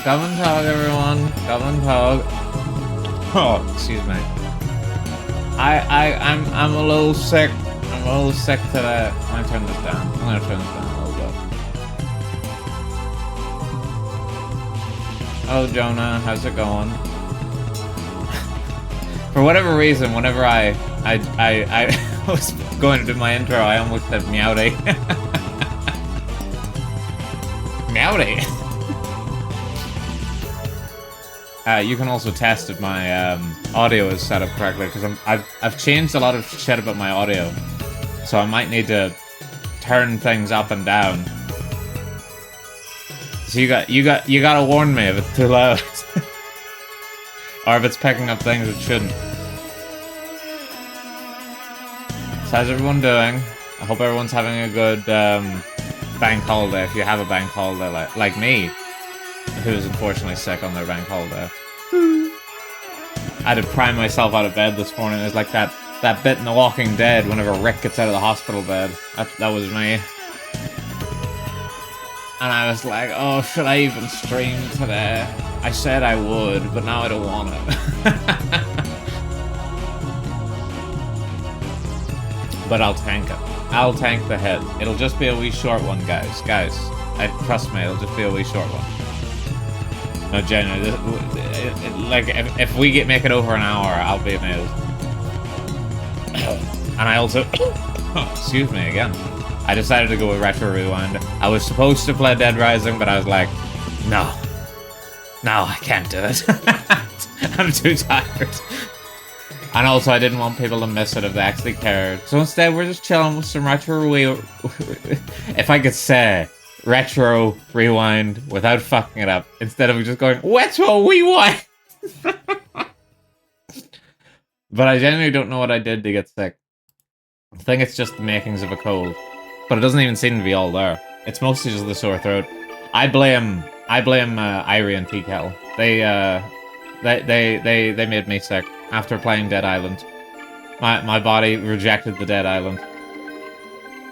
Guten Tag, everyone. Guten Tag. Oh, excuse me. I'm a little sick. I'm a little sick today. I'm gonna turn this down. I'm gonna turn this down a little bit. Oh, Jonah, how's it going? For whatever reason, whenever I was going to do my intro, I almost said Meowdy. Meowdy. You can also test if my audio is set up correctly, because I've changed a lot of shit about my audio, so I might need to turn things up and down. So you gotta warn me if it's too loud, or if it's picking up things it shouldn't. So how's everyone doing? I hope everyone's having a good bank holiday. If you have a bank holiday, like me, who is unfortunately sick on their bank holiday. I had to pry myself out of bed this morning. It was like that bit in The Walking Dead whenever Rick gets out of the hospital bed. That was me. And I was like, oh, should I even stream today? I said I would, but now I don't want to. But I'll tank it. I'll tank the head. It'll just be a wee short one, guys. Guys, trust me, it'll just be a wee short one. No, genuinely, like, if we make it over an hour, I'll be amazed. And I also, excuse me again, I decided to go with Retro Rewind. I was supposed to play Dead Rising, but I was like, no, I can't do it. I'm too tired. And also, I didn't want people to miss it if they actually cared. So instead, we're just chilling with some Retro if I could say Retro Rewind without fucking it up, instead of just going, Retro Rewind! But I genuinely don't know what I did to get sick. I think it's just the makings of a cold. But it doesn't even seem to be all there. It's mostly just the sore throat. I blame Irie and T-Kettle. They made me sick after playing Dead Island. My body rejected the Dead Island.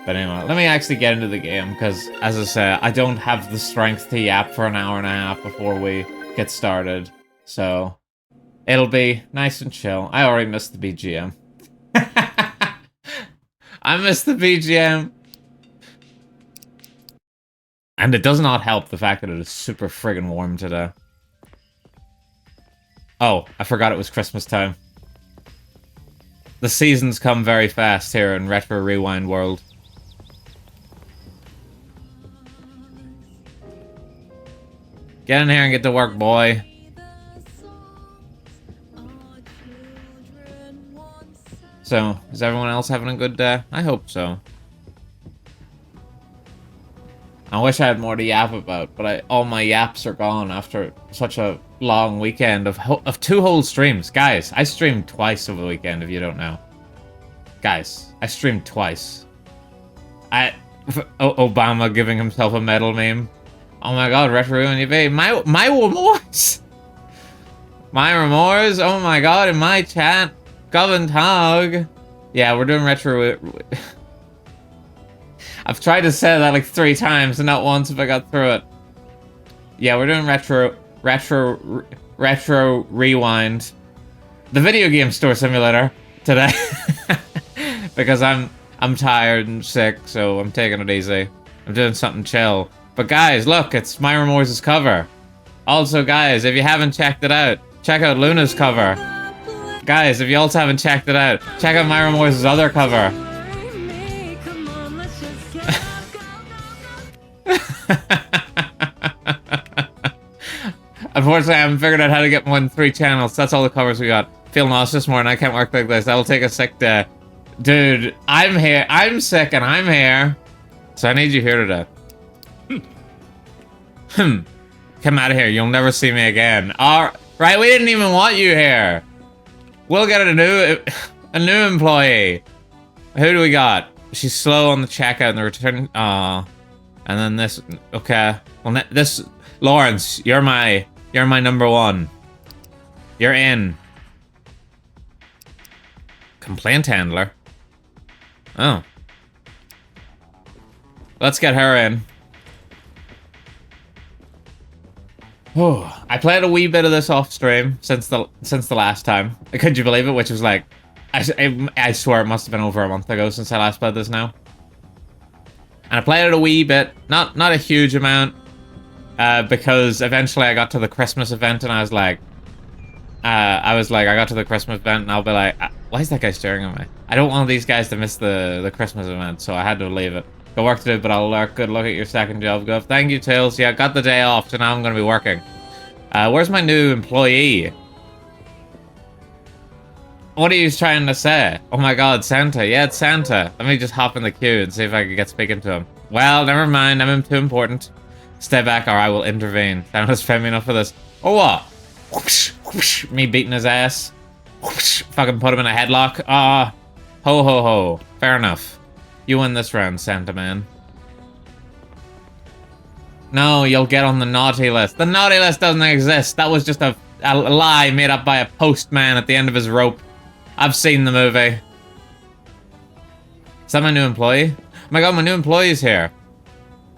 But anyway, let me actually get into the game, because, as I say, I don't have the strength to yap for an hour and a half before we get started. So, it'll be nice and chill. I already missed the BGM. I missed the BGM. And it does not help the fact that it is super friggin' warm today. Oh, I forgot it was Christmas time. The seasons come very fast here in Retro Rewind world. Get in here and get to work, boy. So, is everyone else having a good day? I hope so. I wish I had more to yap about, but all my yaps are gone after such a long weekend of 2 whole streams. Guys, I streamed twice over the weekend, if you don't know. Guys, I streamed twice. Obama giving himself a medal meme. Oh my god, Retro and eBay. My remorse! My remorse? Oh my god, in my chat. Govan Tog. Yeah, we're doing Retro... I've tried to say that like 3 times and not once have I got through it. Yeah, we're doing Retro Rewind. The video game store simulator today. Because I'm tired and sick, so I'm taking it easy. I'm doing something chill. But guys, look, it's Myra Moore's cover. Also, guys, if you haven't checked it out, check out Luna's cover. Guys, if you also haven't checked it out, check out Myra Moore's other cover. Unfortunately, I haven't figured out how to get more than 3 channels. That's all the covers we got. Feeling nauseous more and I can't work like this. I will take a sick day. Dude, I'm here. I'm sick and I'm here. So I need you here today. Come out of here. You'll never see me again. Alright, we didn't even want you here. We'll get a new employee. Who do we got? She's slow on the checkout and the return. And then this. Okay. Well, this Lawrence, you're my number 1. You're in. Complaint handler. Oh. Let's get her in. Oh, I played a wee bit of this off stream since the last time. Could you believe it? Which was like, I swear it must have been over a month ago since I last played this now. And I played it a wee bit, not a huge amount, because eventually I got to the Christmas event and I was like, I got to the Christmas event and I'll be like, why is that guy staring at me? I don't want these guys to miss the Christmas event, so I had to leave it. Got work to do, but I'll good look at your second job, Gov. Thank you, Tails. Yeah, got the day off, so now I'm going to be working. Where's my new employee? What are you trying to say? Oh my god, Santa. Yeah, it's Santa. Let me just hop in the queue and see if I can get speaking to him. Well, never mind. I'm too important. Stay back or I will intervene. Santa's paying me enough for this. Oh, what? Whoosh, whoosh, me beating his ass. Whoosh, fucking put him in a headlock. Ho ho ho. Fair enough. You win this round, Santa man. No, you'll get on the naughty list. The naughty list doesn't exist. That was just a lie made up by a postman at the end of his rope. I've seen the movie. Is that my new employee? Oh my god, my new employee's here.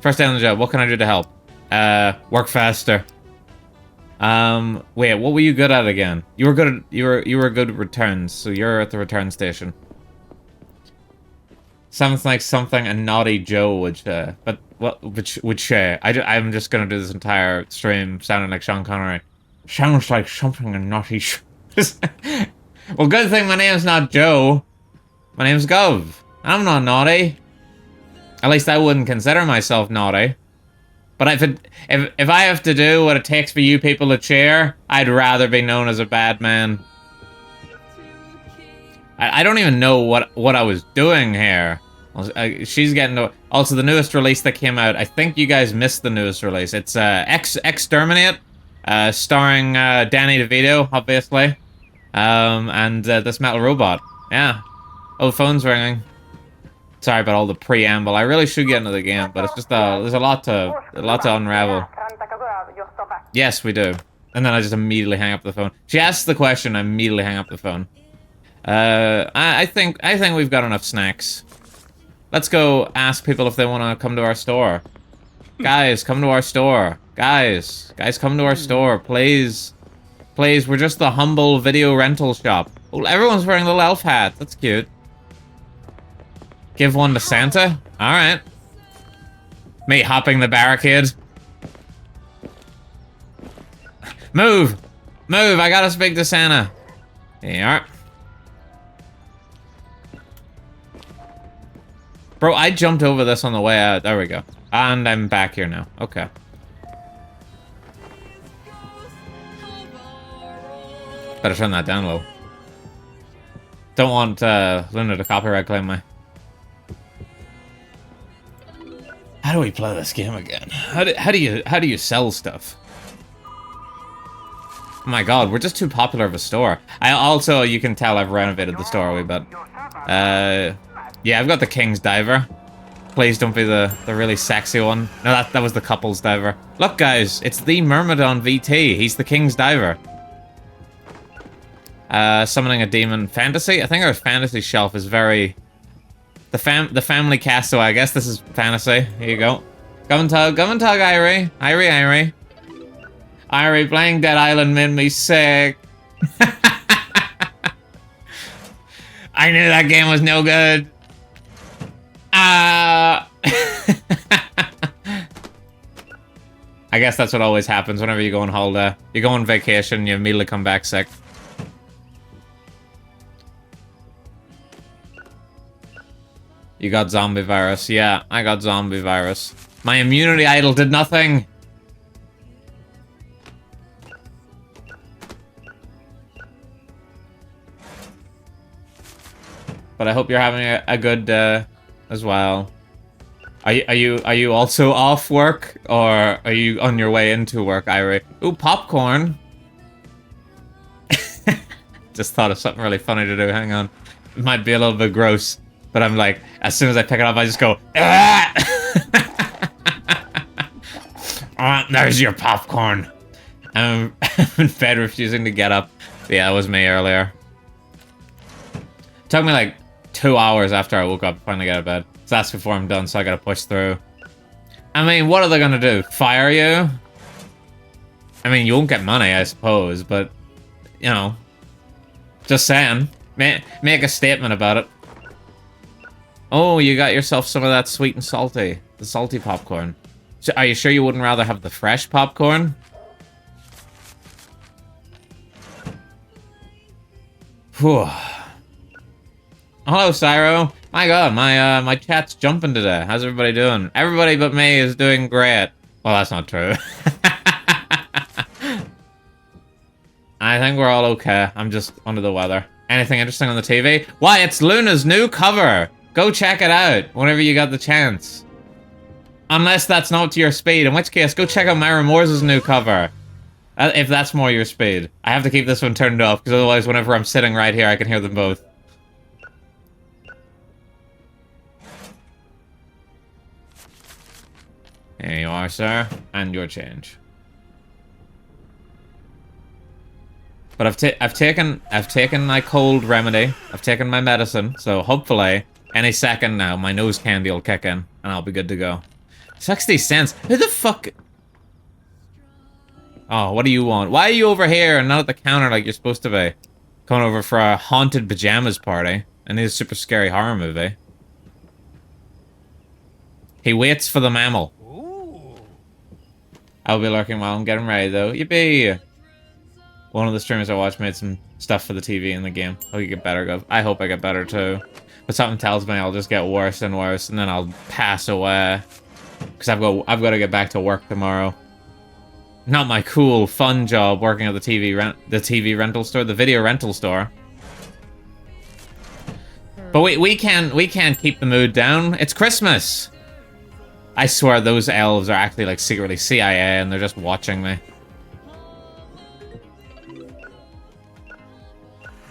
First day on the job. What can I do to help? Work faster. Wait, what were you good at again? You were good at, you were good at returns, so you're at the return station. Sounds like something a naughty Joe would say. But what would say? I'm just gonna do this entire stream sounding like Sean Connery. Sounds like something a naughty Well, good thing my name's not Joe. My name's Gov. I'm not naughty. At least I wouldn't consider myself naughty. But if I have to do what it takes for you people to cheer, I'd rather be known as a bad man. I don't even know what I was doing here. She's getting to... Also, the newest release that came out, I think you guys missed the newest release. It's Exterminate, starring Danny DeVito, obviously. And this metal robot. Yeah. Oh, the phone's ringing. Sorry about all the preamble. I really should get into the game, but it's just there's a lot to unravel. Yes, we do. And then I just immediately hang up the phone. She asks the question, I immediately hang up the phone. I think we've got enough snacks. Let's go ask people if they want to come to our store. Guys, come to our store. Guys, come to our store, please. Please, we're just the humble video rental shop. Oh, everyone's wearing little elf hats. That's cute. Give one to Santa? Alright. Me hopping the barricade. Move! Move! I gotta speak to Santa. There you are. Bro, I jumped over this on the way out. There we go. And I'm back here now. Okay. Better turn that down low. Don't want Luna to copyright claim me. How do we play this game again? How do you sell stuff? Oh my god, we're just too popular of a store. You can tell I've renovated the store a wee bit. Yeah, I've got the King's Diver. Please don't be the really sexy one. No, that was the couple's diver. Look guys, it's the Myrmidon VT. He's the King's Diver. Summoning a demon. Fantasy? I think our fantasy shelf is very... The family castaway. I guess this is fantasy. Here you go. Come and tug, Irie. Irie. Irie, playing Dead Island made me sick. I knew that game was no good. I guess that's what always happens whenever you go on holiday. You go on vacation, you immediately come back sick. You got zombie virus. Yeah, I got zombie virus. My immunity idol did nothing. But I hope you're having a good as well. Are you also off work, or are you on your way into work, Irie? Ooh, popcorn. Just thought of something really funny to do. Hang on. It might be a little bit gross. But I'm like, as soon as I pick it up, I just go, ah! There's your popcorn. I'm in bed refusing to get up. Yeah, that was me earlier. It took me like 2 hours after I woke up to finally get out of bed. So that's before I'm done, so I gotta push through. I mean, what are they gonna do? Fire you? I mean, you won't get money, I suppose, but, you know. Just saying. Make a statement about it. Oh, you got yourself some of that sweet and salty. The salty popcorn. So, are you sure you wouldn't rather have the fresh popcorn? Whew. Hello, Cyro. My god, my chat's jumping today. How's everybody doing? Everybody but me is doing great. Well, that's not true. I think we're all okay. I'm just under the weather. Anything interesting on the TV? Why, it's Luna's new cover! Go check it out whenever you got the chance. Unless that's not to your speed, in which case, go check out Myra Moore's new cover. If that's more your speed. I have to keep this one turned off, because otherwise whenever I'm sitting right here, I can hear them both. Here you are, sir. And your change. But I've taken my cold remedy. I've taken my medicine, so hopefully... Any second now, my nose candy will kick in, and I'll be good to go. 60 cents. Who the fuck? Oh, what do you want? Why are you over here and not at the counter like you're supposed to be? Coming over for a haunted pajamas party. And it's a super scary horror movie. He waits for the mammal. I'll be lurking while I'm getting ready, though. Yippee! One of the streamers I watched made some stuff for the TV in the game. Hope you get better, Gov. I hope I get better, too. But something tells me I'll just get worse and worse, and then I'll pass away. Because I've got to get back to work tomorrow. Not my cool, fun job working at the TV rental store, the video rental store. But we can't keep the mood down. It's Christmas. I swear those elves are actually like secretly CIA and they're just watching me.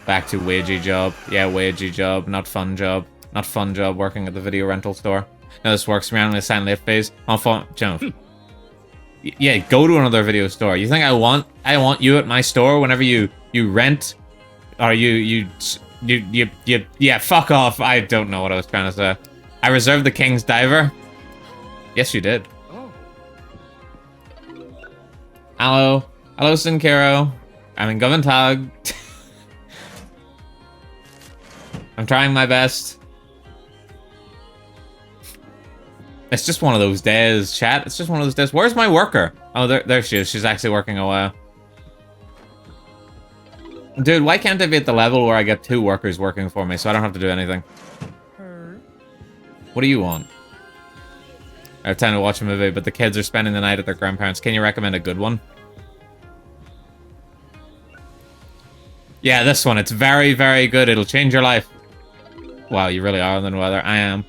Back to wagey job. Yeah, wagey job, not fun job. Not fun job working at the video rental store. Now this works around with silent late phase. On phone, yeah, go to another video store. You think I want you at my store whenever you rent, or yeah, fuck off. I don't know what I was trying to say. I reserved the King's Diver. Yes, you did. Oh. Hello, Sincaro. I'm in Goventag. I'm trying my best. It's just one of those days, chat. It's just one of those days. Where's my worker? Oh, there she is. She's actually working away. Dude, why can't I be at the level where I get 2 workers working for me so I don't have to do anything? What do you want? I have time to watch a movie, but the kids are spending the night at their grandparents'. Can you recommend a good one? Yeah, this one. It's very, very good. It'll change your life. Wow, you really are under the weather. I am.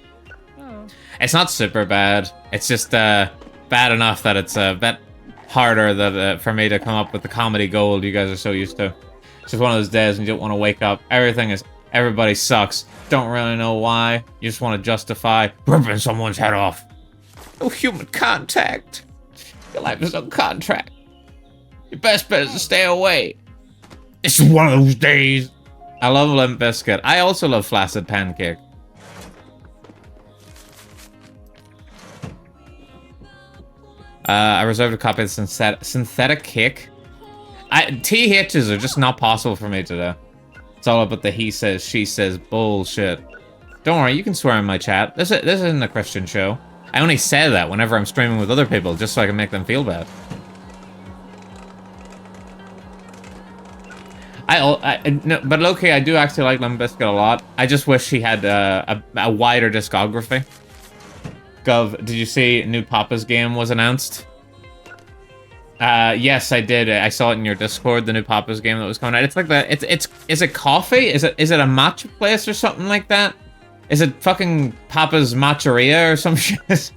Oh. It's not super bad. It's just bad enough that it's a bit harder that for me to come up with the comedy gold you guys are so used to. It's just one of those days when you don't want to wake up. Everybody sucks. Don't really know why. You just want to justify ripping someone's head off. No human contact. Your life is on contract. Your best bet is to stay away. It's one of those days. I love Limp Bizkit. I also love Flaccid Pancake. I reserved a copy of Synthetic Cake. THs are just not possible for me today. It's all about the he says, she says bullshit. Don't worry, you can swear in my chat. This isn't a Christian show. I only say that whenever I'm streaming with other people, just so I can make them feel bad. No, but low-key, I do actually like Limp Bizkit a lot. I just wish he had a wider discography. Gov, did you see new Papa's game was announced? Yes, I did. I saw it in your Discord, the new Papa's game that was coming out. It's like is it coffee? Is it a matcha place or something like that? Is it fucking Papa's Matcheria or some shit?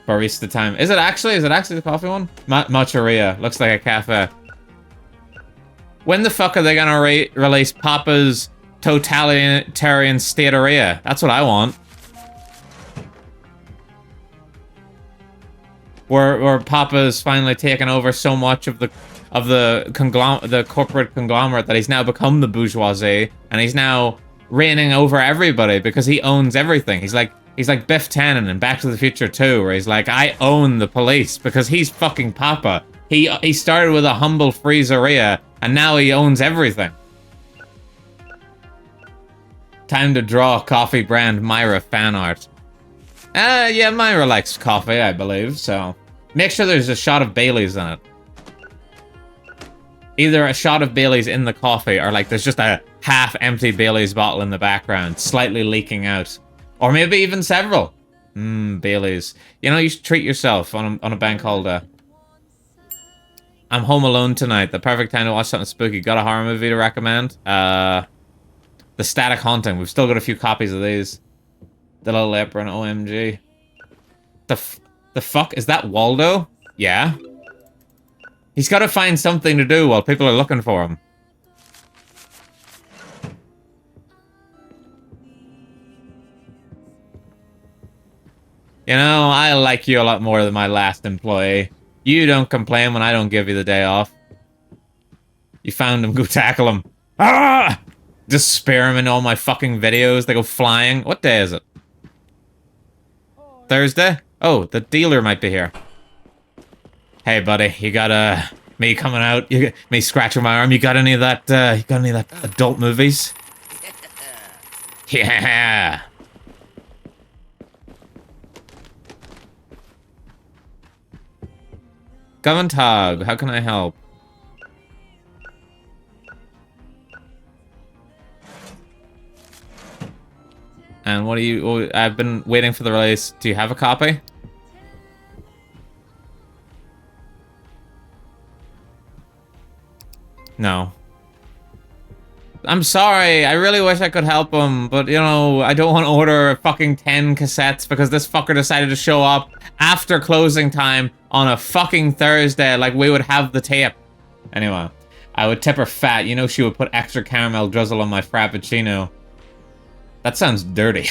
Barista time. Is it actually the coffee one? Matcheria. Looks like a cafe. When the fuck are they gonna release Papa's Totalitarian Stateria? That's what I want. Where Papa's finally taken over so much of the corporate conglomerate that he's now become the bourgeoisie, and he's now reigning over everybody because he owns everything. He's like Biff Tannen in Back to the Future 2, where he's like, I own the police because he's fucking Papa. He started with a humble freezeria, and now he owns everything. Time to draw coffee brand Myra fan art. Yeah, Myra likes coffee, I believe, so make sure there's a shot of Bailey's in it. Either a shot of Bailey's in the coffee, or like there's just a half-empty Bailey's bottle in the background, slightly leaking out. Or maybe even several. Bailey's. You know, you should treat yourself on a bank holiday. I'm home alone tonight. The perfect time to watch something spooky. Got a horror movie to recommend? The Static Haunting. We've still got a few copies of these. The Little Apron, OMG. The fuck? Is that Waldo? Yeah. He's got to find something to do while people are looking for him. You know, I like you a lot more than my last employee. You don't complain when I don't give you the day off. You found him, go tackle him. Ah! Just spam them in all my fucking videos. They go flying. What day is it? Thursday? Oh, the dealer might be here. Hey, buddy, you got me coming out? You got me scratching my arm? You got any of that? You got any of that adult movies? Yeah. Goventag, how can I help? And what do you... Oh, I've been waiting for the release. Do you have a copy? No. I'm sorry. I really wish I could help him. But, you know, I don't want to order fucking 10 cassettes because this fucker decided to show up after closing time on a fucking Thursday. Like, we would have the tape. Anyway, I would tip her fat. You know she would put extra caramel drizzle on my Frappuccino. That sounds dirty.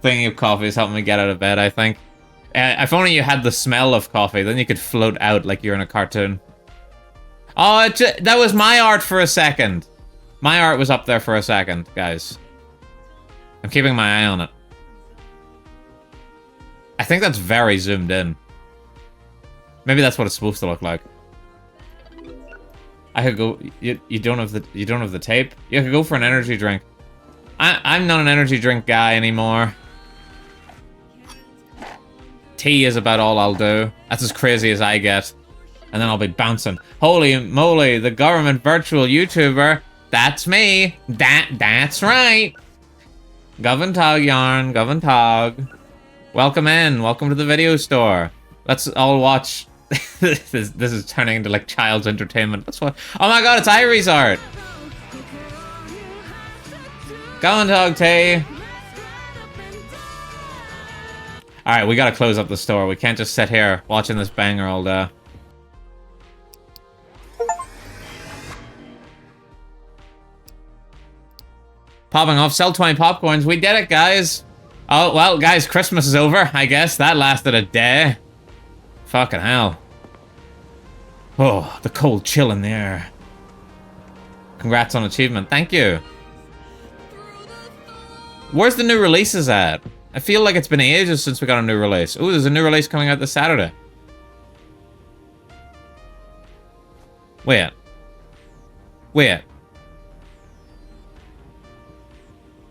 Thinking of coffee is helping me get out of bed, I think. If only you had the smell of coffee, then you could float out like you're in a cartoon. Oh, that was my art for a second. My art was up there for a second, guys. I'm keeping my eye on it. I think that's very zoomed in. Maybe that's what it's supposed to look like. I could go. You don't have the tape. You could go for an energy drink. I'm not an energy drink guy anymore. Tea is about all I'll do. That's as crazy as I get. And then I'll be bouncing. Holy moly, the government virtual YouTuber. That's me. That's right. Goventag yarn, Goventag. Welcome in. Welcome to the video store. Let's all watch. This is turning into like child's entertainment. Let's watch. Oh my god, it's Irie's art. Goventag tea. Alright, we gotta close up the store. We can't just sit here watching this banger all day. Popping off, sell 20 popcorns. We did it, guys. Oh, well, guys, Christmas is over, I guess. That lasted a day. Fucking hell. Oh, the cold chill in the air. Congrats on achievement. Thank you. Where's the new releases at? I feel like it's been ages since we got a new release. Ooh, there's a new release coming out this Saturday. Wait.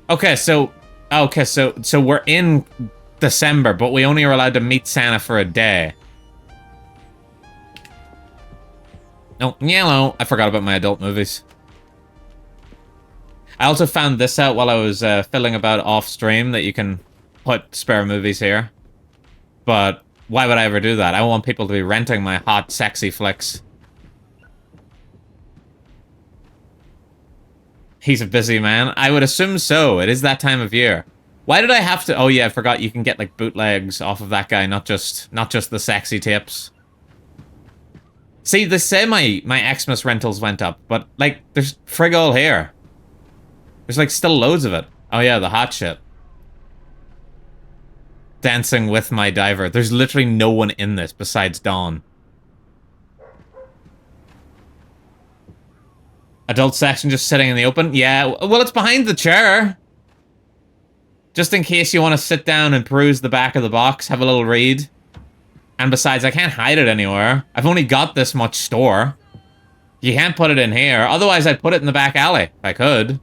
Okay, so we're in December, but we only are allowed to meet Santa for a day. No, yellow. I forgot about my adult movies. I also found this out while I was filling about off stream that you can put spare movies here. But why would I ever do that? I want people to be renting my hot, sexy flicks. He's a busy man. I would assume so. It is that time of year. Why did I have to... Oh yeah, I forgot you can get like bootlegs off of that guy, not just the sexy tips. See, they say my Xmas rentals went up, but like there's frig all here. There's like still loads of it. Oh yeah, the hot shit. Dancing with my diver. There's literally no one in this besides Dawn. Adult section just sitting in the open? Yeah, well, it's behind the chair. Just in case you want to sit down and peruse the back of the box, have a little read. And besides, I can't hide it anywhere. I've only got this much store. You can't put it in here. Otherwise, I'd put it in the back alley, if I could.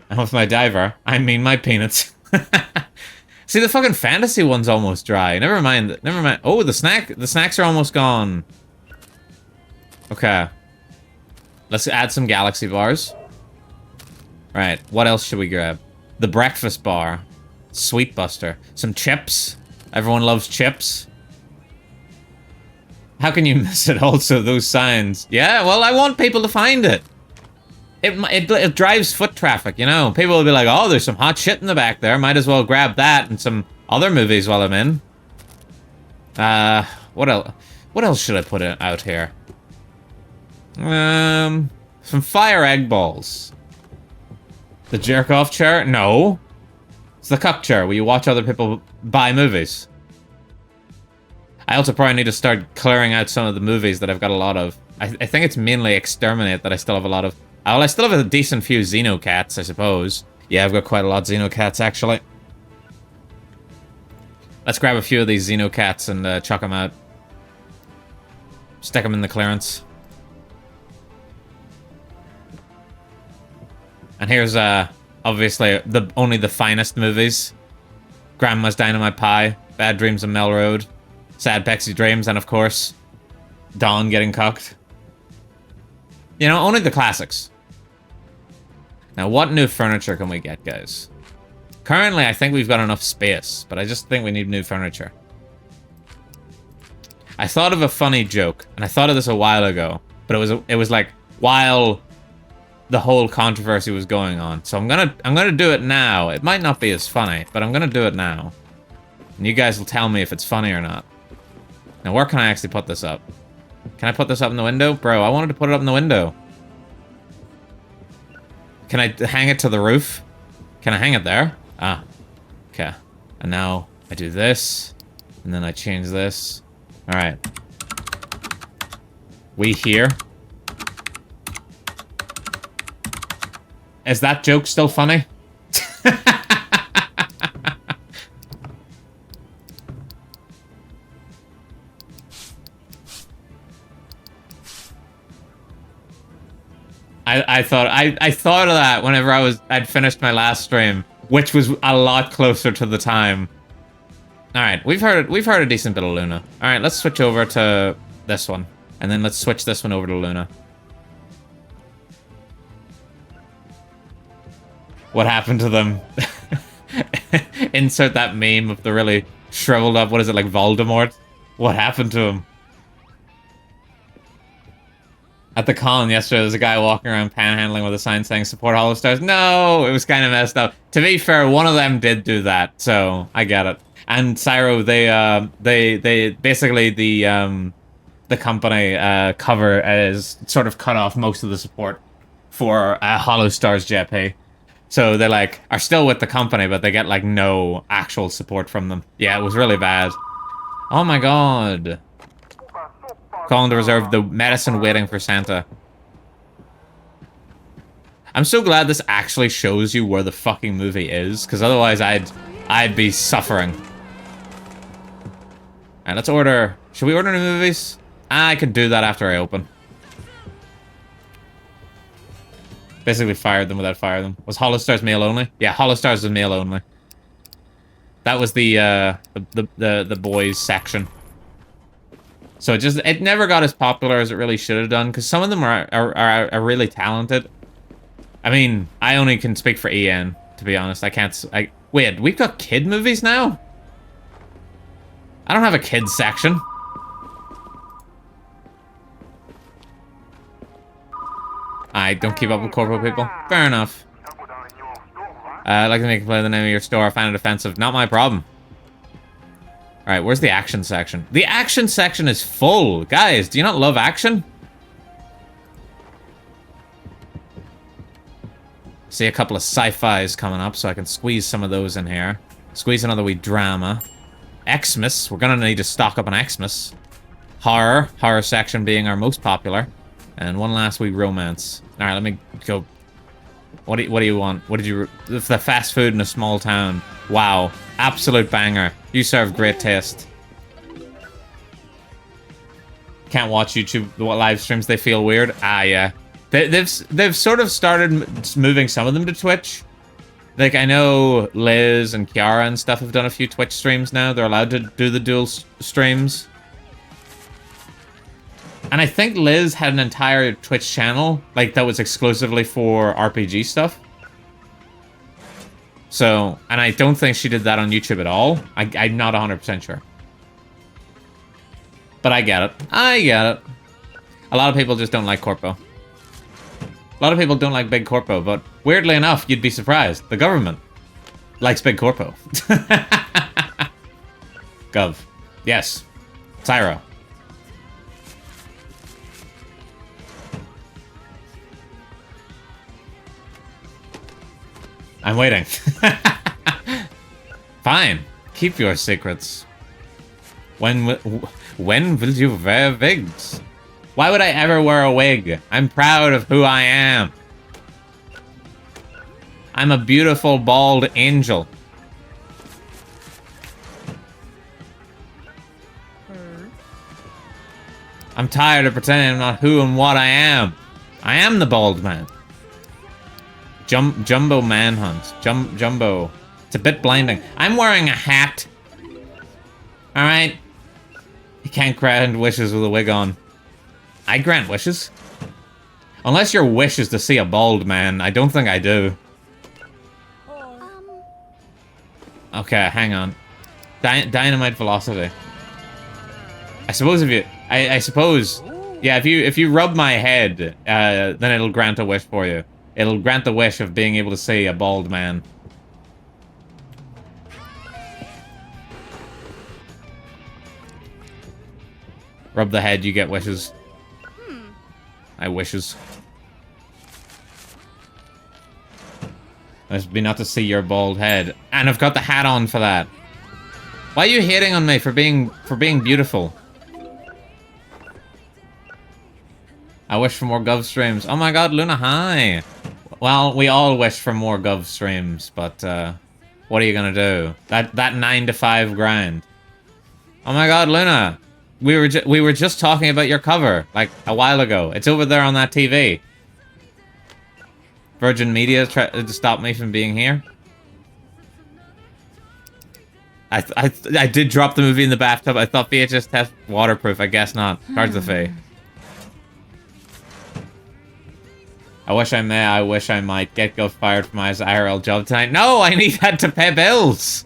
And with my diver, I mean my peanuts. See, the fucking fantasy one's almost dry. Never mind. Oh, the snacks are almost gone. Okay. Let's add some galaxy bars. Right, what else should we grab? The breakfast bar. Sweet Buster. Some chips. Everyone loves chips. How can you miss it also, those signs? Yeah, well, I want people to find it. It drives foot traffic, you know? People will be like, oh, there's some hot shit in the back there. Might as well grab that and some other movies while I'm in. What else should I put out here? Some fire egg balls. The jerk-off chair? No. It's the cuck chair where you watch other people buy movies. I also probably need to start clearing out some of the movies that I've got a lot of. I think it's mainly Exterminate that I still have a lot of. Well, I still have a decent few Xenocats, I suppose. Yeah, I've got quite a lot of Xenocats, actually. Let's grab a few of these Xenocats and chuck them out. Stick them in the clearance. And here's, obviously, only the finest movies. Grandma's Dynamite Pie, Bad Dreams on Melroad, Sad Pexy Dreams, and of course, Dawn getting cucked. You know, only the classics. Now, what new furniture can we get, guys? Currently, I think we've got enough space, but I just think we need new furniture. I thought of a funny joke, and I thought of this a while ago, but it was like while the whole controversy was going on. So I'm gonna do it now. It might not be as funny, but I'm gonna do it now. And you guys will tell me if it's funny or not. Now, where can I actually put this up? Can I put this up in the window? Bro, I wanted to put it up in the window. Can I hang it to the roof? Can I hang it there? Ah, okay. And now I do this, and then I change this. All right. We here. Is that joke still funny? I thought of that whenever I'd finished my last stream, which was a lot closer to the time. All right, we've heard a decent bit of Luna. All right, let's switch over to this one, and then let's switch this one over to Luna. What happened to them? Insert that meme of the really shriveled up, what is it, like Voldemort? What happened to him? At the con yesterday, there was a guy walking around panhandling with a sign saying support Hollow Stars. No, it was kind of messed up. To be fair, one of them did do that, so I get it. And Cyro, they basically the company cover is sort of cut off most of the support for Hollow Stars JP. So they like are still with the company, but they get like no actual support from them. Yeah, it was really bad. Oh my god. Calling to reserve the medicine waiting for Santa. I'm so glad this actually shows you where the fucking movie is, because otherwise I'd be suffering. Alright, let's order. Should we order new movies? I could do that after I open. Basically fired them without firing them. Was Hollow Stars mail only? Yeah, Hollow Stars was mail only. That was the boys section. So it never got as popular as it really should have done, because some of them are really talented. I mean, I only can speak for EN, to be honest. Wait, we've got kid movies now? I don't have a kids section. I don't keep up with corporate people. Fair enough. I'd like to make a play the name of your store. I find it offensive. Not my problem. Alright, where's the action section? The action section is full! Guys, do you not love action? See a couple of sci-fis coming up, so I can squeeze some of those in here. Squeeze another wee drama. Xmas, we're gonna need to stock up on Xmas. Horror section being our most popular. And one last wee romance. Alright, let me go. What do you want? What did you... The fast food in a small town. Wow. Absolute banger. You serve great taste. Can't watch YouTube live streams, they feel weird. Ah, yeah. They've sort of started moving some of them to Twitch. Like, I know Liz and Kiara and stuff have done a few Twitch streams now. They're allowed to do the dual streams. And I think Liz had an entire Twitch channel, like, that was exclusively for RPG stuff. So, and I don't think she did that on YouTube at all. I'm not 100% sure. But I get it. I get it. A lot of people just don't like Corpo. A lot of people don't like Big Corpo, but weirdly enough, you'd be surprised. The government likes Big Corpo. Gov. Yes. Cyro. I'm waiting. Fine. Keep your secrets. When will you wear wigs? Why would I ever wear a wig? I'm proud of who I am. I'm a beautiful bald angel. I'm tired of pretending I'm not who and what I am. I am the bald man. Jumbo manhunt. Jumbo. It's a bit blinding. I'm wearing a hat. Alright. You can't grant wishes with a wig on. I grant wishes. Unless your wish is to see a bald man, I don't think I do. Okay, hang on. Dynamite velocity. I suppose if you... I suppose... Yeah, if you rub my head, then it'll grant a wish for you. It'll grant the wish of being able to see a bald man. Rub the head, you get wishes. I wishes. Must be not to see your bald head. And I've got the hat on for that. Why are you hating on me for being beautiful? I wish for more Gov streams. Oh my god, Luna, hi! Well, we all wish for more Gov streams, but what are you gonna do? That 9 to 5 grind. Oh my god, Luna! We were just talking about your cover, like, a while ago. It's over there on that TV. Virgin Media tried to stop me from being here. I did drop the movie in the bathtub. I thought VHS test waterproof. I guess not. Charge the fee. I wish I may. I wish I might. Get fired from my IRL job tonight. No, I need that to pay bills.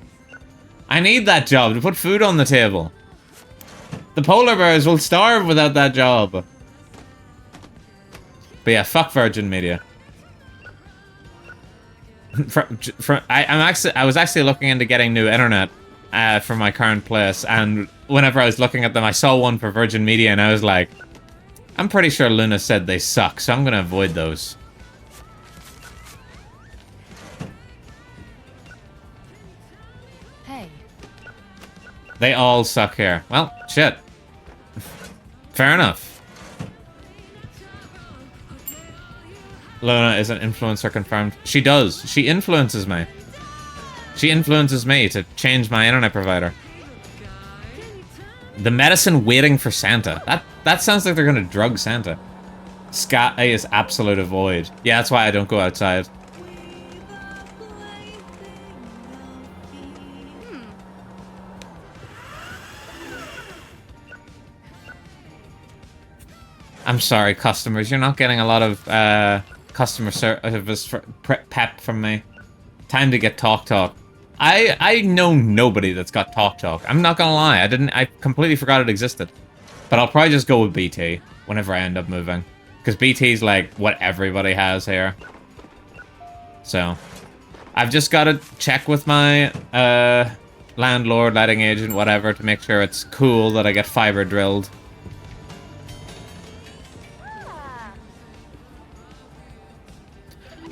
I need that job to put food on the table. The polar bears will starve without that job. But yeah, fuck Virgin Media. I was actually looking into getting new internet for my current place, and whenever I was looking at them, I saw one for Virgin Media, and I was like, I'm pretty sure Luna said they suck, so I'm gonna avoid those. Hey. They all suck here. Well, shit. Fair enough. Luna is an influencer confirmed. She does. She influences me. She influences me to change my internet provider. The medicine waiting for Santa. That sounds like they're gonna drug Santa. Sky is absolute avoid. Yeah, that's why I don't go outside. I'm sorry, customers. You're not getting a lot of customer service pep from me. Time to get Talk. I know nobody that's got Talk. I'm not gonna lie. I completely forgot it existed. But I'll probably just go with BT whenever I end up moving. Because BT's like what everybody has here. So I've just got to check with my landlord, letting agent, whatever, to make sure it's cool that I get fiber drilled.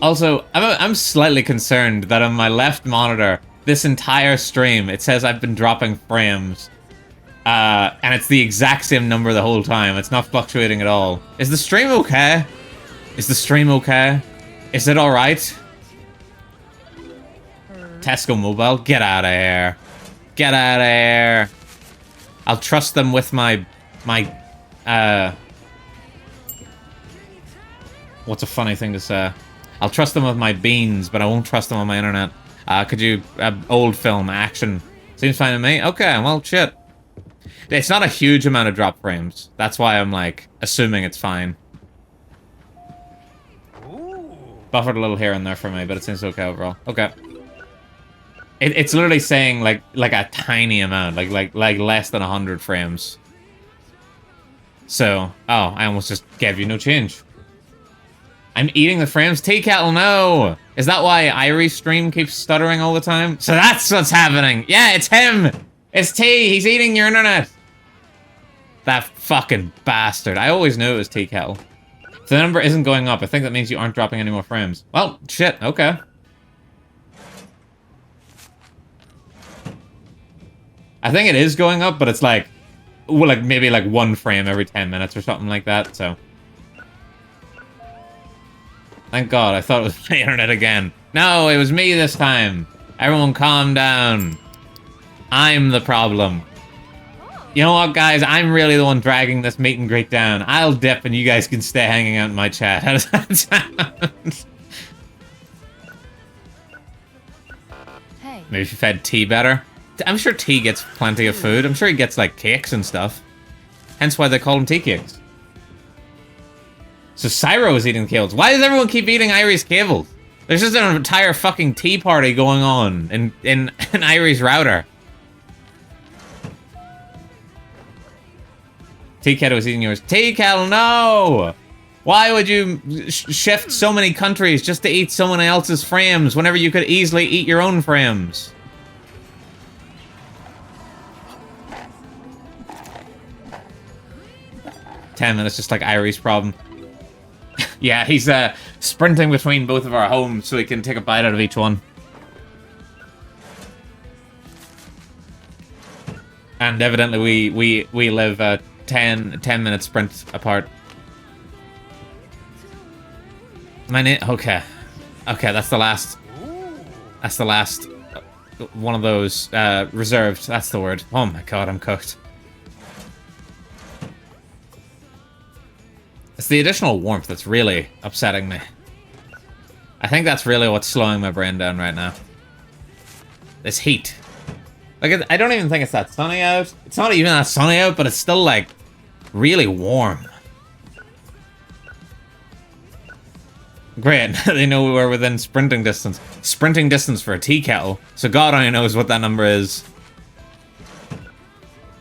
Also, I'm slightly concerned that on my left monitor, this entire stream, it says I've been dropping frames. And it's the exact same number the whole time. It's not fluctuating at all. Is the stream okay? Is the stream okay? Is it alright? Tesco Mobile? Get out of here. Get out of here. I'll trust them with my what's a funny thing to say? I'll trust them with my beans, but I won't trust them on my internet. Could you... old film, action. Seems fine to me. Okay, well, shit. It's not a huge amount of drop frames. That's why I'm, like, assuming it's fine. Buffered a little here and there for me, but it seems okay overall. Okay. It's literally saying, like a tiny amount. Like less than 100 frames. So... Oh, I almost just gave you no change. I'm eating the frames. T-Kettle, no! Is that why Irie's stream keeps stuttering all the time? So that's what's happening! Yeah, it's him! It's T! He's eating your internet! That fucking bastard. I always knew it was T-Kettle. If the number isn't going up, I think that means you aren't dropping any more frames. Well, shit, okay. I think it is going up, but it's like... well, like maybe like one frame every 10 minutes or something like that. So, thank God, I thought it was my internet again. No, it was me this time. Everyone, calm down. I'm the problem. You know what, guys? I'm really the one dragging this meet and greet down. I'll dip and you guys can stay hanging out in my chat. How does that sound? Hey. Maybe if you fed T better. I'm sure T gets plenty of food. I'm sure he gets, like, cakes and stuff. Hence why they call him Tea Cakes. So Cyro is eating cables. Why does everyone keep eating Irie's cables? There's just an entire fucking tea party going on in Irie's router. T-Kettle was eating yours. T-Kettle, no! Why would you shift so many countries just to eat someone else's frames whenever you could easily eat your own frames? Ten minutes, just like Irie's problem. Yeah, he's sprinting between both of our homes so he can take a bite out of each one. And evidently we live 10 minute sprint apart. Okay. Okay, that's the last one of those reserved. That's the word. Oh my god, I'm cooked. It's the additional warmth that's really upsetting me. I think that's really what's slowing my brain down right now. This heat. Like, I don't even think it's that sunny out. It's not even that sunny out, but it's still, like, really warm. Great, they know we're within sprinting distance. Sprinting distance for a tea kettle. So God only knows what that number is.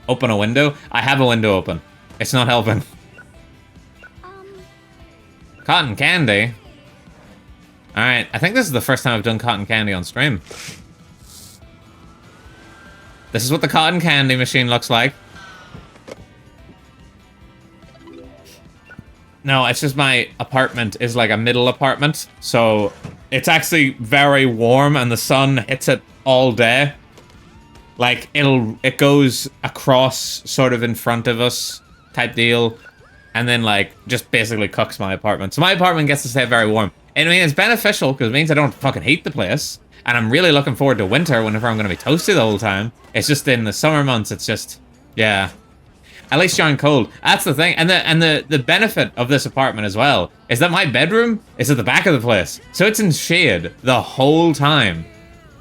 Open a window? I have a window open. It's not helping. Cotton candy? Alright, I think this is the first time I've done cotton candy on stream. This is what the cotton candy machine looks like. No, it's just my apartment is like a middle apartment. So it's actually very warm and the sun hits it all day. Like, it goes across sort of in front of us type deal. And then, like, just basically cooks my apartment. So my apartment gets to stay very warm. And I mean, it's beneficial because it means I don't fucking heat the place. And I'm really looking forward to winter whenever I'm going to be toasty the whole time. It's just in the summer months, it's just, yeah. At least you're on cold. That's the thing. And the benefit of this apartment as well is that my bedroom is at the back of the place. So it's in shade the whole time.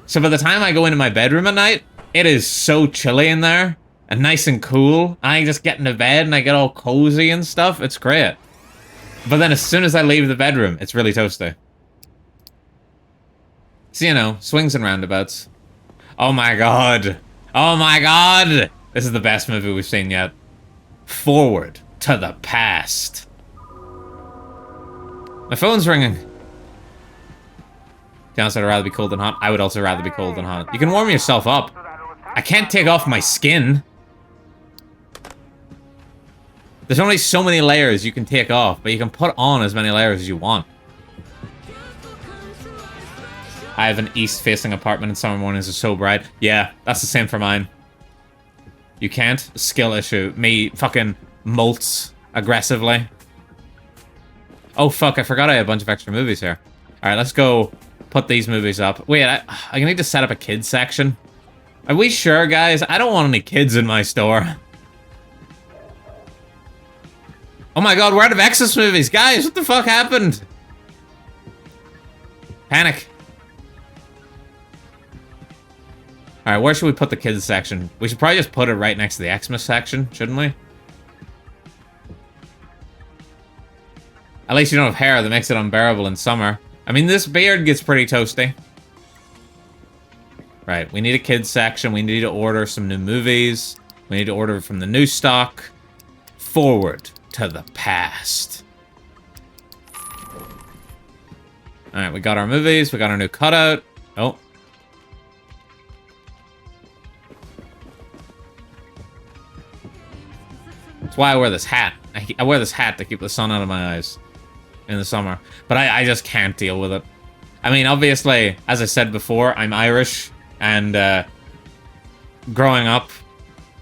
So by the time I go into my bedroom at night, it is so chilly in there. And nice and cool. I just get into bed and I get all cozy and stuff. It's great. But then as soon as I leave the bedroom, it's really toasty. So, you know, swings and roundabouts. Oh my god. Oh my god! This is the best movie we've seen yet. Forward to the past. My phone's ringing. John said I'd rather be cold than hot. I would also rather be cold than hot. You can warm yourself up. I can't take off my skin. There's only so many layers you can take off, but you can put on as many layers as you want. I have an east-facing apartment and summer mornings are so bright. Yeah, that's the same for mine. You can't? Skill issue. Me fucking molts aggressively. Oh fuck, I forgot I had a bunch of extra movies here. Alright, let's go put these movies up. Wait, I need to set up a kids section. Are we sure, guys? I don't want any kids in my store. Oh my god, we're out of Exodus movies. Guys, what the fuck happened? Panic. Alright, where should we put the kids section? We should probably just put it right next to the Xmas section, shouldn't we? At least you don't have hair that makes it unbearable in summer. I mean, this beard gets pretty toasty. Right, we need a kids section. We need to order some new movies. We need to order from the new stock. Forward to the past. Alright, we got our movies. We got our new cutout. Oh. That's why I wear this hat. I wear this hat to keep the sun out of my eyes in the summer. But I just can't deal with it. I mean, obviously, as I said before, I'm Irish. And growing up,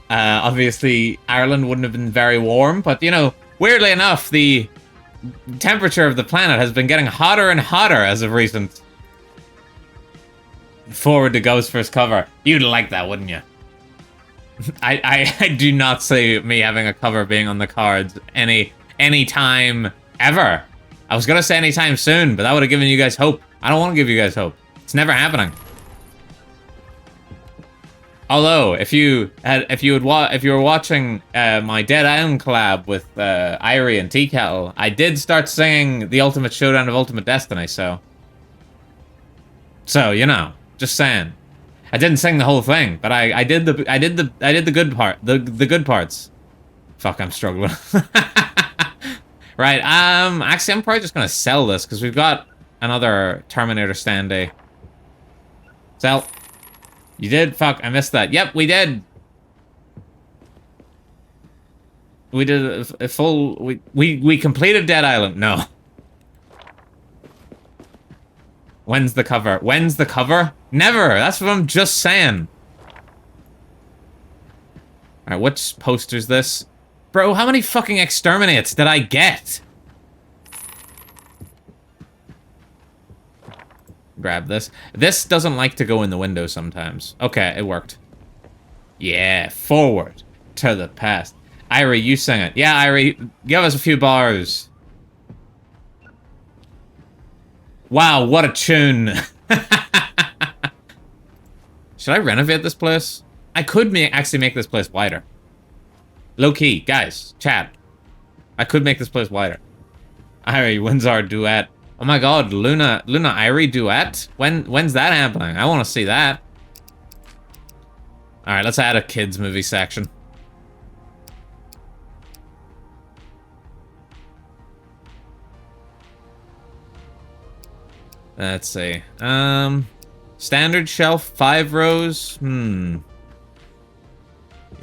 Obviously, Ireland wouldn't have been very warm, but, you know, weirdly enough, the temperature of the planet has been getting hotter and hotter as of recent. Forward to Ghost first cover. You'd like that, wouldn't you? I do not see me having a cover being on the cards any time ever. I was gonna say anytime soon, but that would have given you guys hope. I don't want to give you guys hope. It's never happening. Although, if you were watching my Dead Island collab with Irie and Tea Kettle, I did start singing the Ultimate Showdown of Ultimate Destiny. So you know, just saying. I didn't sing the whole thing, but I did the good part, the good parts. Fuck, I'm struggling. Right, actually, I'm probably just gonna sell this because we've got another Terminator standee. Sell. You did? Fuck, I missed that. Yep, we did. We did a full... We completed Dead Island. No. When's the cover? When's the cover? Never! That's what I'm just saying. Alright, which poster's this? Bro, how many fucking exterminates did I get? Grab this. This doesn't like to go in the window sometimes. Okay, it worked. Yeah, forward to the past. Irie, you sing it. Yeah, Irie, give us a few bars. Wow, what a tune. Should I renovate this place? I could actually make this place wider. Low-key, guys, chat. I could make this place wider. Irie wins our duet. Oh my god, Luna Irie duet? When's that happening? I want to see that. Alright, let's add a kids movie section. Let's see. Standard shelf, 5 rows. Yeah,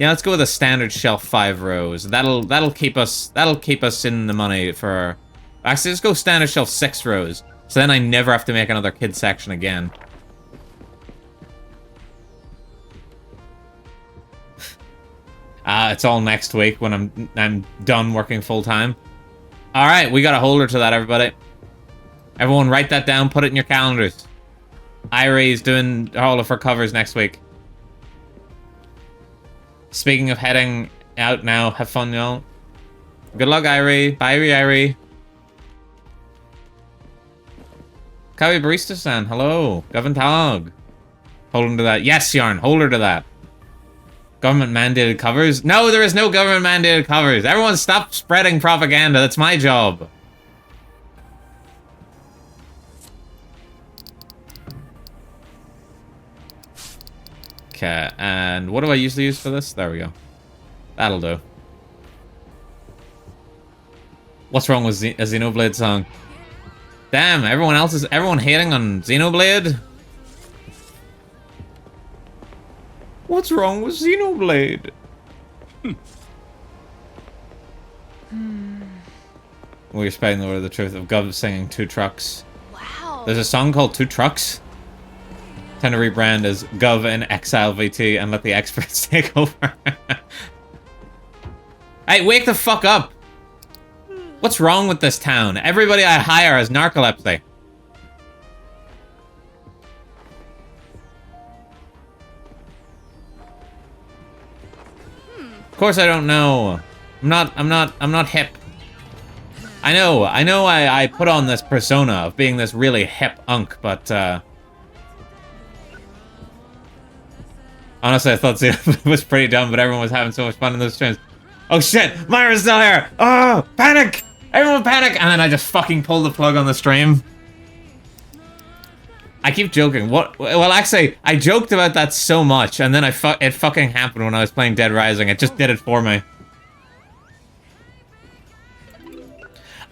let's go with a standard shelf, 5 rows. That'll keep us in the money for. Actually, let's go standard shelf, 6 rows. So then I never have to make another kids section again. It's all next week when I'm done working full time. All right, we got a holder to that, everybody. Everyone, write that down. Put it in your calendars. Irie's doing all of her covers next week. Speaking of heading out now, have fun, y'all. Good luck, Irie. Bye, Irie. Kawi Barista-san, hello. Gavin Tog. Hold him to that. Yes, Yarn, hold her to that. Government mandated covers? No, there is no government mandated covers. Everyone stop spreading propaganda. That's my job. Okay, and what do I usually use for this? There we go. That'll do. What's wrong with a Xenoblade song? Damn, everyone hating on Xenoblade? What's wrong with Xenoblade? We're spreading the word of the truth of Gov singing Two Trucks. Wow. There's a song called Two Trucks. Tend to rebrand as Gov and Exile VT and let the experts take over. Hey, wake the fuck up! What's wrong with this town? Everybody I hire has narcolepsy. Of course I don't know. I'm not hip. I know I put on this persona of being this really hip unk, but honestly, I thought it was pretty dumb, but everyone was having so much fun in those streams. Oh shit, Myra's still here! Oh, panic! Everyone panic! And then I just fucking pulled the plug on the stream. I keep joking. What? Well, actually, I joked about that so much, and then it fucking happened when I was playing Dead Rising. It just did it for me.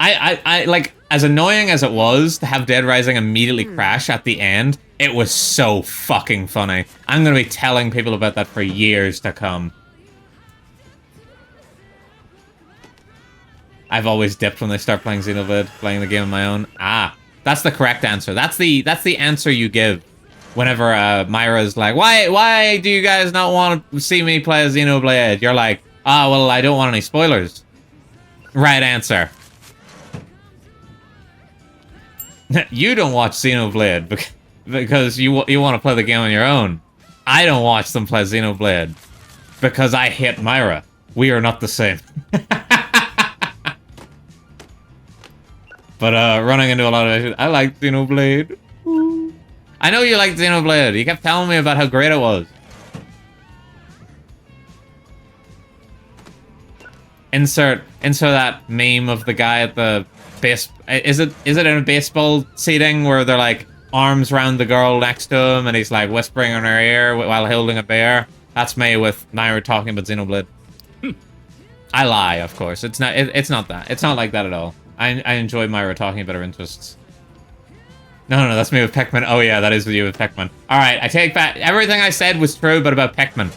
I like, as annoying as it was to have Dead Rising immediately crash at the end, it was so fucking funny. I'm gonna be telling people about that for years to come. I've always dipped when they start playing Xenoblade, playing the game on my own. Ah, that's the correct answer. That's the answer you give. Whenever Myra's like, why do you guys not want to see me play as Xenoblade? You're like, ah, well, I don't want any spoilers. Right answer. You don't watch Xenoblade because you want to play the game on your own. I don't watch them play Xenoblade because I hate Myra. We are not the same. But running into a lot of issues. I like Xenoblade. Ooh. I know you like Xenoblade. You kept telling me about how great it was. Insert that meme of the guy at the base. Is it in a baseball seating where they're like arms around the girl next to him and he's like whispering in her ear while holding a bear? That's me with Myra talking about Xenoblade. I lie, of course. It's not. It's not that. It's not like that at all. I enjoy Myra talking about her interests. No, that's me with Pikmin. Oh yeah, that is with you with Pikmin. All right, I take back everything I said was true, but about Pikmin.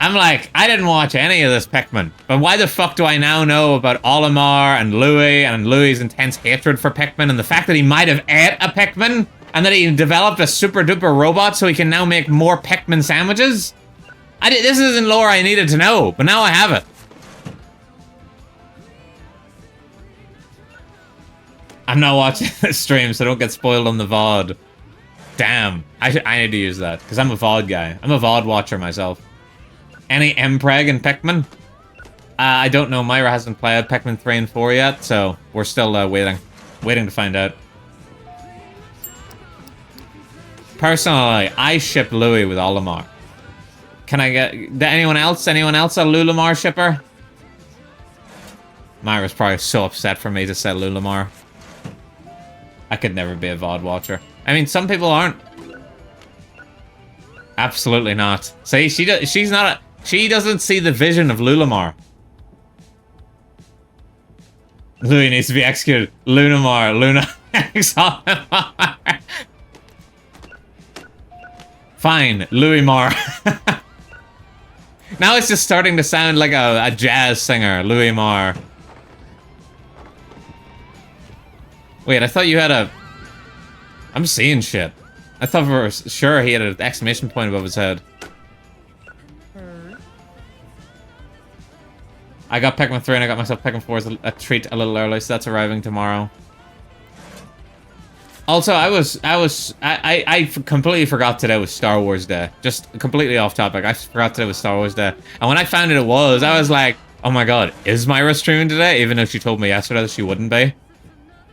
I'm like, I didn't watch any of this Pikmin, but why the fuck do I now know about Olimar and Louis and Louis's intense hatred for Pikmin and the fact that he might have ate a Pikmin and that he developed a super duper robot so he can now make more Pikmin sandwiches? This isn't lore I needed to know, but now I have it. I'm not watching the stream, so don't get spoiled on the VOD. Damn. I need to use that, because I'm a VOD guy. I'm a VOD watcher myself. Any Mpreg in Pikmin? I don't know. Myra hasn't played Pikmin 3 and 4 yet, so we're still waiting to find out. Personally, I ship Louis with Olimar. Can I get... Anyone else a Lulamar shipper? Myra's probably so upset for me to say Lulamar. I could never be a VOD watcher. I mean, some people aren't. Absolutely not. See, she doesn't see the vision of Lulamar. Louis needs to be executed. Luna X Olimar. Fine, Louis Mar. Now it's just starting to sound like a jazz singer, Louis Mar. Wait, I thought you had a... I'm seeing shit. I thought for sure he had an exclamation point above his head. I got Pikmin 3 and I got myself Pikmin 4 as a treat a little early, so that's arriving tomorrow. Also, I completely forgot today was Star Wars Day. Just completely off topic. I forgot today was Star Wars Day. And when I found it was, I was like, oh my god, is Myra streaming today? Even though she told me yesterday that she wouldn't be.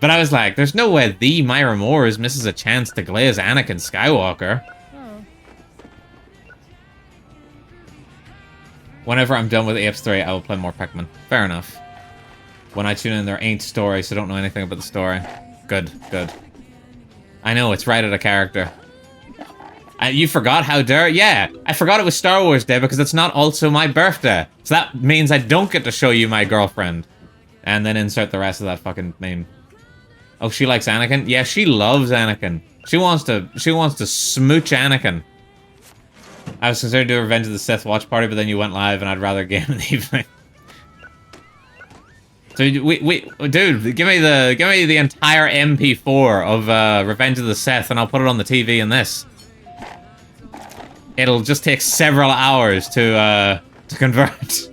But I was like, there's no way the Myra Moores misses a chance to glaze Anakin Skywalker. Oh. Whenever I'm done with Apes 3, I will play more Pikmin. Fair enough. When I tune in, there ain't story, so don't know anything about the story. Good, good. I know, it's right at a character. You forgot how dare... Yeah, I forgot it was Star Wars Day because it's not also my birthday. So that means I don't get to show you my girlfriend. And then insert the rest of that fucking meme. Oh, she likes Anakin? Yeah, she loves Anakin. She wants to smooch Anakin. I was considering doing Revenge of the Sith watch party, but then you went live and I'd rather game in the evening. So dude, give me the entire MP4 of Revenge of the Sith and I'll put it on the TV in this. It'll just take several hours to convert.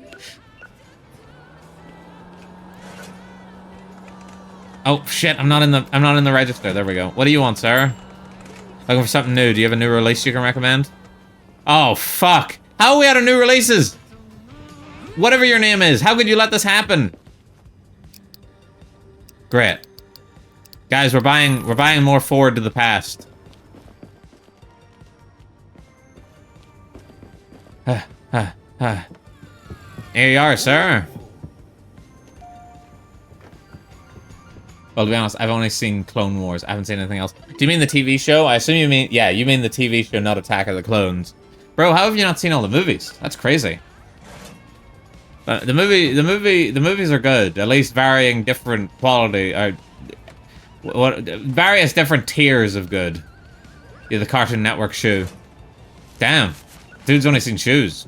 Oh shit, I'm not in the register. There we go. What do you want, sir? Looking for something new. Do you have a new release you can recommend? Oh fuck. How are we out of new releases? Whatever your name is, how could you let this happen? Great. Guys, we're buying more Forward to the Past. Here you are, sir. Well, to be honest, I've only seen Clone Wars. I haven't seen anything else. Do you mean the TV show? I assume you mean... Yeah, you mean the TV show, not Attack of the Clones. Bro, how have you not seen all the movies? That's crazy. The movies are good. At least varying different quality. Various different tiers of good. Yeah, the Cartoon Network show. Damn. Dude's only seen Shoes.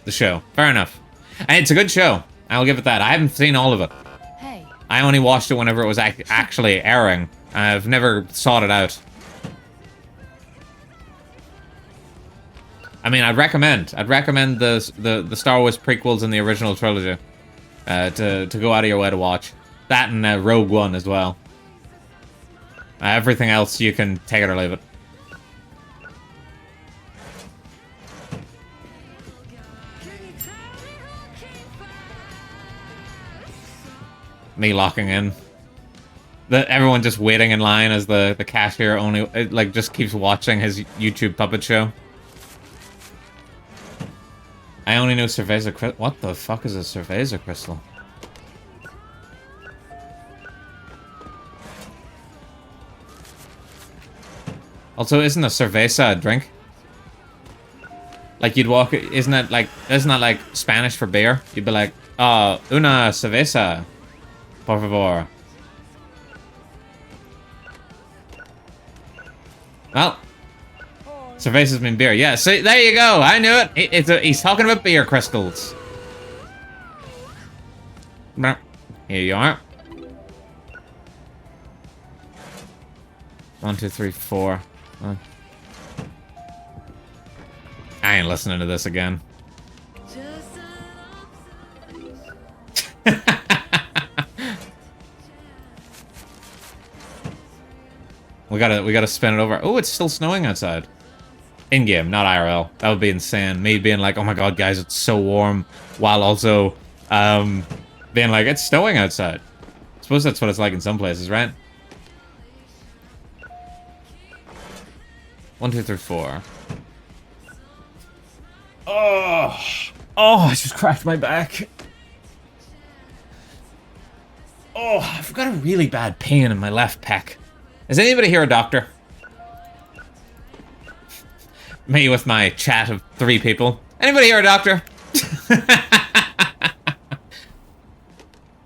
The show. Fair enough. And it's a good show. I'll give it that. I haven't seen all of it. Hey. I only watched it whenever it was actually airing. I've never sought it out. I mean, I'd recommend the Star Wars prequels and the original trilogy to go out of your way to watch. That and Rogue One as well. Everything else you can take it or leave it. Me locking in. Everyone just waiting in line as the cashier only like just keeps watching his YouTube puppet show. I only know Cerveza Crystal. What the fuck is a Cerveza Crystal? Also, isn't a cerveza a drink? Like you'd walk, isn't that like Spanish for beer? You'd be like, oh, una cerveza, por favor. Well, cerveza's mean beer. Yeah, see, there you go. I knew it. He's talking about beer crystals. Here you are. 1, 2, 3, 4. I ain't listening to this again. We gotta spin it over. Oh, it's still snowing outside. In game, not IRL. That would be insane. Me being like, oh my god, guys, it's so warm, while also being like, it's snowing outside. I suppose that's what it's like in some places, right? 1, 2, 3, 4. Oh, I just cracked my back. Oh, I've got a really bad pain in my left pec. Is anybody here a doctor? Me with my chat of 3 people. Anybody here a doctor?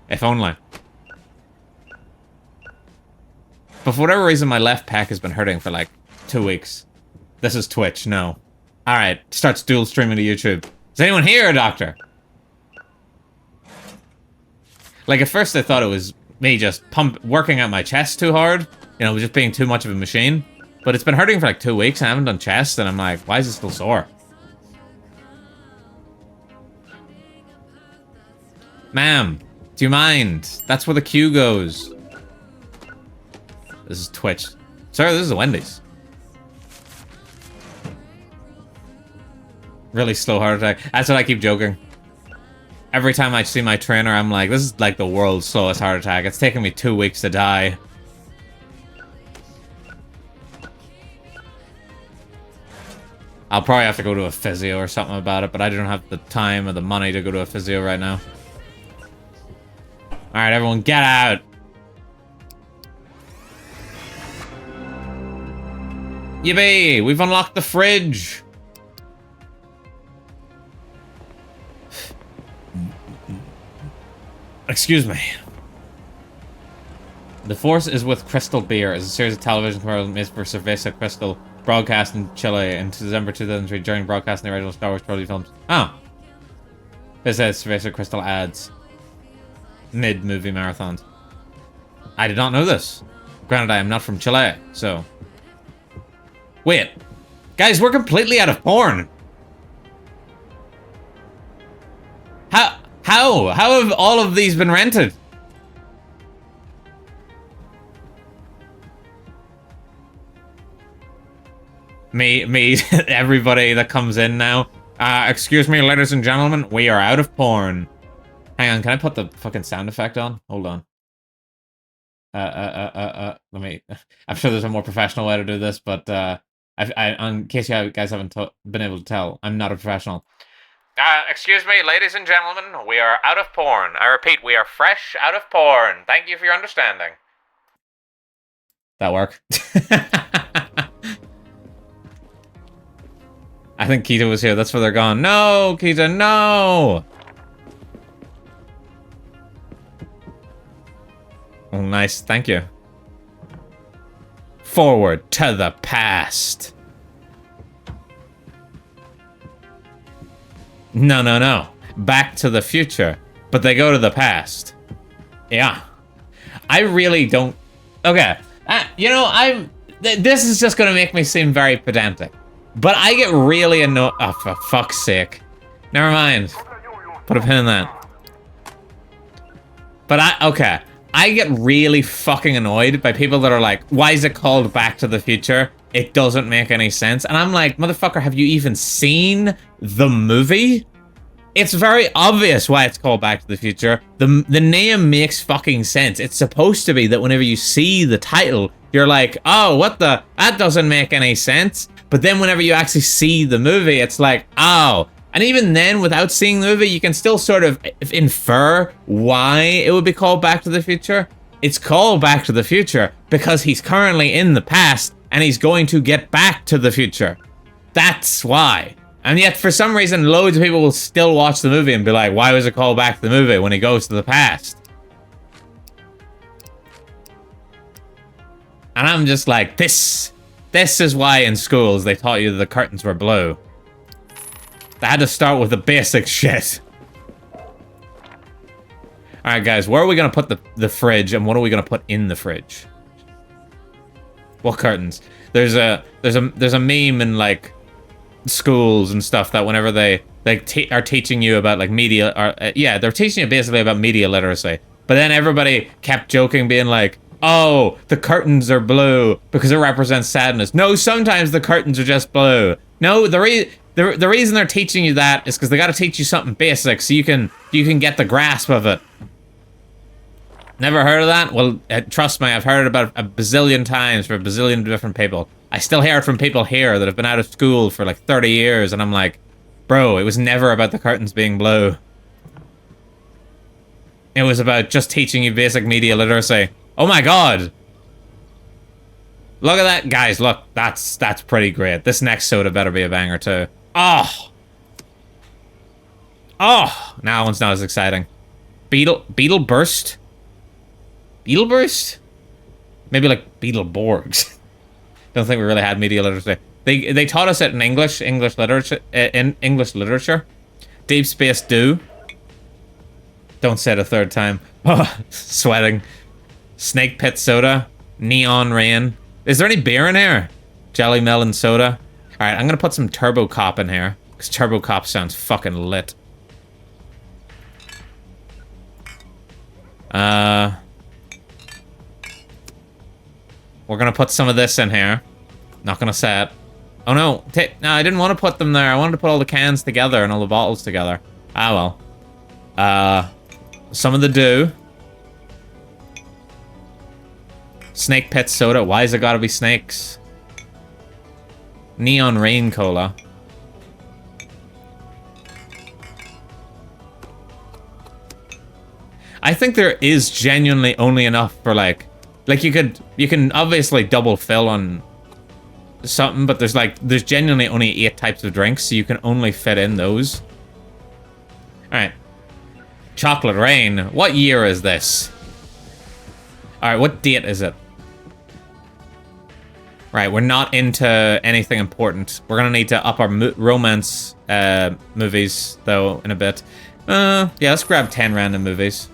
If only. But for whatever reason, my left pec has been hurting for like 2 weeks. This is Twitch, no. Alright, starts dual streaming to YouTube. Is anyone here a doctor? Like, at first I thought it was me just working out my chest too hard. You know, just being too much of a machine. But it's been hurting for like 2 weeks and I haven't done chest, and I'm like, why is it still sore? Ma'am, do you mind? That's where the queue goes. This is Twitch. Sir, this is Wendy's. Really slow heart attack. That's what I keep joking. Every time I see my trainer, I'm like, this is like the world's slowest heart attack. It's taken me 2 weeks to die. I'll probably have to go to a physio or something about it, but I don't have the time or the money to go to a physio right now. Alright, everyone, get out! Yippee! We've unlocked the fridge! Excuse me. The Force is with Crystal Beer is a series of television commercials made for Cerveza Crystal, broadcast in Chile in December 2003 during broadcasting the original Star Wars trilogy films. Oh. This says Cerveza Crystal ads. Mid-movie marathons. I did not know this. Granted, I am not from Chile, so... Wait. Guys, we're completely out of porn. How have all of these been rented? Me, everybody that comes in now. Excuse me, ladies and gentlemen, we are out of porn. Hang on, can I put the fucking sound effect on? Hold on. Let me... I'm sure there's a more professional way to do this, but, in case you guys haven't been able to tell, I'm not a professional. Excuse me, ladies and gentlemen, we are out of porn. I repeat, we are fresh out of porn. Thank you for your understanding. That work? I think Keita was here. That's where they're gone. No, Keita, no! Oh, nice. Thank you. Forward to the past. No. Back to the future. But they go to the past. Yeah. I really don't... Okay. You know, this is just going to make me seem very pedantic. But I get really annoyed. Oh, for fuck's sake. Never mind. Put a pin in that. But okay. I get really fucking annoyed by people that are like, why is it called Back to the Future? It doesn't make any sense. And I'm like, motherfucker, have you even seen the movie? It's very obvious why it's called Back to the Future. The name makes fucking sense. It's supposed to be that whenever you see the title, you're like, oh, what the? That doesn't make any sense. But then whenever you actually see the movie, it's like, oh. And even then, without seeing the movie, you can still sort of infer why it would be called Back to the Future. It's called Back to the Future because he's currently in the past and he's going to get back to the future. That's why. And yet, for some reason, loads of people will still watch the movie and be like, why was it called Back to the Movie when he goes to the past? And I'm just like, this is why in schools they taught you that the curtains were blue. They had to start with the basic shit. Alright guys, where are we gonna put the fridge and what are we gonna put in the fridge? What curtains? There's a meme in like schools and stuff that whenever they are teaching you about like media, or yeah, they're teaching you basically about media literacy. But then everybody kept joking, being like, oh, the curtains are blue because it represents sadness. No, sometimes the curtains are just blue. No, the reason they're teaching you that is because they got to teach you something basic so you can get the grasp of it. Never heard of that? Well, trust me, I've heard it about a bazillion times for a bazillion different people. I still hear it from people here that have been out of school for like 30 years, and I'm like, bro, it was never about the curtains being blue. It was about just teaching you basic media literacy. Oh my god! Look at that, guys, look, that's pretty great. This next soda better be a banger too. Oh! Oh! Now that one's not as exciting. Beetle Burst? Beetle Burst? Maybe like Beetleborgs. Don't think we really had media literacy. They taught us it in English literature. Deep Space Do. Don't say it a third time. Oh, sweating. Snake Pit Soda. Neon Rain. Is there any beer in here? Jelly Melon Soda. Alright, I'm gonna put some Turbo Cop in here. Because Turbo Cop sounds fucking lit. We're gonna put some of this in here. Not gonna say it. Oh no, no, I didn't want to put them there. I wanted to put all the cans together and all the bottles together. Ah well. Some of the Dew. Snake Pit Soda. Why has it gotta be snakes? Neon Rain Cola. I think there is genuinely only enough for like you can obviously double fill on something, but there's genuinely only 8 types of drinks, so you can only fit in those. Alright. Chocolate Rain. What year is this? Alright, what date is it? Right, we're not into anything important. We're gonna need to up our romance movies, though, in a bit. Yeah, let's grab 10 random movies.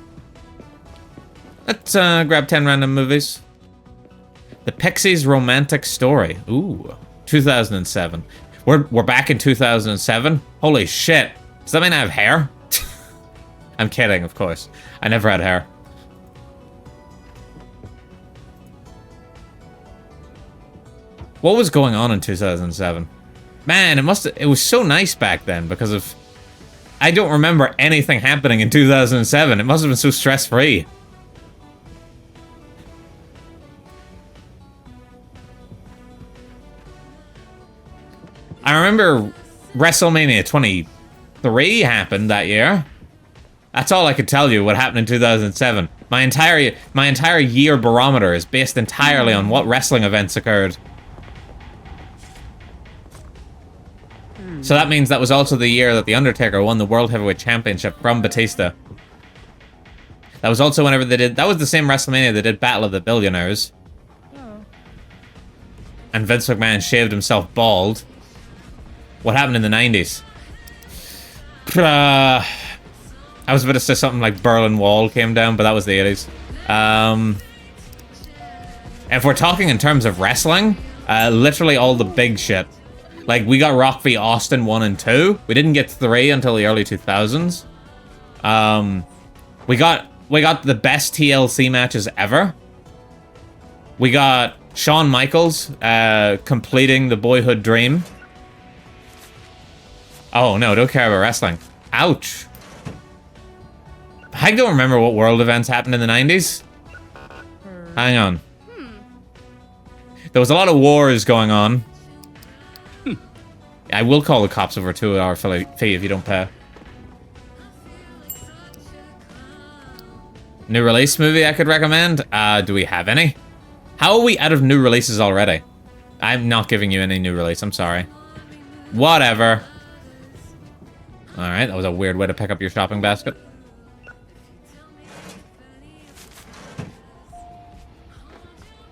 Let's grab 10 random movies. The Pixies Romantic Story. Ooh, 2007. We're back in 2007? Holy shit. Does that mean I have hair? I'm kidding, of course. I never had hair. What was going on in 2007? Man, it was so nice back then because of... I don't remember anything happening in 2007. It must have been so stress-free. I remember WrestleMania 23 happened that year. That's all I could tell you what happened in 2007. My entire year barometer is based entirely on what wrestling events occurred. So that means that was also the year that The Undertaker won the World Heavyweight Championship from Batista. That was also whenever they did... That was the same WrestleMania they did Battle of the Billionaires. Oh. And Vince McMahon shaved himself bald. What happened in the 90s? I was about to say something like Berlin Wall came down, but that was the 80s. If we're talking in terms of wrestling, literally all the big shit. Like, we got Rock v. Austin 1 and 2. We didn't get 3 until the early 2000s. We got the best TLC matches ever. We got Shawn Michaels completing the boyhood dream. Oh no, don't care about wrestling. Ouch. I don't remember what world events happened in the 90s. Hang on. There was a lot of wars going on. I will call the cops over a 2-hour fee if you don't pay. New release movie I could recommend? Do we have any? How are we out of new releases already? I'm not giving you any new release, I'm sorry. Whatever. Alright, that was a weird way to pick up your shopping basket.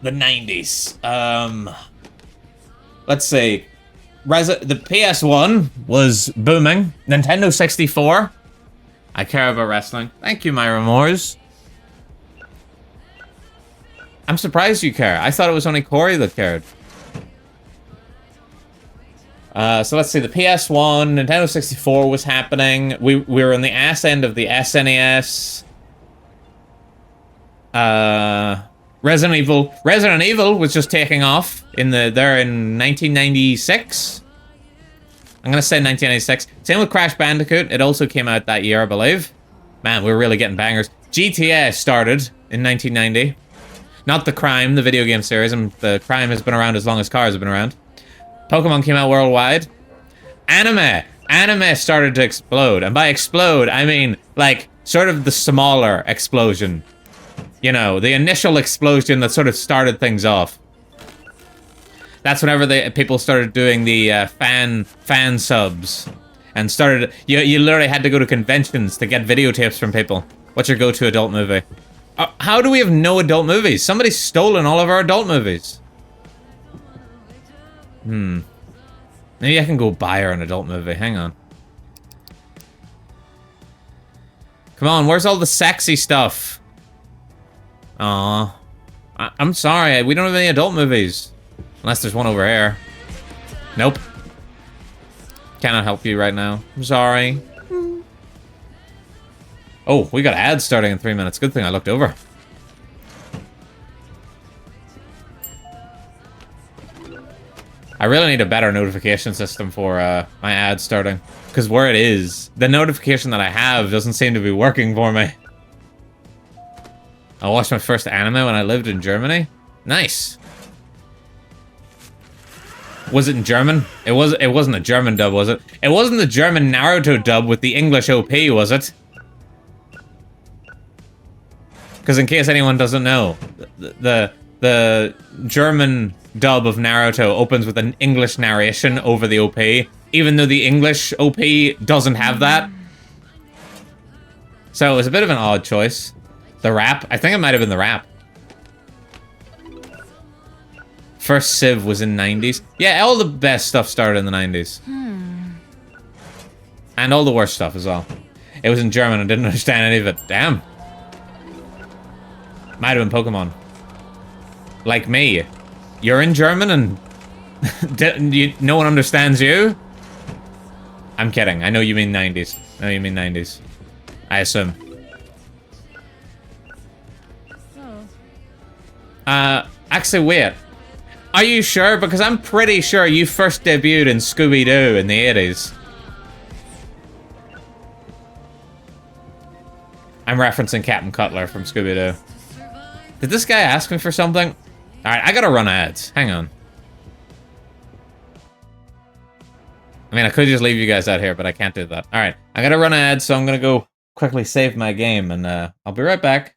The 90s. Let's see. The PS1 was booming. Nintendo 64. I care about wrestling. Thank you, Myra Moores. I'm surprised you care. I thought it was only Corey that cared. So let's see. The PS1, Nintendo 64 was happening. We were in the ass end of the SNES. Resident Evil was just taking off in 1996. I'm gonna say 1996. Same with Crash Bandicoot. It also came out that year, I believe. Man, we're really getting bangers. GTA started in 1990. Not the Crime, the video game series, and the Crime has been around as long as cars have been around. Pokemon came out worldwide. Anime started to explode, and by explode, I mean, like, sort of the smaller explosion. You know, the initial explosion that sort of started things off. That's whenever people started doing the fan subs. And started... You literally had to go to conventions to get videotapes from people. What's your go-to adult movie? How do we have no adult movies? Somebody's stolen all of our adult movies. Maybe I can go buy her an adult movie. Hang on. Come on, where's all the sexy stuff? Aw. I'm sorry, we don't have any adult movies. Unless there's one over here. Nope. Cannot help you right now. I'm sorry. Oh, we got ads starting in 3 minutes. Good thing I looked over. I really need a better notification system for my ads starting. Because where it is, the notification that I have doesn't seem to be working for me. I watched my first anime when I lived in Germany. Nice. Was it in German? It wasn't a German dub, was it? It wasn't the German Naruto dub with the English OP, was it? Because in case anyone doesn't know, the German dub of Naruto opens with an English narration over the OP, even though the English OP doesn't have that. So it was a bit of an odd choice. The rap? I think it might have been the rap. First Civ was in 90s. Yeah, all the best stuff started in the 90s. And all the worst stuff as well. It was in German, I didn't understand any of it. Damn. Might have been Pokemon. Like me. You're in German and no one understands you? I'm kidding. I know you mean 90s. I know you mean 90s. I assume. Actually, wait. Are you sure? Because I'm pretty sure you first debuted in Scooby-Doo in the 80s. I'm referencing Captain Cutler from Scooby-Doo. Did this guy ask me for something? Alright, I gotta run ads. Hang on. I mean, I could just leave you guys out here, but I can't do that. Alright, I gotta run ads, so I'm gonna go quickly save my game, and I'll be right back.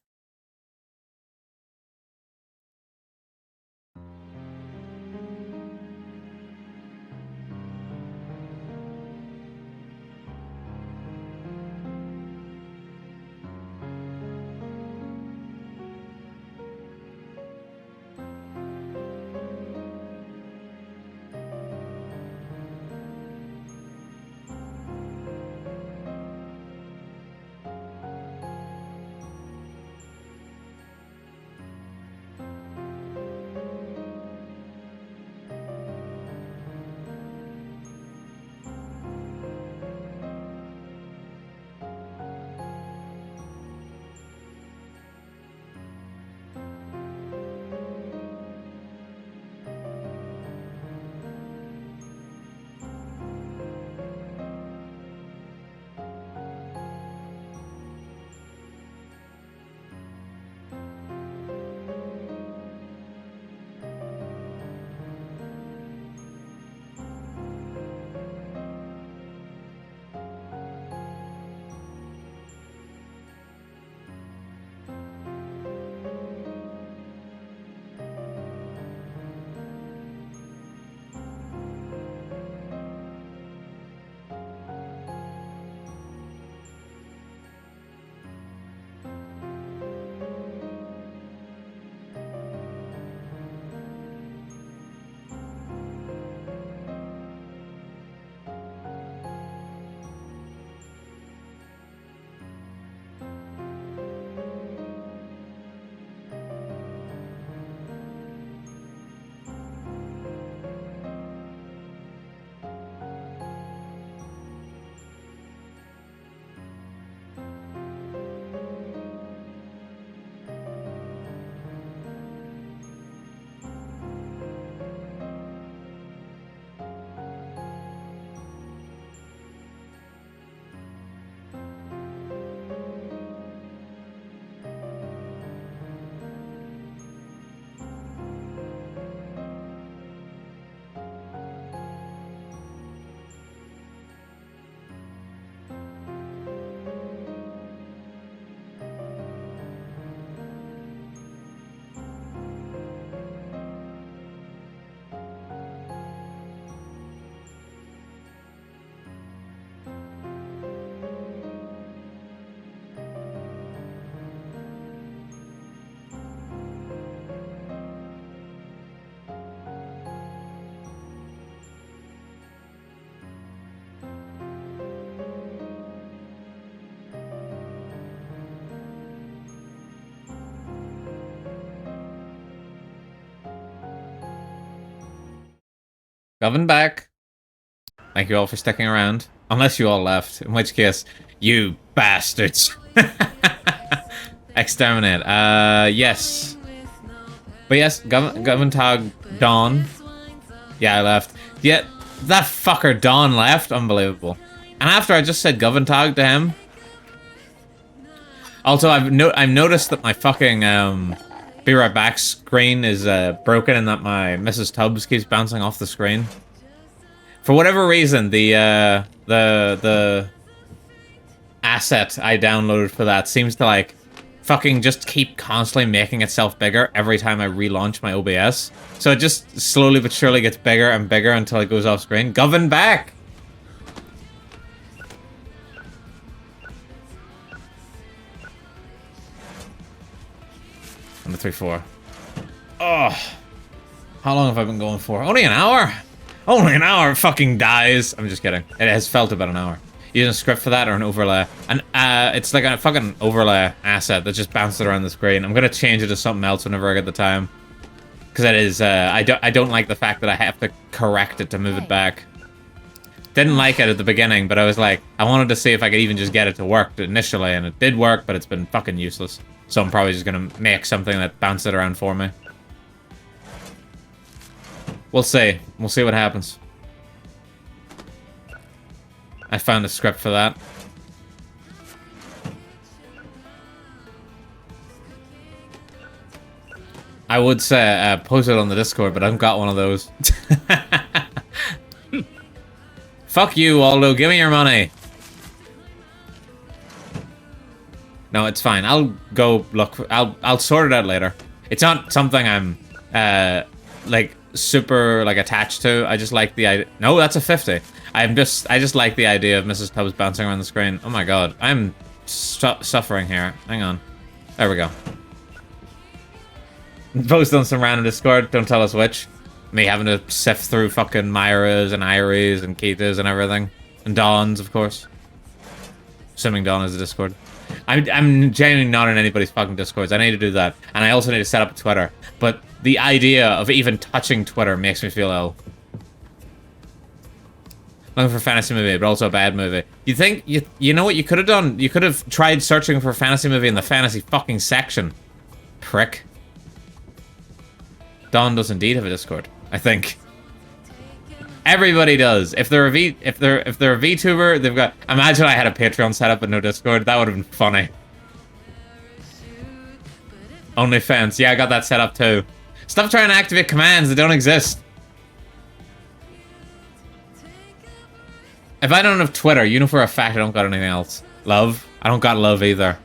Govern back. Thank you all for sticking around. Unless you all left, in which case, you bastards. Exterminate. Yes. But yes, Goventag Dawn. Yeah, I left. Yeah, that fucker Dawn left. Unbelievable. And after I just said Goventag to him. Also, I've noticed that my fucking be right back screen is broken and that my Mrs. Tubbs keeps bouncing off the screen. For whatever reason, the asset I downloaded for that seems to like fucking just keep constantly making itself bigger every time I relaunch my OBS. So it just slowly but surely gets bigger and bigger until it goes off screen. Govern back! Number 3-4. Oh, how long have I been going for? Only an hour? Only an hour, it fucking dies. I'm just kidding. It has felt about an hour. Using a script for that or an overlay? And it's like a fucking overlay asset that just bounces around the screen. I'm gonna change it to something else whenever I get the time. Because it is, I don't like the fact that I have to correct it to move it back. Didn't like it at the beginning, but I was like, I wanted to see if I could even just get it to work initially, and it did work, but it's been fucking useless. So I'm probably just gonna make something that bounces it around for me. We'll see. We'll see what happens. I found a script for that. I would say post it on the Discord, but I haven't got one of those. Fuck you, Aldo. Give me your money. No, it's fine. I'll go look. I'll sort it out later. It's not something I'm like super like attached to. I just like the idea. No, that's a 50. I just like the idea of Mrs. Tubbs bouncing around the screen. Oh my god, I'm suffering here. Hang on. There we go. Post on some random Discord. Don't tell us which. Me having to sift through fucking Myras and Iries and Ketas and everything. And Dawns, of course. Assuming Dawn is a Discord. I'm genuinely not in anybody's fucking Discords. I need to do that. And I also need to set up a Twitter. But the idea of even touching Twitter makes me feel ill. Looking for a fantasy movie, but also a bad movie. You think, you know what you could have done? You could have tried searching for a fantasy movie in the fantasy fucking section. Prick. Dawn does indeed have a Discord, I think. Everybody does. If they're a VTuber, they've got. Imagine I had a Patreon set up but no Discord. That would have been funny. OnlyFans. Yeah, I got that set up too. Stop trying to activate commands that don't exist. If I don't have Twitter, you know for a fact I don't got anything else. Love? I don't got love either.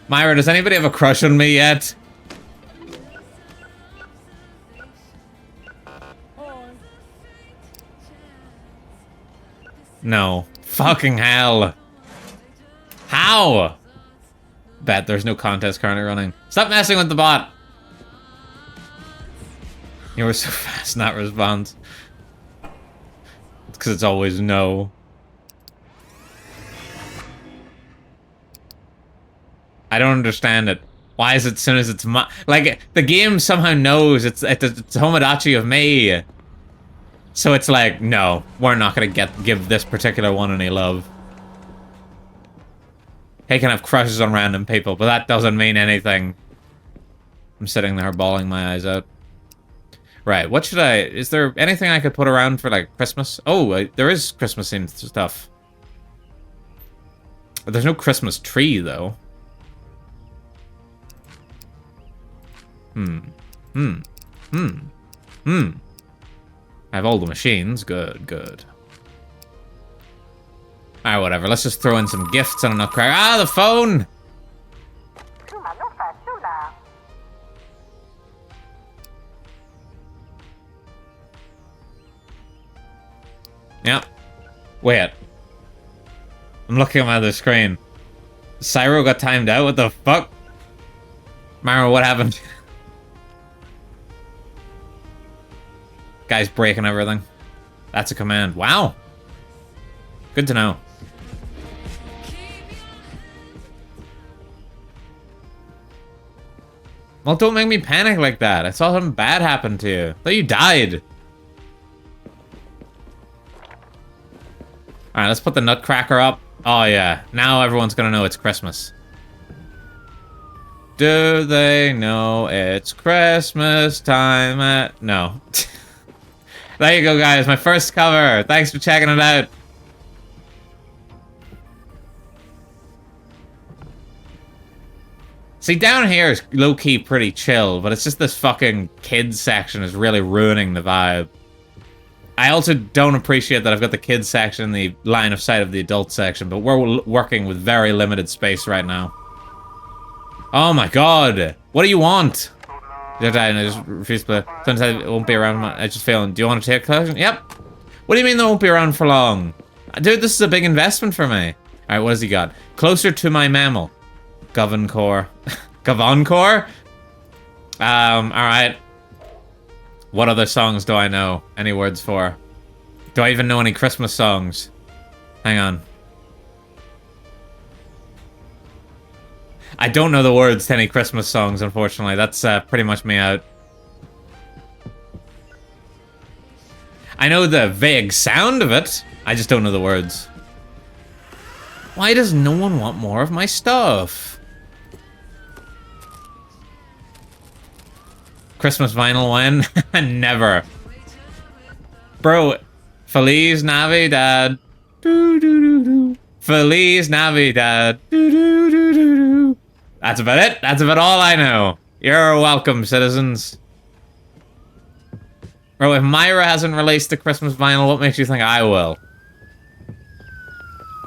Myra, does anybody have a crush on me yet? No. Fucking hell. How? Bet there's no contest currently running. Stop messing with the bot. You were so fast, not response. It's because it's always no. I don't understand it. Why is it as soon as it's like the game somehow knows it's Tomodachi of me. So it's like, no, we're not gonna give this particular one any love. He can have crushes on random people, but that doesn't mean anything. I'm sitting there bawling my eyes out. Right, what should I... Is there anything I could put around for, like, Christmas? Oh, there is Christmas-themed stuff. But there's no Christmas tree, though. I have all the machines. Good, good. Alright, whatever. Let's just throw in some gifts and a nutcracker. Ah, the phone! Yep. Wait. I'm looking at my other screen. Cyro got timed out? What the fuck? Mara, what happened? Guy's breaking everything. That's a command. Wow. Good to know. Well, don't make me panic like that. I saw something bad happen to you. I thought you died. Alright, let's put the Nutcracker up. Oh yeah, now everyone's gonna know it's Christmas. Do they know it's Christmas time at... No. There you go, guys. My first cover. Thanks for checking it out. See, down here is low-key pretty chill, but it's just this fucking kids section is really ruining the vibe. I also don't appreciate that I've got the kids section in the line of sight of the adult section, but we're working with very limited space right now. Oh my god! What do you want? And I just refuse to play. Sometimes it won't be around. I just failing. Do you want to take a collection? Yep. What do you mean they won't be around for long? Dude, this is a big investment for me. Alright, what has he got? Closer to my mammal. Govancore. Govancore? Alright. What other songs do I know? Any words for? Do I even know any Christmas songs? Hang on. I don't know the words to any Christmas songs, unfortunately. That's pretty much me out. I know the vague sound of it. I just don't know the words. Why does no one want more of my stuff? Christmas vinyl when? Never. Bro, Feliz Navidad. Doo doo doo doo. Feliz Navidad. Doo doo doo doo doo. That's about it. That's about all I know. You're welcome, citizens. Bro, if Myra hasn't released a Christmas vinyl, what makes you think I will?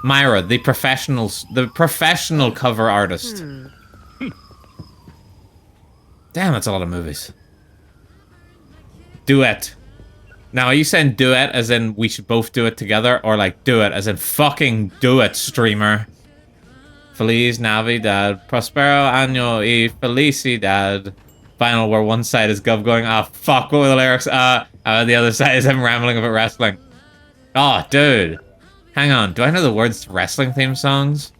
Myra, the professional cover artist. Damn, that's a lot of movies. Duet. Now, are you saying duet as in we should both do it together? Or like do it as in fucking do it, streamer? Feliz Navidad, Prospero Año y Felicidad. Final where one side is Gov going, ah, fuck, what were the lyrics? The other side is him rambling about wrestling. Oh, dude. Hang on, do I know the words to wrestling theme songs?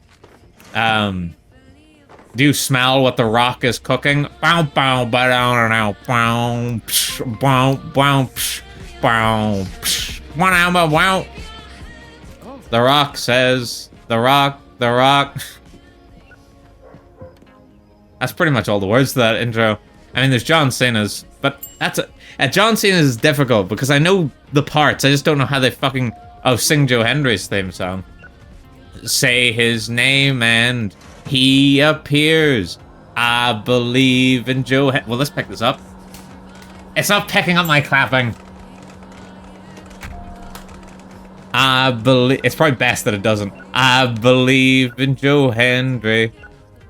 Do you smell what The Rock is cooking? Bow, bow, bow, down, now, bow, psh, bow, bow, psh, bow, psh, wow, wow. The Rock says, The Rock. That's pretty much all the words to that intro. I mean, there's John Cena's, but that's John Cena's is difficult because I know the parts. I just don't know how they fucking... Oh, sing Joe Hendry's theme song. Say his name and he appears. I believe in Joe Well, let's pick this up. It's not picking up my clapping. I believe... It's probably best that it doesn't. I believe in Joe Hendry.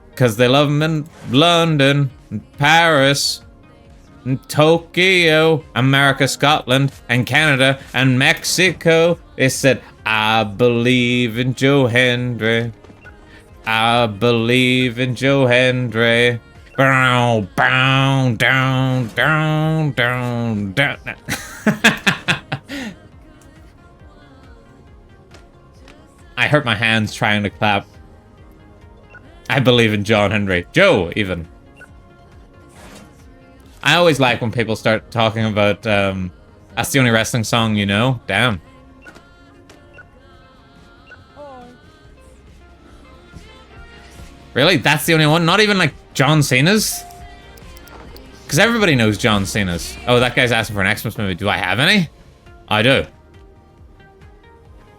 Because they love him in London, and Paris, and Tokyo, America, Scotland, and Canada, and Mexico. They said, I believe in Joe Hendry. I believe in Joe Hendry. Bow, bow, down, down, down, down. I hurt my hands trying to clap. I believe in John Henry. Joe, even. I always like when people start talking about, that's the only wrestling song you know. Damn. Really? That's the only one? Not even, like, John Cena's? Because everybody knows John Cena's. Oh, that guy's asking for an Xmas movie. Do I have any? I do.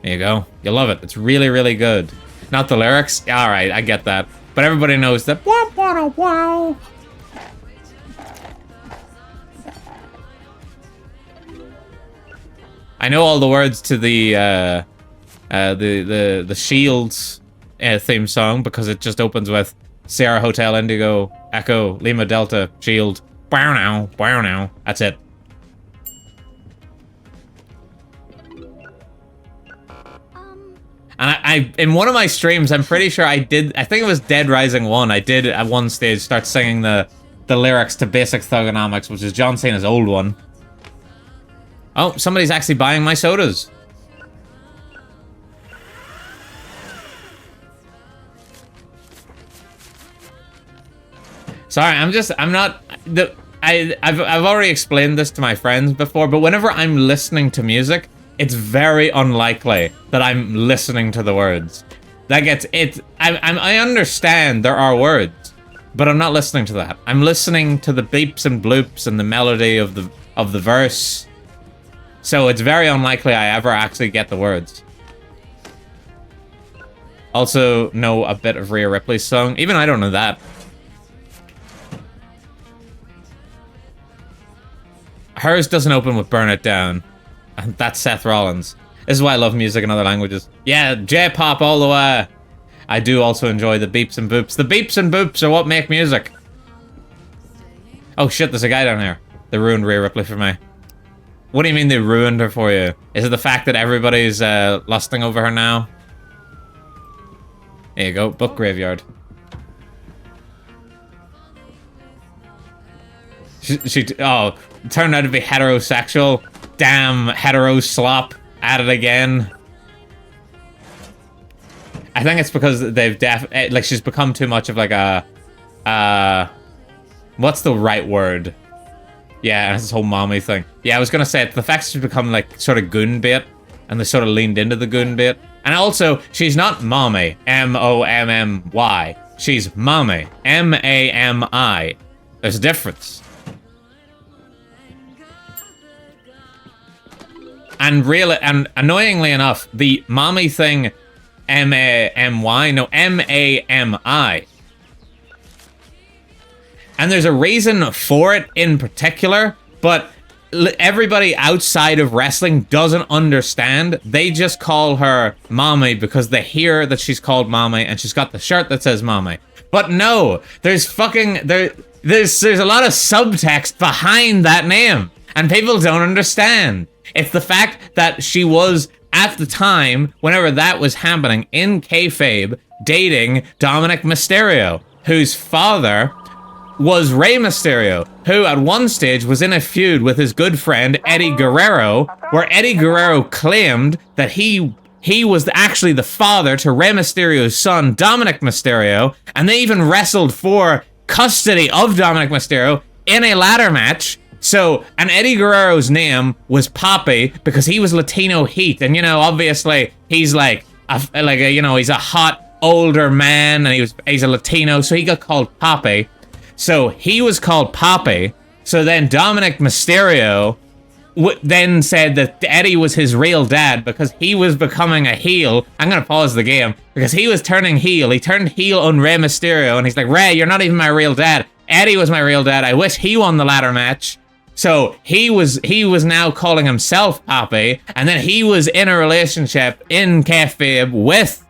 There you go. You'll love it. It's really, really good. Not the lyrics? Alright, I get that. But everybody knows that. Wow, wow, wow. I know all the words to the Shields theme song because it just opens with Sierra Hotel Indigo Echo Lima Delta Shield. Wow now, wow now. That's it. And I in one of my streams, I'm pretty sure I think it was Dead Rising 1, I did at one stage start singing the lyrics to Basic Thugonomics, which is John Cena's old one. Oh, somebody's actually buying my sodas. Sorry, I've already explained this to my friends before, but whenever I'm listening to music, it's very unlikely that I'm listening to the words. That gets it. I understand there are words, but I'm not listening to that. I'm listening to the beeps and bloops and the melody of the verse. So it's very unlikely I ever actually get the words. Also know a bit of Rhea Ripley's song. Even I don't know that. Hers doesn't open with Burn It Down. And that's Seth Rollins. This is why I love music in other languages. Yeah, J-pop all the way. I do also enjoy the beeps and boops. The beeps and boops are what make music. Oh shit, there's a guy down here. They ruined Rhea Ripley for me. What do you mean they ruined her for you? Is it the fact that everybody's lusting over her now? There you go, book graveyard. She oh, turned out to be heterosexual. Damn, hetero slop. At it again. I think it's because they've like she's become too much of like a what's the right word? Yeah, this whole mommy thing. Yeah, I was gonna say it, the fact she's become like sort of goon bait, and they sort of leaned into the goon bait. And also, she's not mommy, M-O-M-M-Y. She's mommy, M-A-M-I. There's a difference. And annoyingly enough, the mommy thing, M-A-M-Y, no, M-A-M-I. And there's a reason for it in particular, but everybody outside of wrestling doesn't understand. They just call her mommy because they hear that she's called mommy and she's got the shirt that says mommy. But no, there's a lot of subtext behind that name, and people don't understand. It's the fact that she was, at the time, whenever that was happening, in kayfabe, dating Dominic Mysterio, whose father was Rey Mysterio, who at one stage was in a feud with his good friend Eddie Guerrero, where Eddie Guerrero claimed that he was actually the father to Rey Mysterio's son, Dominic Mysterio, and they even wrestled for custody of Dominic Mysterio in a ladder match. So, and Eddie Guerrero's name was Poppy because he was Latino Heat, and you know, obviously he's like he's a hot older man, and he's a Latino, so he got called Poppy. So he was called Poppy. So then Dominic Mysterio then said that Eddie was his real dad because he was becoming a heel. I'm gonna pause the game because he was turning heel. He turned heel on Rey Mysterio, and he's like, Rey, you're not even my real dad. Eddie was my real dad. I wish he won the ladder match. So he was now calling himself Poppy, and then he was in a relationship in kayfabe with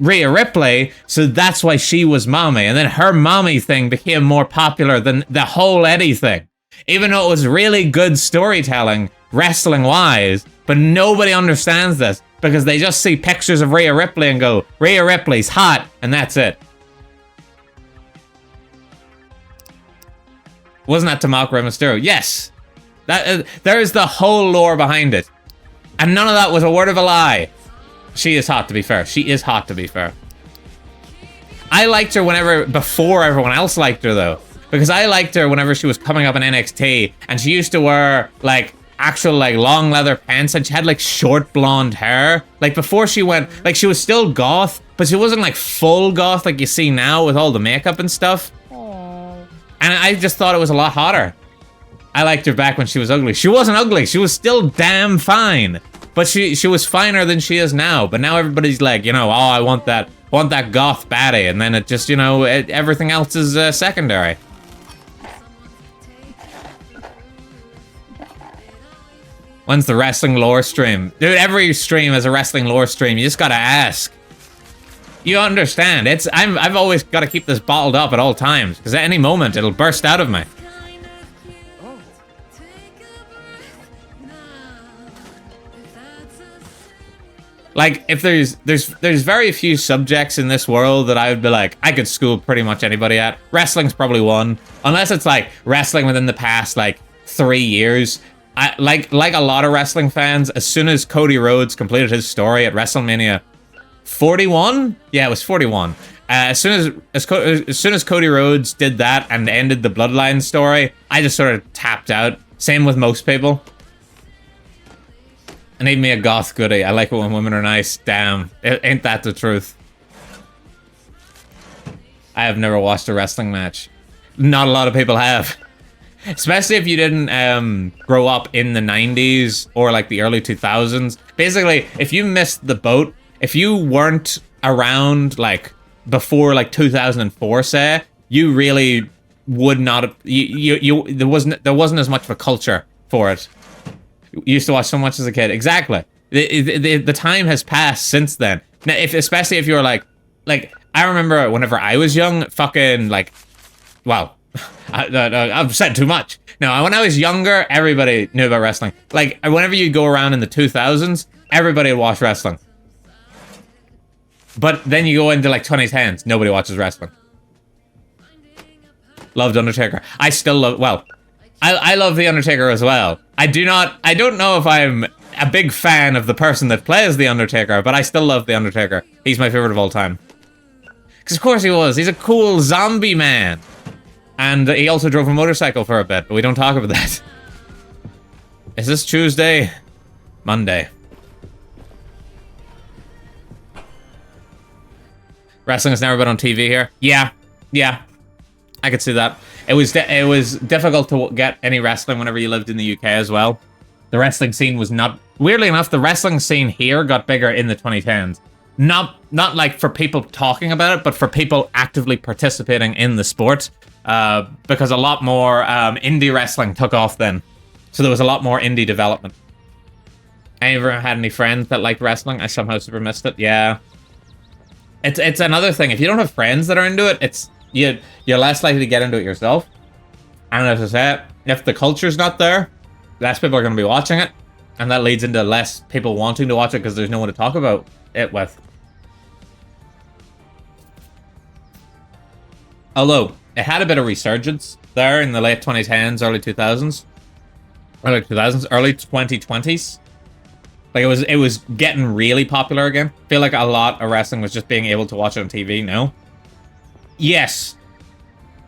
Rhea Ripley, so that's why she was mommy, and then her mommy thing became more popular than the whole Eddie thing. Even though it was really good storytelling, wrestling-wise, but nobody understands this, because they just see pictures of Rhea Ripley and go, Rhea Ripley's hot, and that's it. Wasn't that to mock Rey Mysterio? Yes! There is the whole lore behind it. And none of that was a word of a lie. She is hot, to be fair. She is hot, to be fair. I liked her before everyone else liked her, though. Because I liked her whenever she was coming up in NXT, and she used to wear, like, actual, like, long leather pants, and she had, like, short blonde hair. Like, before she went, like, she was still goth, but she wasn't, like, full goth like you see now with all the makeup and stuff. And I just thought it was a lot hotter. I liked her back when she was ugly. She wasn't ugly. She was still damn fine. But she was finer than she is now. But now everybody's like, you know, oh, I want that goth baddie. And then it just, you know, everything else is secondary. When's the wrestling lore stream? Dude, every stream is a wrestling lore stream. You just gotta ask. You understand? I've always got to keep this bottled up at all times, because at any moment it'll burst out of me. Like, if there's very few subjects in this world that I would be like, I could school pretty much anybody at. Wrestling's probably one, unless it's like wrestling within the past like 3 years. Like a lot of wrestling fans, as soon as Cody Rhodes completed his story at WrestleMania 41? Yeah, it was 41. As soon as Cody Rhodes did that and ended the Bloodline story, I just sort of tapped out. Same with most people. I need me a goth goodie. I like it when women are nice. Damn. Ain't that the truth? I have never watched a wrestling match. Not a lot of people have. Especially if you didn't grow up in the 90s or like the early 2000s. Basically, if you missed the boat, if you weren't around like before like 2004, say, you really would not have, there wasn't as much of a culture for it. You used to watch so much as a kid. Exactly. The time has passed since then. Now, especially if you're like I remember whenever I was young, fucking like, well, I've said too much. No, when I was younger, everybody knew about wrestling. Like, whenever you go around in the 2000s, everybody would watch wrestling. But then you go into like 2010s, nobody watches wrestling. Loved Undertaker. I still love, well, I love The Undertaker as well. I don't know if I'm a big fan of the person that plays The Undertaker, but I still love The Undertaker. He's my favorite of all time. Because of course he was. He's a cool zombie man. And he also drove a motorcycle for a bit, but we don't talk about that. Is this Tuesday? Monday. Wrestling has never been on TV here. Yeah. I could see that. It was difficult to get any wrestling whenever you lived in the UK as well. The wrestling scene was not... Weirdly enough, the wrestling scene here got bigger in the 2010s. Not like for people talking about it, but for people actively participating in the sport. Because a lot more indie wrestling took off then. So there was a lot more indie development. Ever had any friends that liked wrestling? I somehow super missed it. Yeah. It's another thing. If you don't have friends that are into it, you're less likely to get into it yourself. And as I said, if the culture's not there, less people are going to be watching it. And that leads into less people wanting to watch it because there's no one to talk about it with. Although, it had a bit of resurgence there in the late 2010s, early 2000s. Early 2020s. Like, it was getting really popular again. I feel like a lot of wrestling was just being able to watch it on TV, no? Yes.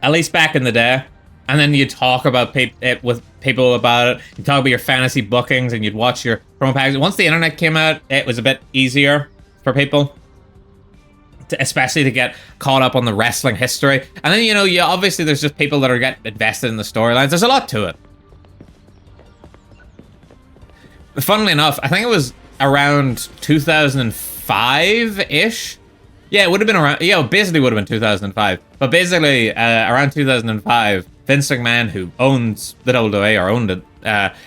At least back in the day. And then you'd talk about it with people about it. You'd talk about your fantasy bookings and you'd watch your promo packs. Once the internet came out, it was a bit easier for people. Especially to get caught up on the wrestling history. And then, obviously there's just people that are getting invested in the storylines. There's a lot to it. Funnily enough, I think it was around 2005-ish. Yeah, it would have been around... Yeah, it basically would have been 2005. But basically, around 2005, Vince McMahon, who owns the WWE, or owned it,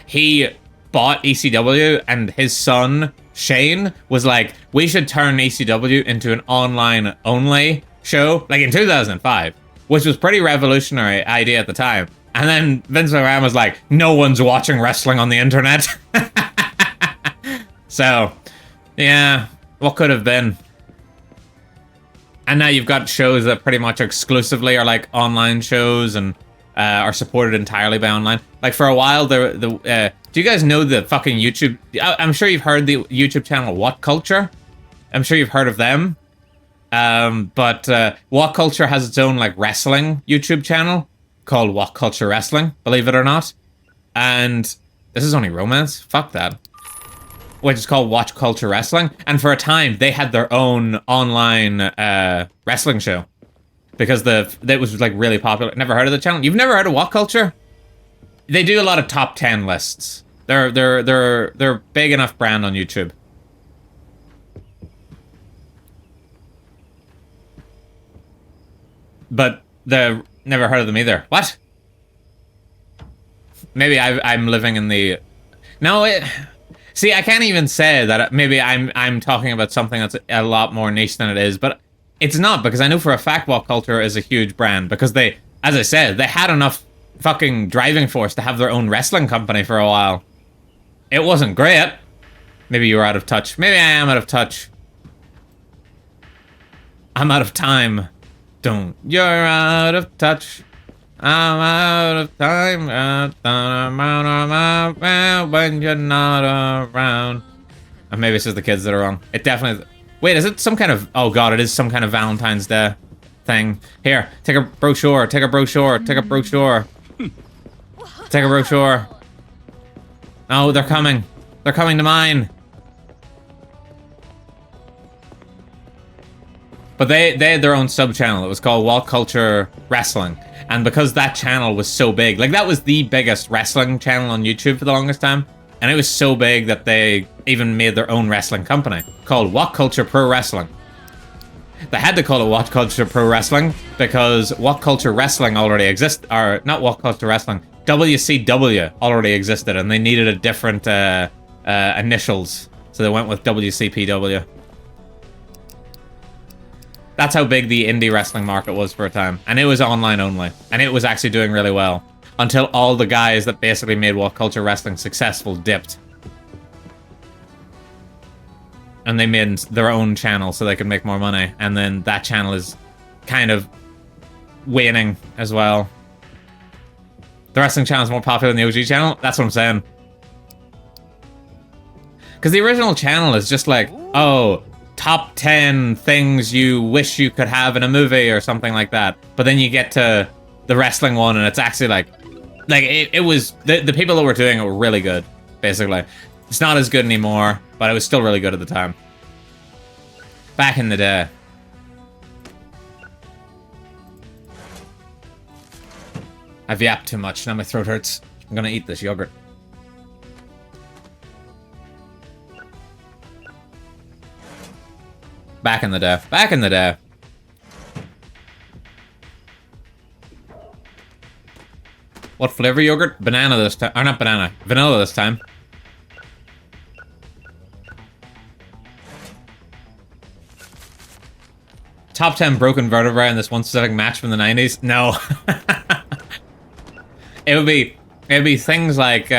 he bought ECW, and his son, Shane, was like, we should turn ECW into an online-only show, like in 2005, which was pretty revolutionary idea at the time. And then Vince McMahon was like, no one's watching wrestling on the internet. So, yeah, what could have been? And now you've got shows that pretty much exclusively are like online shows and are supported entirely by online. Like for a while, do you guys know the fucking YouTube? I'm sure you've heard the YouTube channel What Culture. I'm sure you've heard of them. But What Culture has its own like wrestling YouTube channel called What Culture Wrestling, believe it or not. And this is only romance. Fuck that. Which is called Watch Culture Wrestling. And for a time, they had their own online wrestling show. Because that was like really popular. Never heard of the channel? You've never heard of What Culture? They do a lot of top 10 lists. They're big enough brand on YouTube. But they've never heard of them either. What? Maybe I'm living in the... No, see, I can't even say that maybe I'm talking about something that's a lot more niche than it is, but it's not, because I know for a fact What Culture is a huge brand, because they, as I said, they had enough fucking driving force to have their own wrestling company for a while. It wasn't great. Maybe you were out of touch. Maybe I am out of touch. I'm out of time. Don't. You're out of touch. I'm out of time. When you're not around. Or maybe it's just the kids that are wrong. It definitely... Wait, is it some kind of... Oh god, it is some kind of Valentine's Day thing. Here, take a brochure. Take a brochure. Take a brochure. Take a brochure. Oh, they're coming. They're coming to mine. But they had their own sub-channel. It was called What Culture Wrestling. And because that channel was so big, like that was the biggest wrestling channel on YouTube for the longest time. And it was so big that they even made their own wrestling company called What Culture Pro Wrestling. They had to call it What Culture Pro Wrestling because What Culture Wrestling already existed, or not What Culture Wrestling, WCW already existed, and they needed a different initials, so they went with WCPW. That's how big the indie wrestling market was for a time, and it was online only, and it was actually doing really well until all the guys that basically made What Culture Wrestling successful dipped. And they made their own channel so they could make more money. And then that channel is kind of waning as well. The wrestling channel is more popular than the OG channel? That's what I'm saying. Because the original channel is just like, oh, top 10 things you wish you could have in a movie or something like that. But then you get to the wrestling one and it's actually like it was, the people that were doing it were really good, basically. It's not as good anymore, but it was still really good at the time. Back in the day. I've yapped too much, now my throat hurts. I'm gonna eat this yogurt. Back in the day. Back in the day. What flavor yogurt? Banana this time. Or not banana. Vanilla this time. Top 10 broken vertebrae in this one specific match from the 90s? No. It would be things like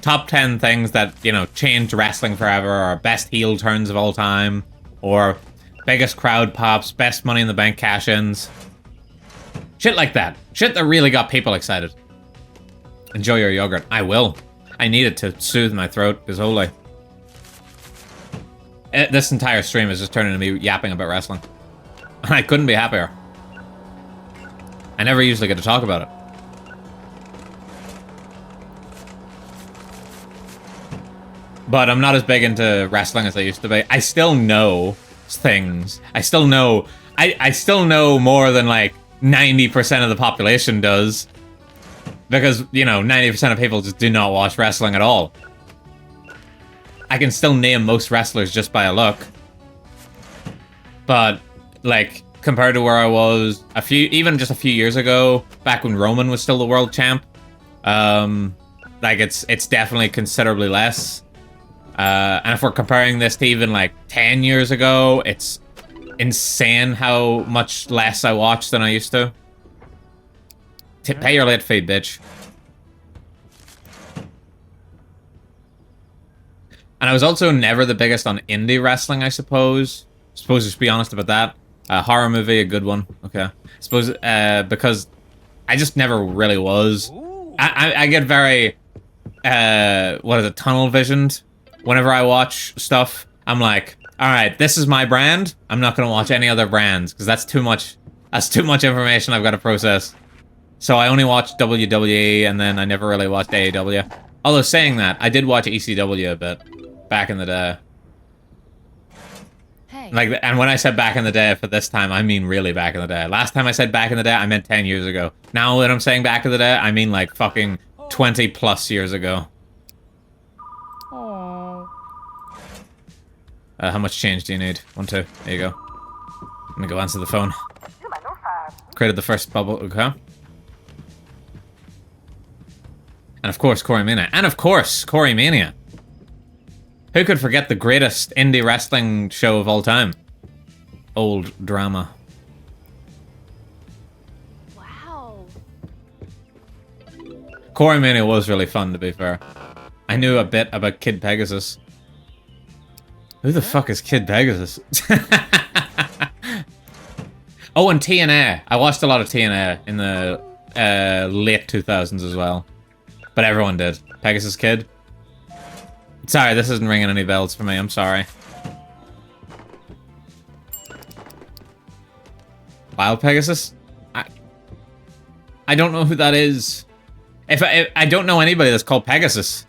top 10 things that, you know, changed wrestling forever, or best heel turns of all time, or biggest crowd pops, best Money in the Bank cash-ins. Shit like that. Shit that really got people excited. Enjoy your yogurt. I will. I need it to soothe my throat, because holy. This entire stream is just turning to me yapping about wrestling. I couldn't be happier. I never usually get to talk about it. But I'm not as big into wrestling as I used to be. I still know things. I still know more than like 90% of the population does. Because, you know, 90% of people just do not watch wrestling at all. I can still name most wrestlers just by a look. But, like, compared to where I was even just a few years ago, back when Roman was still the world champ, like, it's definitely considerably less. And if we're comparing this to even, like, 10 years ago, it's insane how much less I watch than I used to. Pay your late fee, bitch. And I was also never the biggest on indie wrestling, I suppose. Just be honest about that. Horror movie, a good one. Okay. Suppose, because I just never really was. I get very, what is it, tunnel visioned. Whenever I watch stuff, I'm like, alright, this is my brand. I'm not gonna watch any other brands, because that's too much information I've got to process. So I only watched WWE, and then I never really watched AEW. Although saying that, I did watch ECW a bit, back in the day. Hey. Like, and when I said back in the day for this time, I mean really back in the day. Last time I said back in the day, I meant 10 years ago. Now that I'm saying back in the day, I mean like fucking 20 plus years ago. Aww. How much change do you need? 1, 2. There you go. Let me go answer the phone. Created the first bubble. Okay. And of course, Corey Mania. And of course, Corey Mania. Who could forget the greatest indie wrestling show of all time? Old drama. Wow. Corey Mania was really fun, to be fair. I knew a bit about Kid Pegasus. Who the fuck is Kid Pegasus? Oh, and TNA. I watched a lot of TNA in the late 2000s as well. But everyone did. Pegasus Kid. Sorry, this isn't ringing any bells for me. I'm sorry. Wild Pegasus? I don't know who that is. If I don't know anybody that's called Pegasus.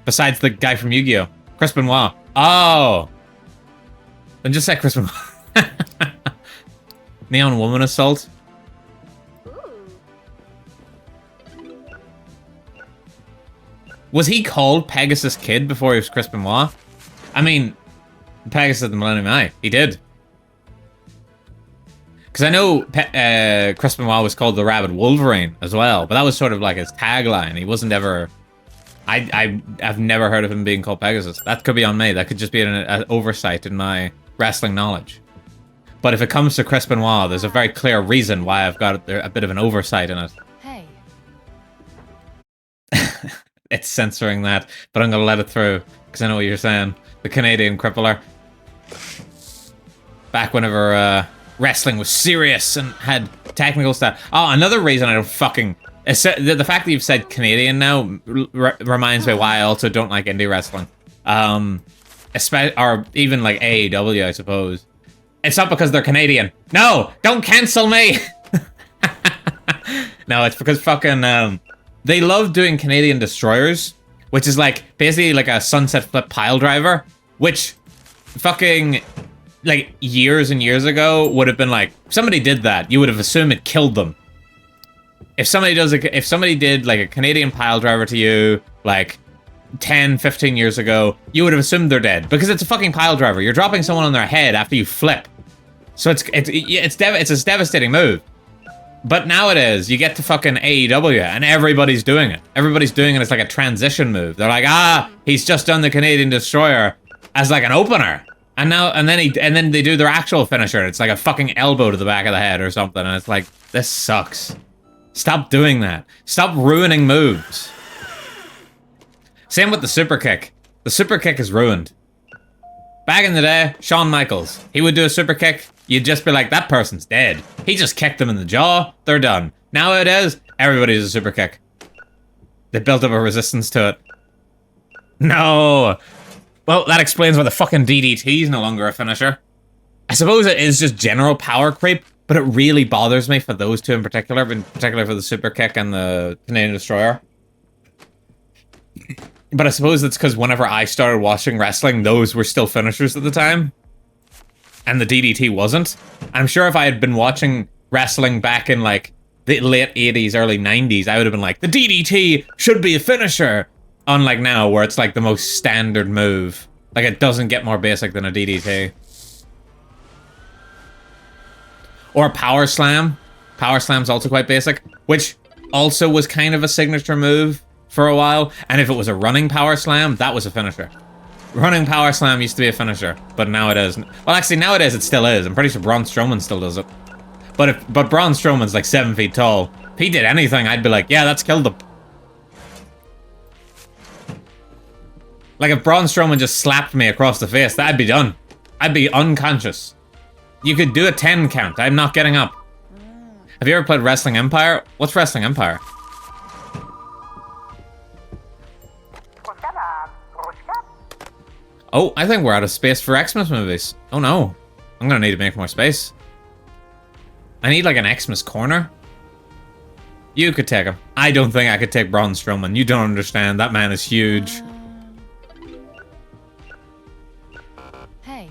Besides the guy from Yu-Gi-Oh! Chris Benoit. Oh! Then just say Chris Benoit. Neon Woman Assault. Was he called Pegasus Kid before he was Chris Benoit? I mean, Pegasus at the Millennium Eye. He did. Because I know Chris Benoit was called the Rabid Wolverine as well, but that was sort of like his tagline. He wasn't ever... I've never heard of him being called Pegasus. That could be on me. That could just be an oversight in my wrestling knowledge. But if it comes to Chris Benoit, there's a very clear reason why I've got a bit of an oversight in it. Hey. It's censoring that, but I'm going to let it through, because I know what you're saying. The Canadian Crippler. Back whenever wrestling was serious and had technical stuff. Oh, another reason I don't fucking... The fact that you've said Canadian now reminds me why I also don't like indie wrestling. Or even like AEW, I suppose. It's not because they're Canadian. No! Don't cancel me! No, it's because fucking... they love doing Canadian Destroyers, which is like basically like a sunset flip pile driver, which fucking like years and years ago would have been like, if somebody did that, you would have assumed it killed them. If somebody did like a Canadian pile driver to you like 10, 15 years ago, you would have assumed they're dead because it's a fucking pile driver. You're dropping someone on their head after you flip. So it's a devastating move. But nowadays, you get to fucking AEW and everybody's doing it. Everybody's doing it as like a transition move. They're like, he's just done the Canadian Destroyer as like an opener. And then they do their actual finisher. It's like a fucking elbow to the back of the head or something. And it's like, this sucks. Stop doing that. Stop ruining moves. Same with the super kick. The super kick is ruined. Back in the day, Shawn Michaels, he would do a super kick. You'd just be like, that person's dead. He just kicked them in the jaw. They're done. Nowadays, everybody does a super kick. They built up a resistance to it. No. Well, that explains why the fucking DDT is no longer a finisher. I suppose it is just general power creep, but it really bothers me for those two in particular for the super kick and the Canadian Destroyer. But I suppose it's because whenever I started watching wrestling, those were still finishers at the time. And the DDT wasn't. I'm sure if I had been watching wrestling back in like the late 80s, early 90s, I would have been like, the DDT should be a finisher. Unlike now, where it's like the most standard move. Like it doesn't get more basic than a DDT. Or Power Slam. Power Slam's also quite basic, which also was kind of a signature move for a while. And if it was a running Power Slam, that was a finisher. Running Power Slam used to be a finisher, but now it isn't. Well, actually, nowadays it still is. I'm pretty sure Braun Strowman still does it. But Braun Strowman's like 7 feet tall. If he did anything, I'd be like, yeah, that's killed him. Like if Braun Strowman just slapped me across the face, that'd be done. I'd be unconscious. You could do a 10 count. I'm not getting up. Have you ever played Wrestling Empire? What's Wrestling Empire? Oh, I think we're out of space for Xmas movies. Oh no. I'm gonna need to make more space. I need like an Xmas corner. You could take him. I don't think I could take Braun Strowman. You don't understand. That man is huge. Hey.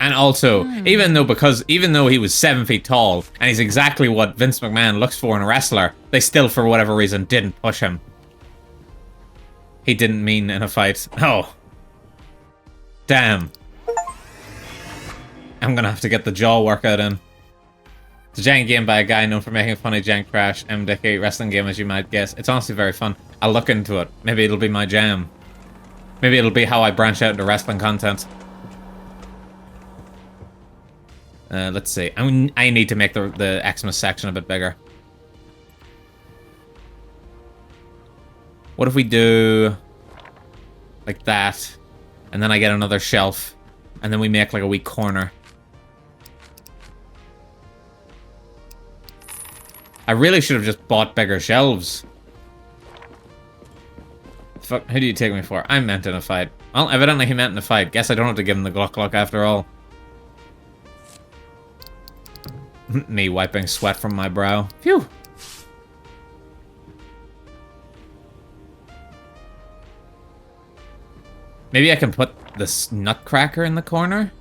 And also, even though he was 7 feet tall, and he's exactly what Vince McMahon looks for in a wrestler, they still, for whatever reason, didn't push him. He didn't mean in a fight. Oh. Damn. I'm gonna have to get the jaw workout in. It's a jank game by a guy known for making funny jank trash MDK wrestling game, as you might guess. It's honestly very fun. I'll look into it. Maybe it'll be my jam. Maybe it'll be how I branch out into wrestling content. Let's see. I need to make the Xmas section a bit bigger. What if we do like that, and then I get another shelf, and then we make like a wee corner. I really should have just bought bigger shelves. Fuck, who do you take me for? I meant in a fight. Well, evidently he meant in a fight. Guess I don't have to give him the Gluck after all. Me wiping sweat from my brow. Phew. Maybe I can put this nutcracker in the corner?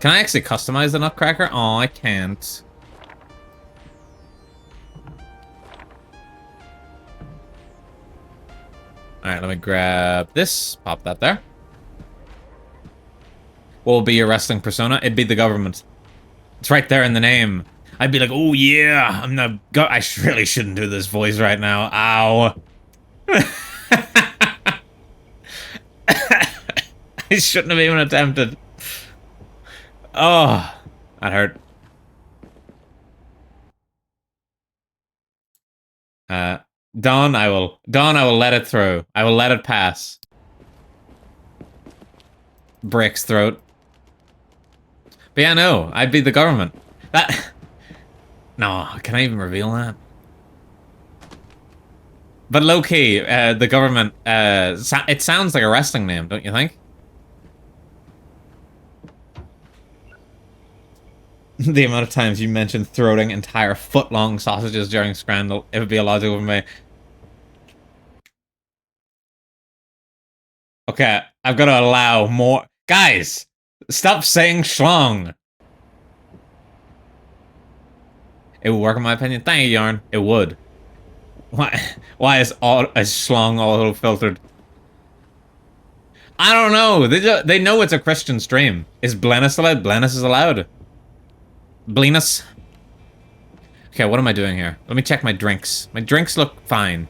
Can I actually customize the nutcracker? Oh, I can't. Alright, let me grab this. Pop that there. What will be your wrestling persona? It'd be the government. It's right there in the name. I'd be like, oh yeah, I'm the I really shouldn't do this voice right now. Ow. I shouldn't have even attempted. Oh, that hurt. Dawn, I will let it through. I will let it pass. Brick's throat. But yeah, no, I'd be the government. That... No, can I even reveal that? But low-key, the government, it sounds like a wrestling name, don't you think? The amount of times you mentioned throating entire foot-long sausages during Scrandal, it would be illogical for me. Okay, I've got to allow more... Guys! Stop saying schlong! It would work in my opinion. Thank you, Yarn. It would. Why is schlong auto-filtered? I don't know. They know it's a Christian stream. Is Blennis allowed? Blennis is allowed. Blenus. Okay, what am I doing here? Let me check my drinks. My drinks look fine.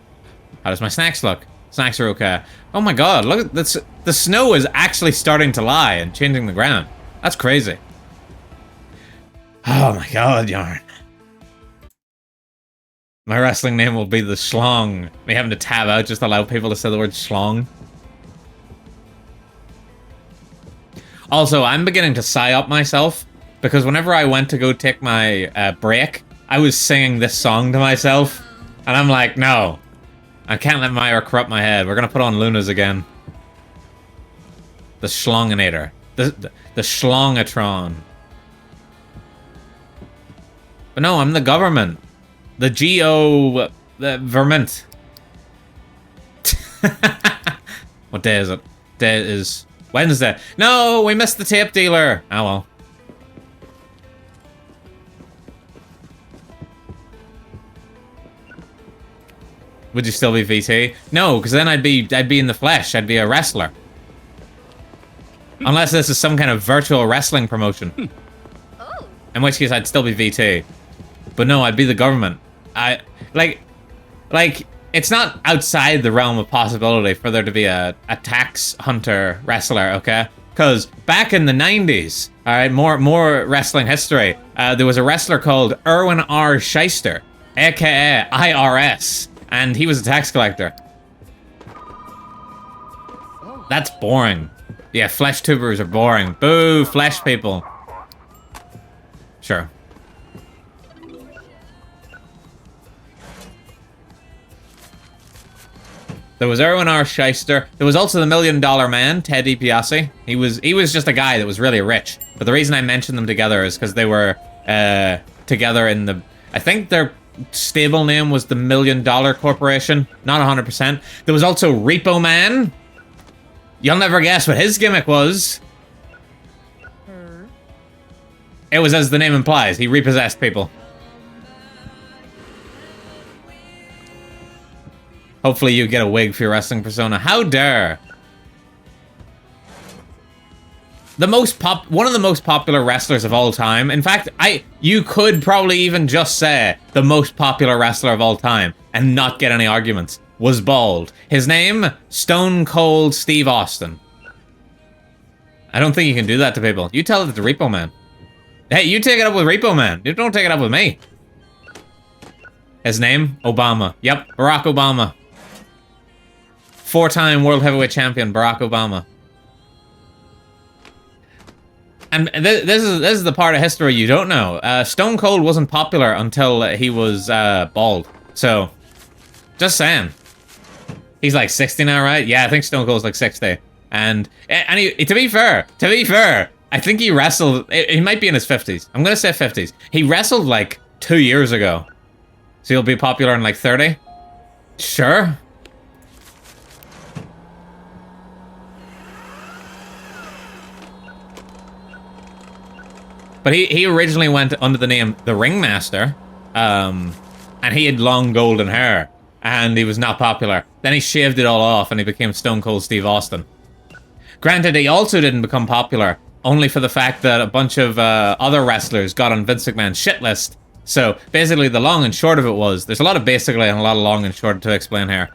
How does my snacks look? Snacks are okay. Oh my god, look at this. The snow is actually starting to lie and changing the ground. That's crazy. Oh my god, Yarn. My wrestling name will be the Schlong. Me having to tab out just to allow people to say the word Schlong. Also, I'm beginning to sigh up myself, because whenever I went to go take my break, I was singing this song to myself, and I'm like, no. I can't let Myra corrupt my head. We're gonna put on Luna's again. The Schlonginator. The Schlongatron. But no, I'm the government. The the vermint. What day is it? Day is Wednesday. No, we missed the tape dealer. Oh well. Would you still be VT? No, because then I'd be in the flesh. I'd be a wrestler. Unless this is some kind of virtual wrestling promotion. In which case I'd still be VT. But no, I'd be the government. Like, it's not outside the realm of possibility for there to be a tax hunter wrestler, okay? Because back in the 90s, alright, more wrestling history, there was a wrestler called Erwin R. Shyster, aka IRS, and he was a tax collector. That's boring. Yeah, flesh tubers are boring. Boo, flesh people. Sure. There was Erwin R. Shyster. There was also the $1 Million Man, Ted DiBiase. He was just a guy that was really rich. But the reason I mentioned them together is because they were together in the... I think their stable name was the $1 Million Corporation. Not 100%. There was also Repo Man. You'll never guess what his gimmick was. It was as the name implies. He repossessed people. Hopefully you get a wig for your wrestling persona. How dare! One of the most popular wrestlers of all time. In fact, you could probably even just say the most popular wrestler of all time and not get any arguments. Was bald. His name? Stone Cold Steve Austin. I don't think you can do that to people. You tell it to Repo Man. Hey, you take it up with Repo Man. You don't take it up with me. His name? Obama. Yep, Barack Obama. 4-time World Heavyweight Champion, Barack Obama. And this is the part of history you don't know. Stone Cold wasn't popular until he was bald. So, just saying. He's like 60 now, right? Yeah, I think Stone Cold's like 60. And to be fair, I think he wrestled... He might be in his 50s. I'm gonna say 50s. He wrestled like 2 years ago. So he'll be popular in like 30? Sure. But he originally went under the name The Ringmaster, and he had long golden hair, and he was not popular. Then he shaved it all off, and he became Stone Cold Steve Austin. Granted, he also didn't become popular, only for the fact that a bunch of other wrestlers got on Vince McMahon's shit list. So, basically, the long and short of it was, there's a lot of basically and a lot of long and short to explain here.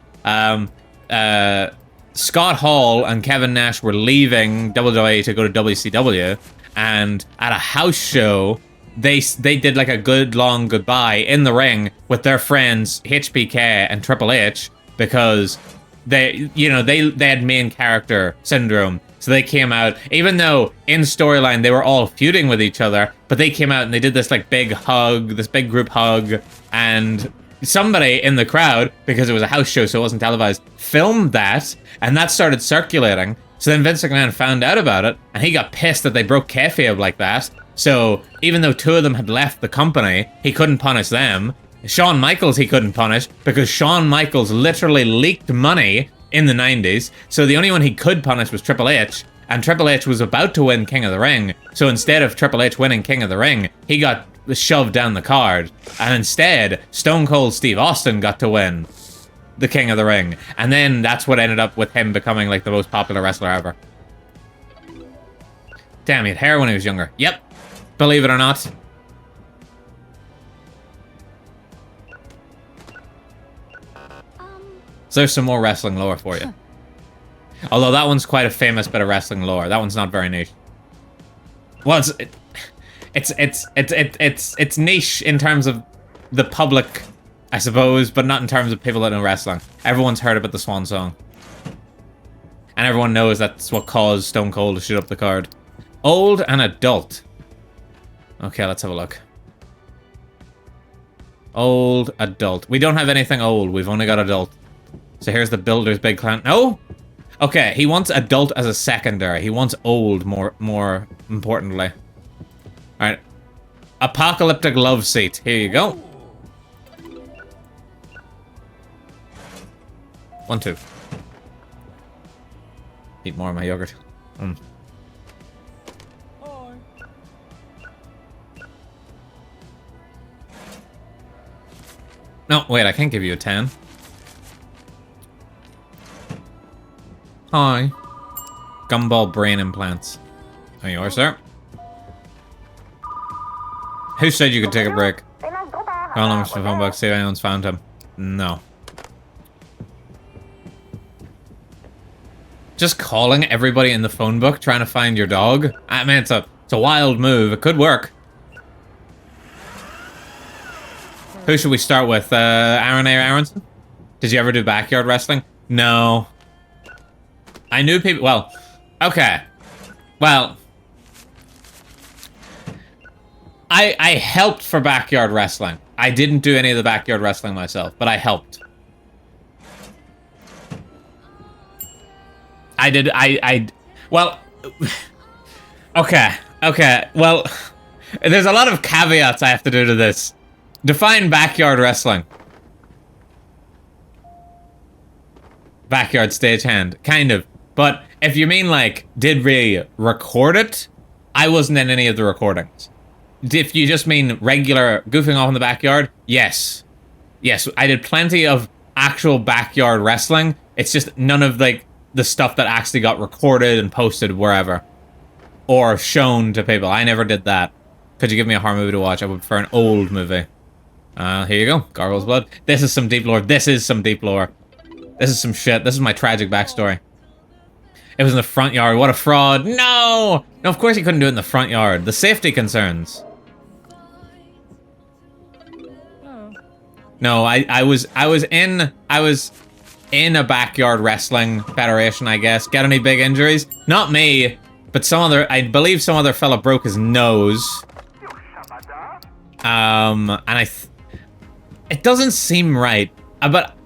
Scott Hall and Kevin Nash were leaving WWE to go to WCW, and at a house show, they did like a good long goodbye in the ring with their friends HBK and Triple H, because they had main character syndrome. So they came out, even though in storyline they were all feuding with each other, but they came out and they did this like big hug, this big group hug, and somebody in the crowd, because it was a house show so it wasn't televised, filmed that, and that started circulating. So then Vince McMahon found out about it, and he got pissed that they broke kayfabe like that. So even though two of them had left the company, he couldn't punish them. Shawn Michaels he couldn't punish, because Shawn Michaels literally leaked money in the 90s, so the only one he could punish was Triple H, and Triple H was about to win King of the Ring, so instead of Triple H winning King of the Ring, he got shoved down the card, and instead, Stone Cold Steve Austin got to win the King of the Ring, and then that's what ended up with him becoming like the most popular wrestler ever. Damn, he had hair when he was younger. Yep, believe it or not. So there's some more wrestling lore for you. Although that one's quite a famous bit of wrestling lore. That one's not very niche. Well, it's niche in terms of the public, I suppose, but not in terms of people that know wrestling. Everyone's heard about the Swan Song. And everyone knows that's what caused Stone Cold to shoot up the card. Old and adult. Okay, let's have a look. Old, adult. We don't have anything old. We've only got adult. So here's the Builder's Big Clown. No? Okay, he wants adult as a secondary. He wants old more importantly. Alright. Apocalyptic Love Seat. Here you go. 1, 2. Eat more of my yogurt. No, wait, I can't give you a 10. Hi. Gumball brain implants. There you are, sir. Who said you could take a break? Call numbers for phone box, see if anyone's found him. No. Just calling everybody in the phone book trying to find your dog? I mean, it's a wild move. It could work. Who should we start with? Aaron A. Aronson? Did you ever do backyard wrestling? No. I knew people... Well, okay. Well... I helped for backyard wrestling. I didn't do any of the backyard wrestling myself, but I helped. I did... Well... Okay. Well... There's a lot of caveats I have to do to this. Define backyard wrestling. Backyard stagehand. Kind of. But if you mean, like, did we record it? I wasn't in any of the recordings. If you just mean regular goofing off in the backyard, yes. Yes, I did plenty of actual backyard wrestling. It's just none of, like, the stuff that actually got recorded and posted wherever. Or shown to people. I never did that. Could you give me a horror movie to watch? I would prefer an old movie. Here you go. Gargoyle's Blood. This is some deep lore. This is some deep lore. This is some shit. This is my tragic backstory. It was in the front yard. What a fraud. No! No, of course he couldn't do it in the front yard. The safety concerns. No, I was in a backyard wrestling federation, I guess. Get any big injuries? Not me, but some other, I believe some other fella broke his nose. And it doesn't seem right, but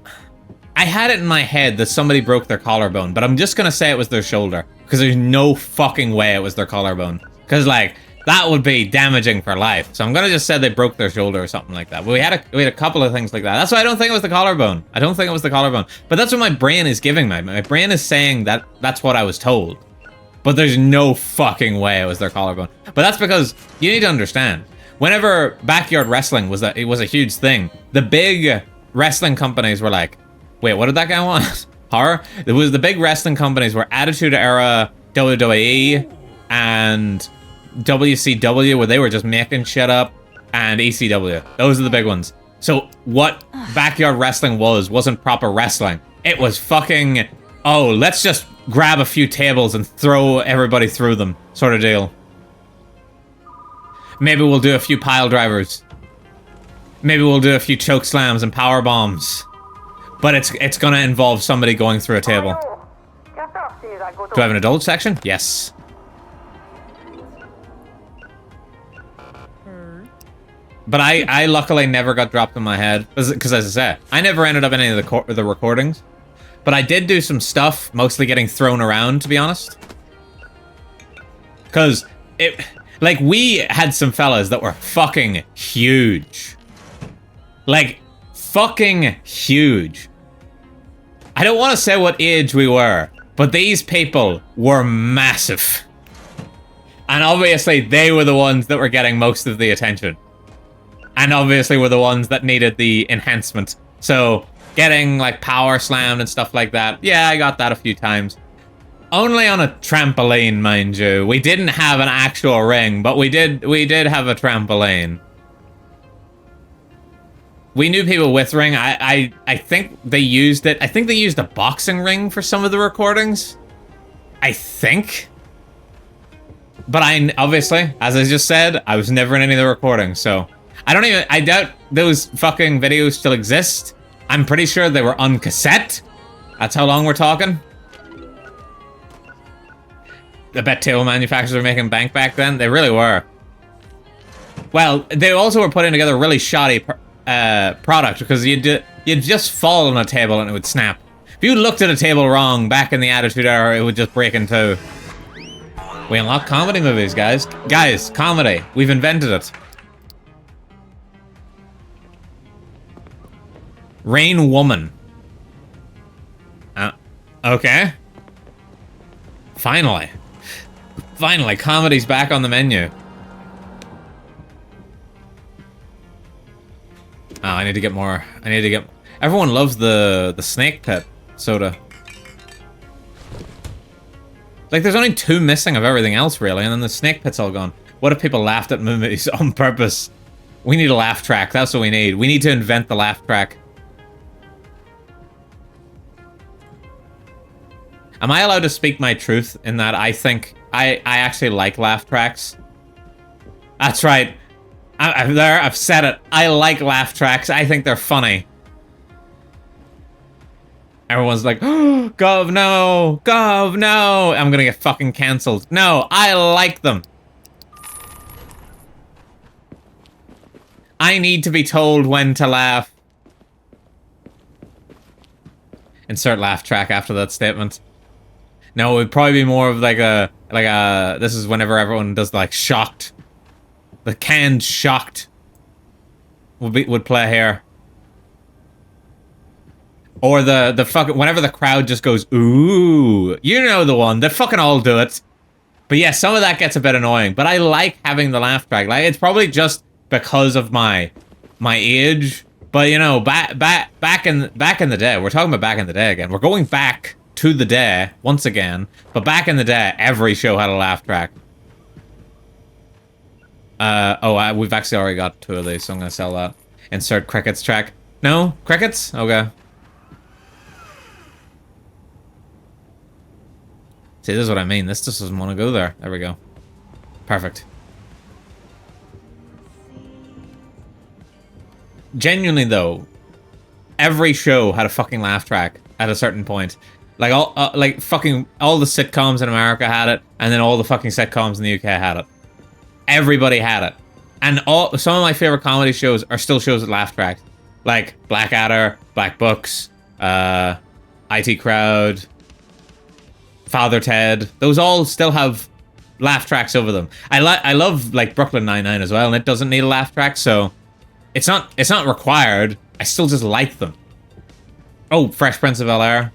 I had it in my head that somebody broke their collarbone, but I'm just gonna say it was their shoulder, because there's no fucking way it was their collarbone. Because, like, that would be damaging for life. So I'm gonna just say they broke their shoulder or something like that. But we had a couple of things like that. That's why I don't think it was the collarbone. I don't think it was the collarbone. But that's what my brain is giving me. My brain is saying that that's what I was told. but there's no fucking way it was their collarbone. But that's because you need to understand, whenever backyard wrestling was it was a huge thing, the big wrestling companies were like, wait, what did that guy want? Horror? It was the big wrestling companies were Attitude Era, WWE, and WCW, where they were just making shit up, and ECW. Those are the big ones. So what backyard wrestling wasn't proper wrestling. It was fucking, oh, let's just grab a few tables and throw everybody through them, sort of deal. Maybe we'll do a few pile drivers. Maybe we'll do a few choke slams and power bombs. But it's gonna involve somebody going through a table. Do I have an adult section? Yes. But I luckily never got dropped on my head, because as I said, I never ended up in any of the recordings. But I did do some stuff, mostly getting thrown around, to be honest. Because like, we had some fellas that were fucking huge. Like, fucking huge. I don't want to say what age we were, but these people were massive. And obviously, they were the ones that were getting most of the attention. And obviously were the ones that needed the enhancement. So, getting, like, power slammed and stuff like that. Yeah, I got that a few times. Only on a trampoline, mind you. We didn't have an actual ring, but we did have a trampoline. We knew people with ring. I think they used it. I think they used a boxing ring for some of the recordings. I think. But obviously, as I just said, I was never in any of the recordings, so... I doubt those fucking videos still exist. I'm pretty sure they were on cassette. That's how long we're talking. I bet table manufacturers were making bank back then. They really were. Well, they also were putting together a really shoddy product, because you'd just fall on a table and it would snap. If you looked at a table wrong back in the Attitude Era, it would just break in two. We unlock comedy movies, guys. Guys, comedy. We've invented it. Rain Woman. Okay. Finally. Finally, comedy's back on the menu. Oh, I need to get more. Everyone loves the Snake Pit soda. Like, there's only 2 missing of everything else, really, and then the Snake Pit's all gone. What if people laughed at movies on purpose? We need a laugh track. That's what we need. We need to invent the laugh track. Am I allowed to speak my truth in that I think I actually like laugh tracks? That's right. I've said it. I like laugh tracks. I think they're funny. Everyone's like, oh, Gov, no. Gov, no. I'm gonna get fucking cancelled. No, I like them. I need to be told when to laugh. Insert laugh track after that statement. No, it would probably be more of like a this is whenever everyone does like shocked. The canned shocked would play here. Or the fucking whenever the crowd just goes, ooh, you know the one. They fucking all do it. But yeah, some of that gets a bit annoying. But I like having the laugh track. Like, it's probably just because of my age. But you know, back in the day, we're talking about back in the day again. We're going back to the day once again. But back in the day, every show had a laugh track. We've actually already got 2 of these, so I'm gonna sell that. Insert crickets track. No? Crickets? Okay. See, this is what I mean. This just doesn't want to go there. There we go. Perfect. Genuinely, though, every show had a fucking laugh track at a certain point. Like, fucking all the sitcoms in America had it, and then all the fucking sitcoms in the UK had it. Everybody had it. And some of my favorite comedy shows are still shows with laugh tracks. Like Blackadder, Black Books, IT Crowd, Father Ted. Those all still have laugh tracks over them. I love like Brooklyn Nine-Nine as well, and it doesn't need a laugh track, so it's not required. I still just like them. Oh, Fresh Prince of Bel-Air.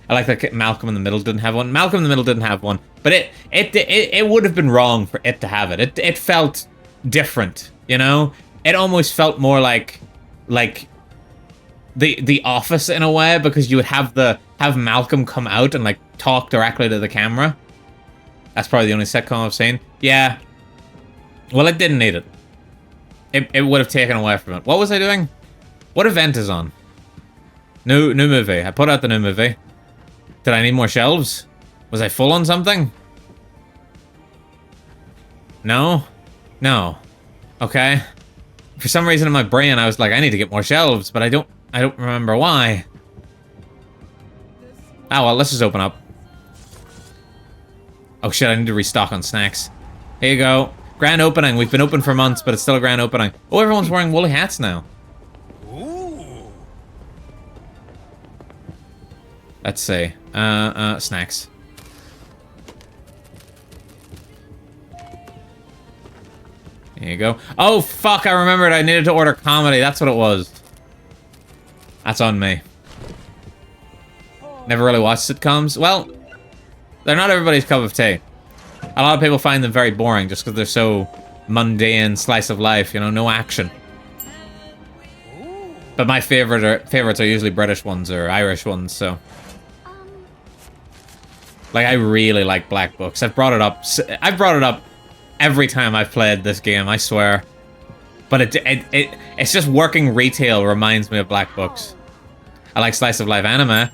I like that Malcolm in the Middle didn't have one. Malcolm in the Middle didn't have one, but it would have been wrong for it to have it. It felt different, you know? It almost felt more like the Office in a way, because you would have Malcolm come out and like talk directly to the camera. That's probably the only sitcom I've seen. Yeah. Well, it didn't need it. It would have taken away from it. What was I doing? What event is on? New movie. I put out the new movie. Did I need more shelves? Was I full on something? No? No. Okay. For some reason in my brain I was like, I need to get more shelves, but I don't remember why. Oh well, let's just open up. Oh shit, I need to restock on snacks. Here you go. Grand opening. We've been open for months, but it's still a grand opening. Oh, everyone's wearing woolly hats now. Ooh. Let's see. Snacks. There you go. Oh, fuck, I remembered I needed to order comedy. That's what it was. That's on me. Never really watched sitcoms. Well, they're not everybody's cup of tea. A lot of people find them very boring just because they're so mundane, slice of life, you know, no action. But my favorites are usually British ones or Irish ones, so... Like, I really like Black Books. I've brought it up every time I've played this game, I swear. But it's just working retail reminds me of Black Books. I like slice of life anime.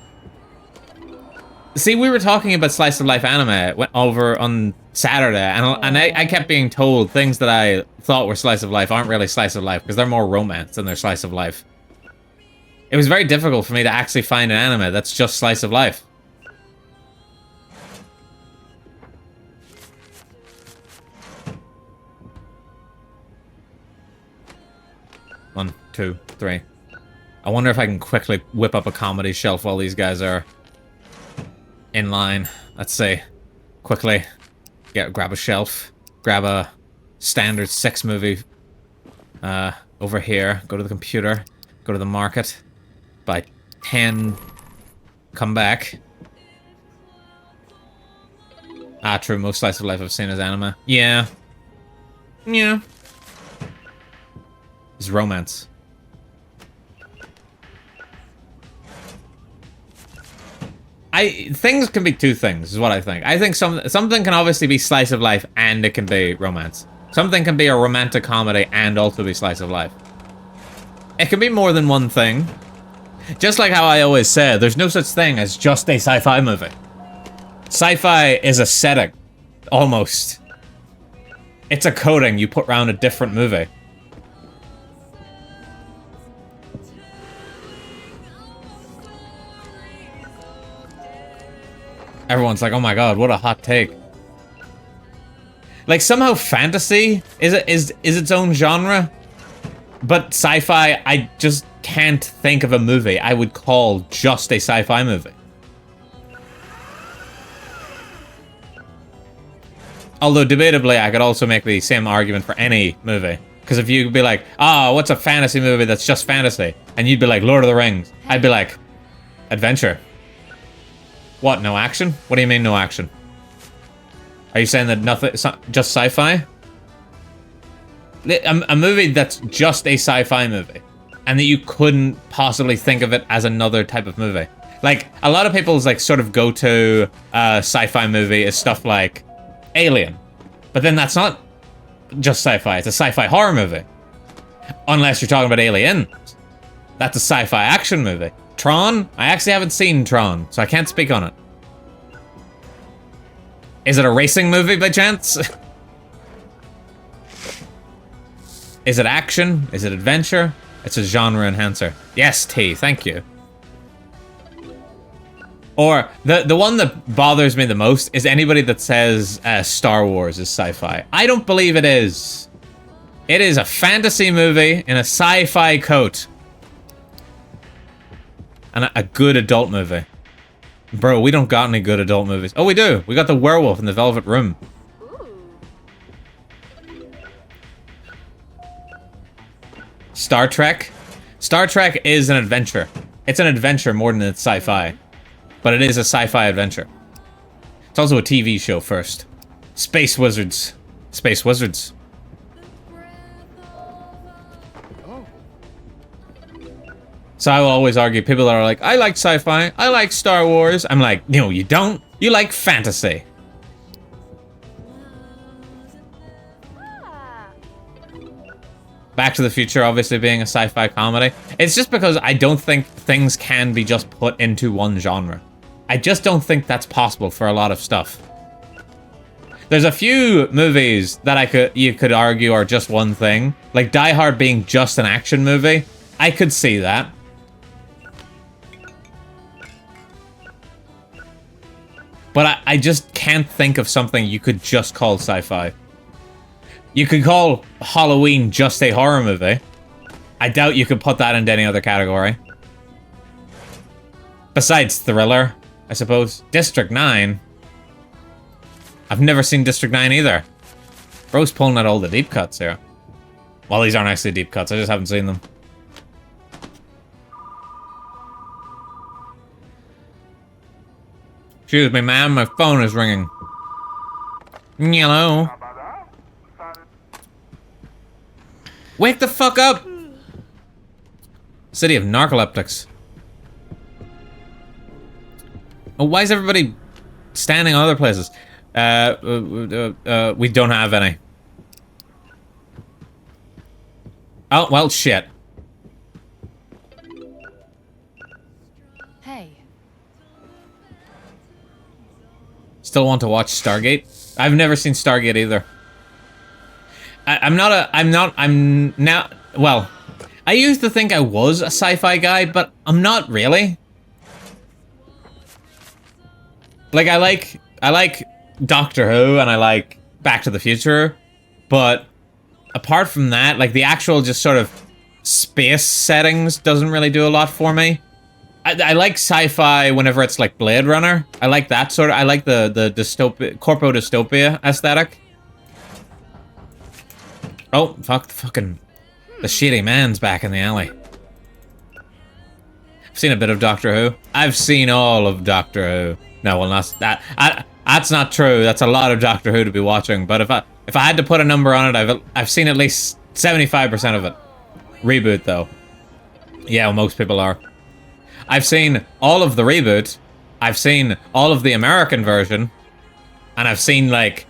See, we were talking about slice of life anime went over on Saturday, and I kept being told things that I thought were slice of life aren't really slice of life because they're more romance than they're slice of life. It was very difficult for me to actually find an anime that's just slice of life. One, two, three. I wonder if I can quickly whip up a comedy shelf while these guys are in line. Let's see. Quickly. Grab a shelf. Grab a standard 6 movie. Over here. Go to the computer. Go to the market. Buy 10. Come back. Ah, true. Most slice of life I've seen is anime. Yeah. Yeah. It's romance. Things can be two things, is what I think. I think something can obviously be slice of life and it can be romance. Something can be a romantic comedy and also be slice of life. It can be more than one thing. Just like how I always say, there's no such thing as just a sci-fi movie. Sci-fi is a setting, almost. It's a coating you put around a different movie. Everyone's like, oh my god, what a hot take. Like, somehow fantasy is its own genre, but sci-fi, I just can't think of a movie I would call just a sci-fi movie. Although, debatably, I could also make the same argument for any movie. Because if you'd be like, oh, what's a fantasy movie that's just fantasy? And you'd be like, Lord of the Rings. I'd be like, adventure. What, no action? What do you mean no action? Are you saying that nothing, just sci-fi? A movie that's just a sci-fi movie. And that you couldn't possibly think of it as another type of movie. Like, a lot of people's like sort of go-to sci-fi movie is stuff like Alien. But then that's not just sci-fi, it's a sci-fi horror movie. Unless you're talking about Aliens. That's a sci-fi action movie. Tron? I actually haven't seen Tron, so I can't speak on it. Is it a racing movie by chance? Is it action? Is it adventure? It's a genre enhancer. Yes, T, thank you. Or, the one that bothers me the most is anybody that says Star Wars is sci-fi. I don't believe it is. It is a fantasy movie in a sci-fi coat. And a good adult movie. Bro, we don't got any good adult movies. Oh, we do. We got The Werewolf in the Velvet Room. Star Trek? Star Trek is an adventure. It's an adventure more than it's sci-fi. but it is a sci-fi adventure. It's also a TV show first. Space Wizards. Space Wizards. Oh. So I will always argue, people that are like, I like sci-fi, I like Star Wars. I'm like, no, you don't. You like fantasy. Back to the Future obviously being a sci-fi comedy. It's just because I don't think things can be just put into one genre. I just don't think that's possible for a lot of stuff. There's a few movies that you could argue are just one thing. Like Die Hard being just an action movie. I could see that. But I just can't think of something you could just call sci-fi. You could call Halloween just a horror movie. I doubt you could put that into any other category. Besides thriller, I suppose. District 9. I've never seen District 9 either. Bro's pulling out all the deep cuts here. Well, these aren't actually deep cuts, I just haven't seen them. Excuse me, ma'am, my phone is ringing. Hello? Wake the fuck up! City of narcoleptics. Oh, why is everybody standing on other places? We don't have any. Oh, well, shit. Hey. Still want to watch Stargate? I've never seen Stargate either. I'm now, well, I used to think I was a sci-fi guy, but I'm not really. Like, I like Doctor Who, and I like Back to the Future, but apart from that, like, the actual just sort of space settings doesn't really do a lot for me. I like sci-fi whenever it's like Blade Runner. I like that sort of, I like the dystopia, corpo dystopia aesthetic. Oh, fuck, the shitty man's back in the alley. I've seen a bit of Doctor Who. I've seen all of Doctor Who. No, well, that's not true. That's a lot of Doctor Who to be watching. But if I had to put a number on it, I've seen at least 75% of it. Reboot, though. Yeah, well, most people are. I've seen all of the reboot. I've seen all of the American version. And I've seen, like,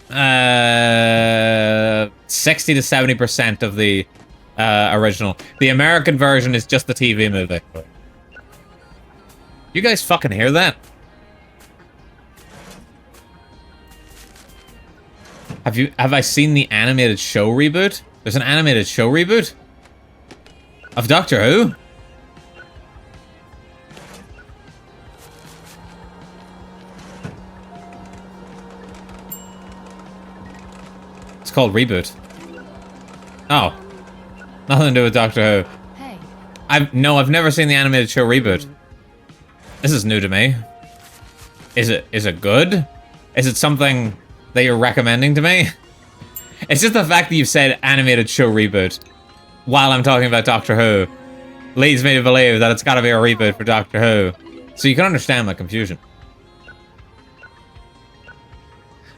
60 to 70% of the original. The American version is just the TV movie. You guys fucking hear that? Have I seen the animated show reboot? There's an animated show reboot of Doctor Who? It's called Reboot. Oh. Nothing to do with Doctor Who. Hey. I've never seen the animated show Reboot. This is new to me. Is it good? Is it something that you're recommending to me? It's just the fact that you've said animated show reboot while I'm talking about Doctor Who leads me to believe that it's gotta be a reboot for Doctor Who. So you can understand my confusion.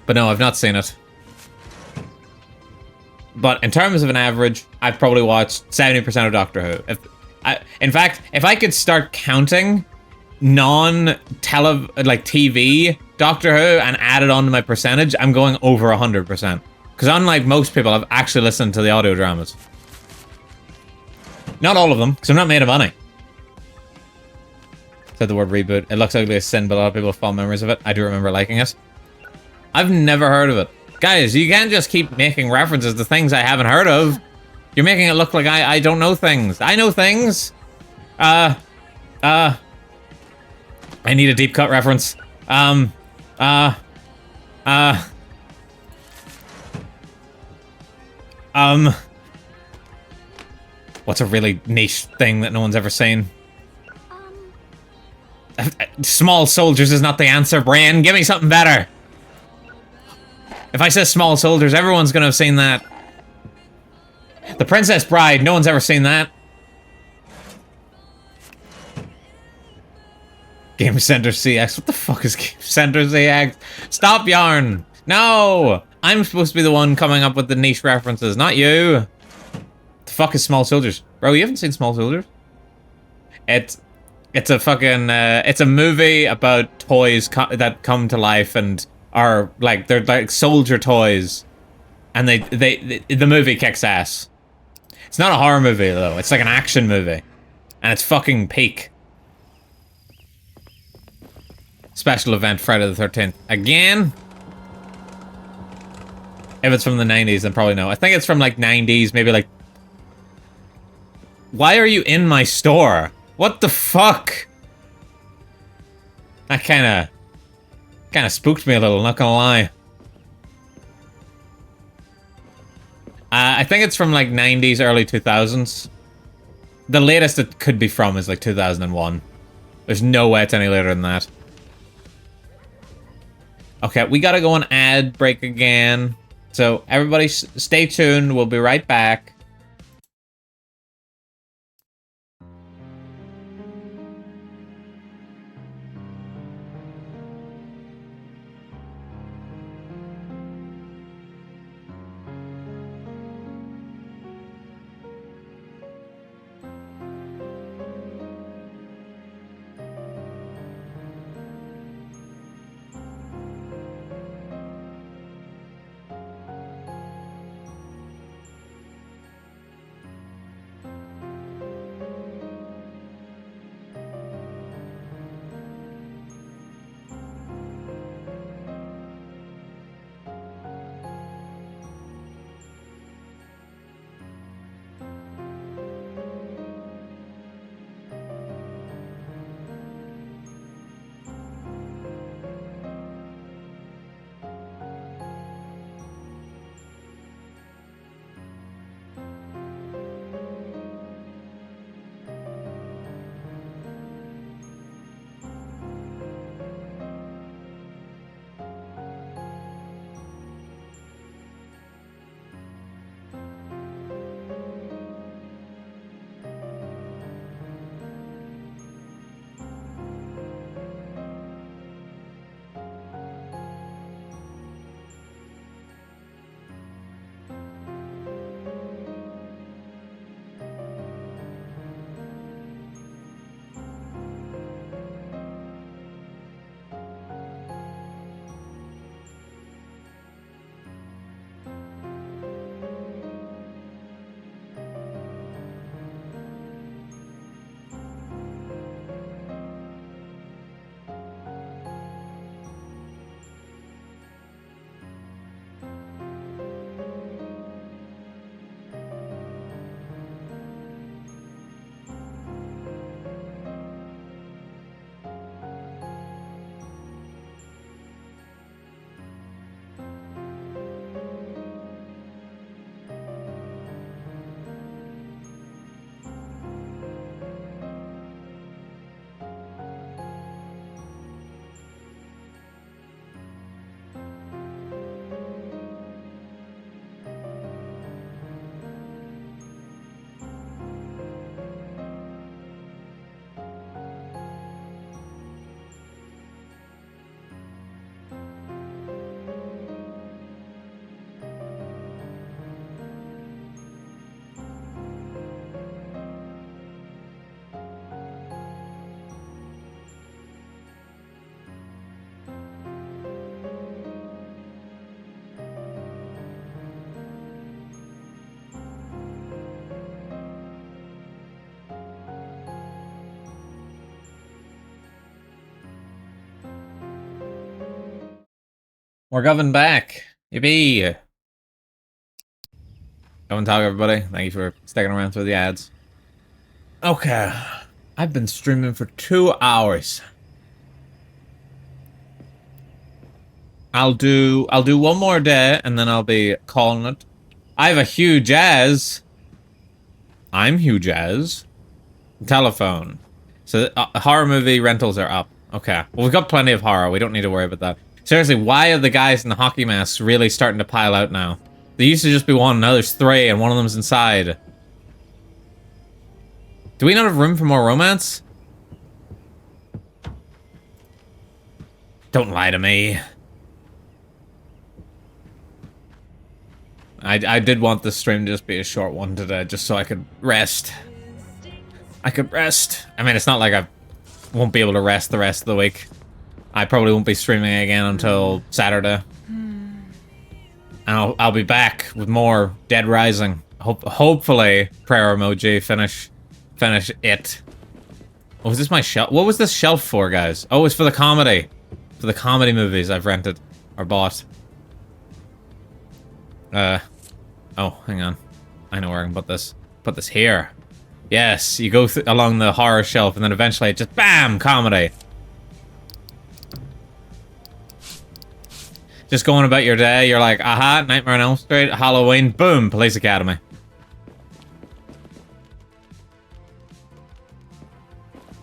But no, I've not seen it. But in terms of an average, I've probably watched 70% of Doctor Who. In fact, if I could start counting TV Doctor Who and add it onto my percentage, I'm going over 100%. Because unlike most people, I've actually listened to the audio dramas. Not all of them, because I'm not made of money. Said the word reboot. It looks like a sin, but a lot of people have fond memories of it. I do remember liking it. I've never heard of it. Guys, you can't just keep making references to things I haven't heard of. You're making it look like I don't know things. I know things. I need a deep cut reference. What's a really niche thing that no one's ever seen? Small Soldiers is not the answer, Brian. Give me something better. If I say Small Soldiers, everyone's gonna have seen that. The Princess Bride, no one's ever seen that. Game Center CX. What the fuck is Game Center CX? Stop, Yarn! No! I'm supposed to be the one coming up with the niche references, not you. The fuck is Small Soldiers? Bro, you haven't seen Small Soldiers? It's a fucking, it's a movie about toys that come to life and are, like, they're like soldier toys. And the movie kicks ass. It's not a horror movie, though. It's like an action movie. And it's fucking peak. Special event Friday the 13th. Again? If it's from the 90s, then probably no. I think it's from like 90s, maybe like... Why are you in my store? What the fuck? That kinda spooked me a little, not gonna lie. I think it's from like 90s, early 2000s. The latest it could be from is like 2001. There's no way it's any later than that. Okay, we gotta go on ad break again. So everybody stay tuned, we'll be right back. We're coming back. Yippee. Come and talk, everybody. Thank you for sticking around through the ads. Okay. I've been streaming for 2 hours. I'll do one more day, and then I'll be calling it. I have a huge as. I'm huge as. Telephone. So, horror movie rentals are up. Okay. Well, we've got plenty of horror. We don't need to worry about that. Seriously, why are the guys in the hockey masks really starting to pile out now? There used to just be one, now there's 3, and one of them's inside. Do we not have room for more romance? Don't lie to me. I did want this stream to just be a short one today, just so I could rest. I could rest. I mean, it's not like I won't be able to rest the rest of the week. I probably won't be streaming again until Saturday. And I'll be back with more Dead Rising. Hopefully, prayer emoji finish it. Oh, was this my shelf? What was this shelf for, guys? Oh, it's for the comedy. For the comedy movies I've rented or bought. Oh, hang on. I know where I can put this. Put this here. Yes, you go along the horror shelf and then eventually it just BAM! Comedy. Just going about your day, you're like, aha, Nightmare on Elm Street, Halloween, boom, Police Academy.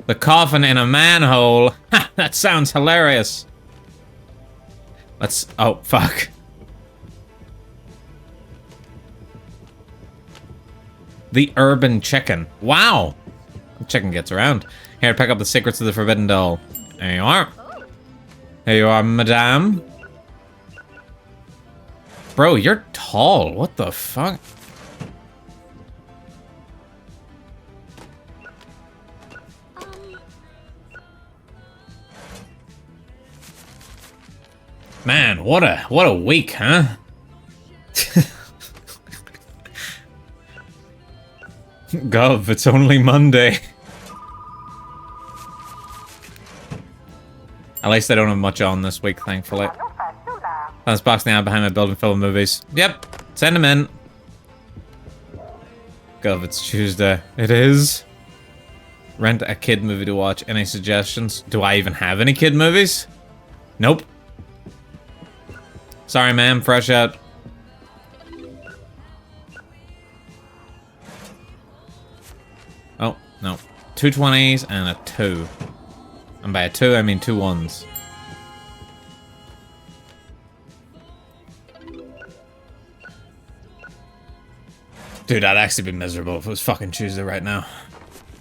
The coffin in a manhole. Ha, that sounds hilarious. Let's, oh, fuck. The urban chicken. Wow. The chicken gets around. Here, pick up the secrets of the Forbidden Doll. There you are. There you are, madame. Bro, you're tall. What the fuck? Man, what a week, huh? Gov, it's only Monday. At least I don't have much on this week, thankfully. That's boxing out behind my building full of movies. Yep, send them in. Gov, it's Tuesday. It is. Rent a kid movie to watch. Any suggestions? Do I even have any kid movies? Nope. Sorry, ma'am. Fresh out. Oh, no. 2 20s and a 2. And by a 2, I mean 2 1s. Dude, I'd actually be miserable if it was fucking Tuesday right now.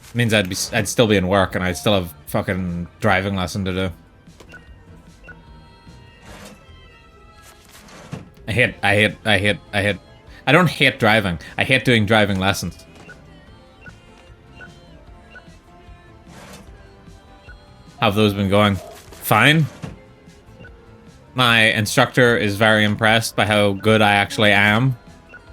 It means I'd still be in work and I'd still have fucking driving lesson to do. I don't hate driving. I hate doing driving lessons. How have those been going? Fine. My instructor is very impressed by how good I actually am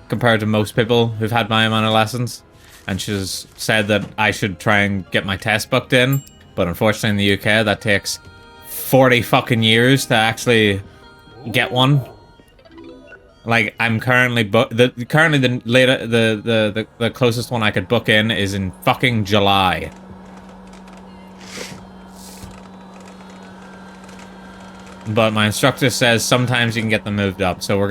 compared to most people who've had my amount of lessons. And she's said that I should try and get my test booked in. But unfortunately in the UK, that takes 40 fucking years to actually get one. Like, I'm currently the closest one I could book in is in fucking July. But my instructor says sometimes you can get them moved up, so I'm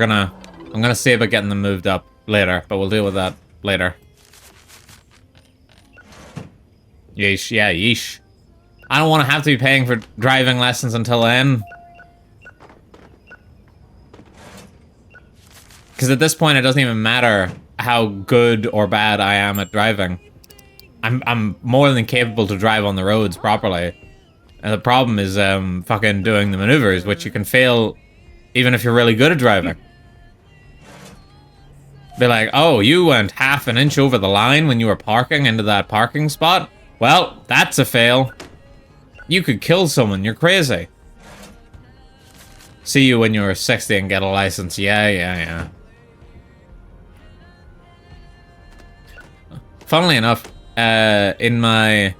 gonna see about getting them moved up later, but we'll deal with that later. Yeesh, yeah, yeesh. I don't want to have to be paying for driving lessons until then. Because at this point, it doesn't even matter how good or bad I am at driving. I'm more than capable to drive on the roads properly. And the problem is fucking doing the maneuvers, which you can fail even if you're really good at driving. Be like, oh, you went half an inch over the line when you were parking into that parking spot? Well, that's a fail. You could kill someone, you're crazy. See you when you're 60 and get a license. Yeah. Funnily enough, in my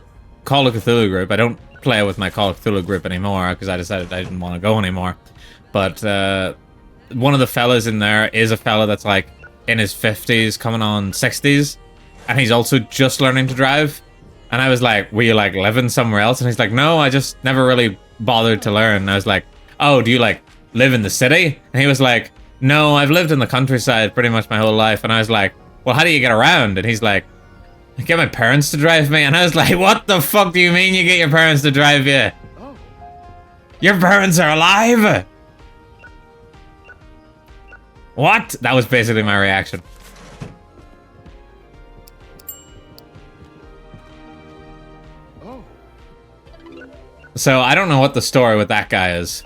Call of Cthulhu group, I don't play with my Call of Cthulhu group anymore because I decided I didn't want to go anymore. But one of the fellas in there is a fella that's like in his 50s, coming on 60s, and he's also just learning to drive. And I was like, were you like living somewhere else? And he's like, no, I just never really bothered to learn. And I was like, oh, do you like live in the city? And he was like, no, I've lived in the countryside pretty much my whole life. And I was like, well, how do you get around? And he's like, I get my parents to drive me. And I was like, what the fuck do you mean you get your parents to drive you? Oh. Your parents are alive? What? That was basically my reaction. Oh. So I don't know what the story with that guy is.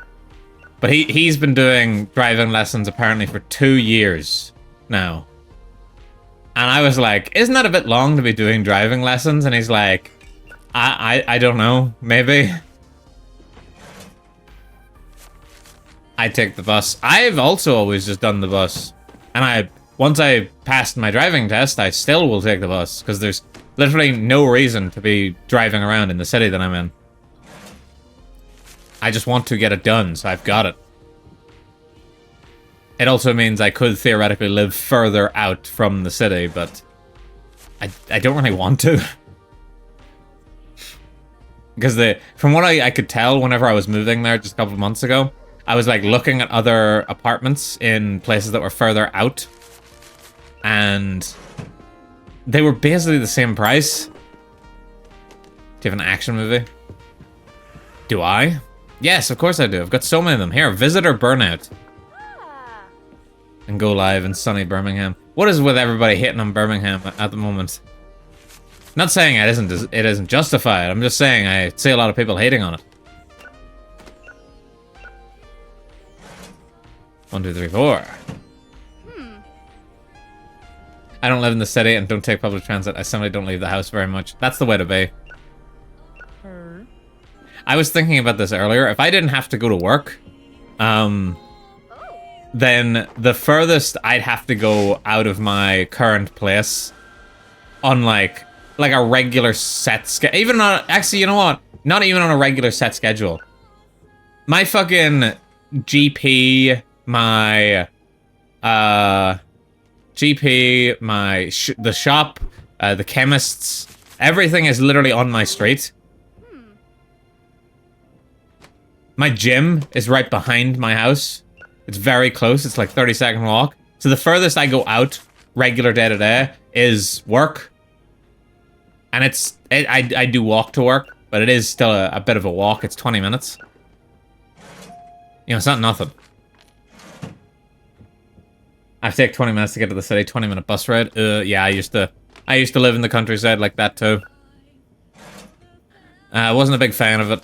But he's been doing driving lessons apparently for 2 years now. And I was like, isn't that a bit long to be doing driving lessons? And he's like, I don't know, maybe. I take the bus. I've also always just done the bus. And once I passed my driving test, I still will take the bus. Because there's literally no reason to be driving around in the city that I'm in. I just want to get it done, so I've got it. It also means I could theoretically live further out from the city, but I don't really want to. Because from what I could tell whenever I was moving there just a couple of months ago, I was like looking at other apartments in places that were further out, and they were basically the same price. Do you have an action movie? Do I? Yes, of course I do. I've got so many of them. Here, Visitor Burnout. And go live in sunny Birmingham. What is with everybody hating on Birmingham at the moment? Not saying it isn't justified. I'm just saying I see a lot of people hating on it. 1, 2, 3, 4. I don't live in the city and don't take public transit. I simply don't leave the house very much. That's the way to be. I was thinking about this earlier. If I didn't have to go to work, then the furthest I'd have to go out of my current place on like a regular set schedule. Even on, actually, you know what? Not even on a regular set schedule. My fucking GP, my the shop, the chemists, everything is literally on my street. My gym is right behind my house. It's very close. It's like 30-second walk. So the furthest I go out, regular day to day, is work. And I do walk to work, but it is still a bit of a walk. It's 20 minutes. You know, it's not nothing. I have to take 20 minutes to get to the city. 20-minute bus ride. Yeah, I used to live in the countryside like that too. I wasn't a big fan of it.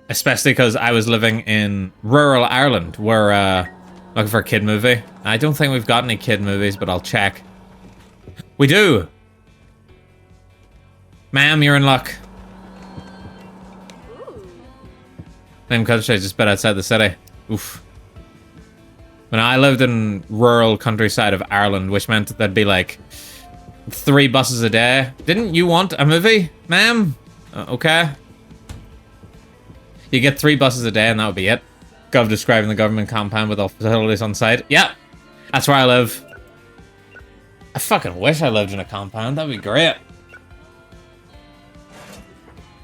Especially because I was living in rural Ireland. We're looking for a kid movie. I don't think we've got any kid movies, but I'll check. We do! Ma'am, you're in luck. Same country, just a bit outside the city. Oof. When I lived in rural countryside of Ireland, which meant there'd be like 3 buses a day. Didn't you want a movie, ma'am? Okay. You get 3 buses a day and that would be it. Gov describing the government compound with all facilities on site. Yeah, that's where I live. I fucking wish I lived in a compound. That'd be great.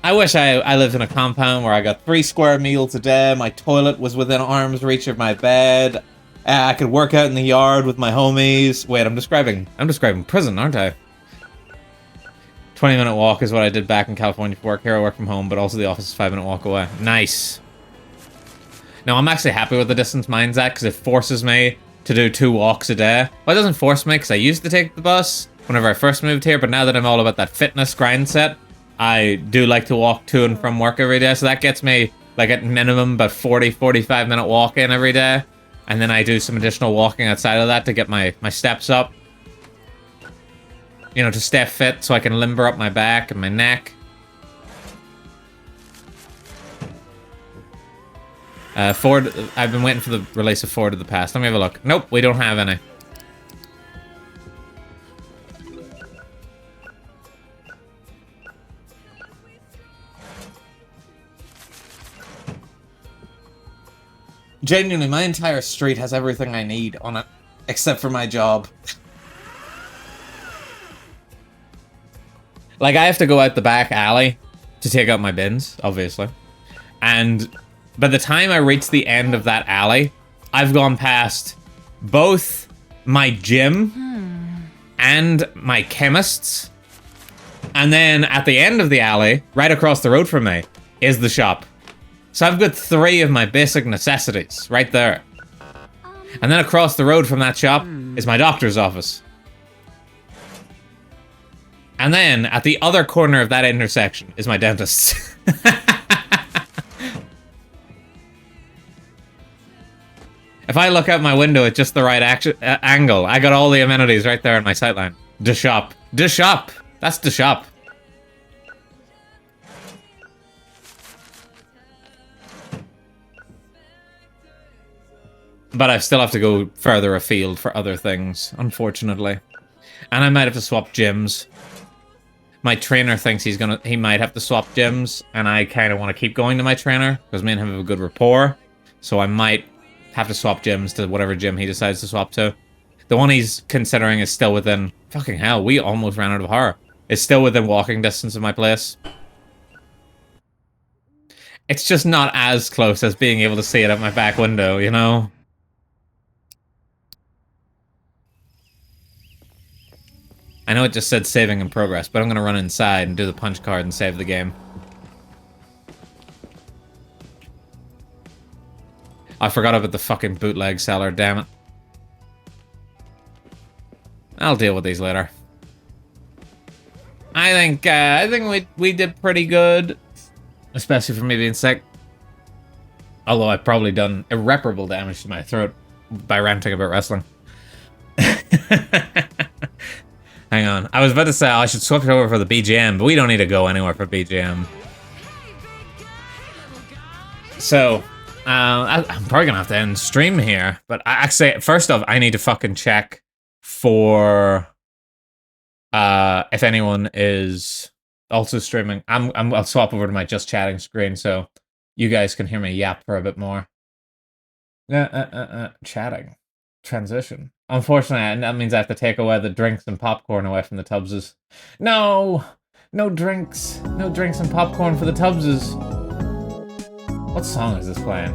I wish I lived in a compound where I got 3 square meals a day. My toilet was within arm's reach of my bed. I could work out in the yard with my homies. Wait, I'm describing prison, aren't I? 20-minute walk is what I did back in California for work. Here I work from home, but also the office is 5-minute walk away. Nice. Now, I'm actually happy with the distance mine's at, because it forces me to do 2 walks a day. Well, it doesn't force me, because I used to take the bus whenever I first moved here, but now that I'm all about that fitness grind set, I do like to walk to and from work every day, so that gets me, like, at minimum, about 45-minute walk in every day. And then I do some additional walking outside of that to get my steps up. You know, to stay fit so I can limber up my back and my neck. Ford, I've been waiting for the release of Ford of the Past. Let me have a look. Nope, we don't have any. Genuinely, my entire street has everything I need on it, except for my job. Like, I have to go out the back alley to take out my bins, obviously. And by the time I reach the end of that alley, I've gone past both my gym and my chemists. And then at the end of the alley, right across the road from me, is the shop. So I've got 3 of my basic necessities right there. And then across the road from that shop is my doctor's office. And then, at the other corner of that intersection, is my dentist. If I look out my window at just the right angle, I got all the amenities right there in my sightline. The shop. The shop! That's the shop. But I still have to go further afield for other things, unfortunately. And I might have to swap gyms. My trainer thinks he might have to swap gyms, and I kind of want to keep going to my trainer, because me and him have a good rapport. So I might have to swap gyms to whatever gym he decides to swap to. The one he's considering is still within... Fucking hell, we almost ran out of horror. It's still within walking distance of my place. It's just not as close as being able to see it out my back window, you know? I know it just said saving in progress, but I'm gonna run inside and do the punch card and save the game. I forgot about the fucking bootleg seller, damn it. I'll deal with these later. I think we did pretty good, especially for me being sick. Although I've probably done irreparable damage to my throat by ranting about wrestling. Hang on. I was about to say I should switch over for the BGM, but we don't need to go anywhere for BGM. So, I'm probably gonna have to end stream here. But actually, first off, I need to fucking check for if anyone is also streaming. I'll swap over to my just chatting screen so you guys can hear me yap for a bit more. Chatting. Transition. Unfortunately, that means I have to take away the drinks and popcorn away from the Tubbses. No! No drinks. No drinks and popcorn for the Tubbses. What song is this playing?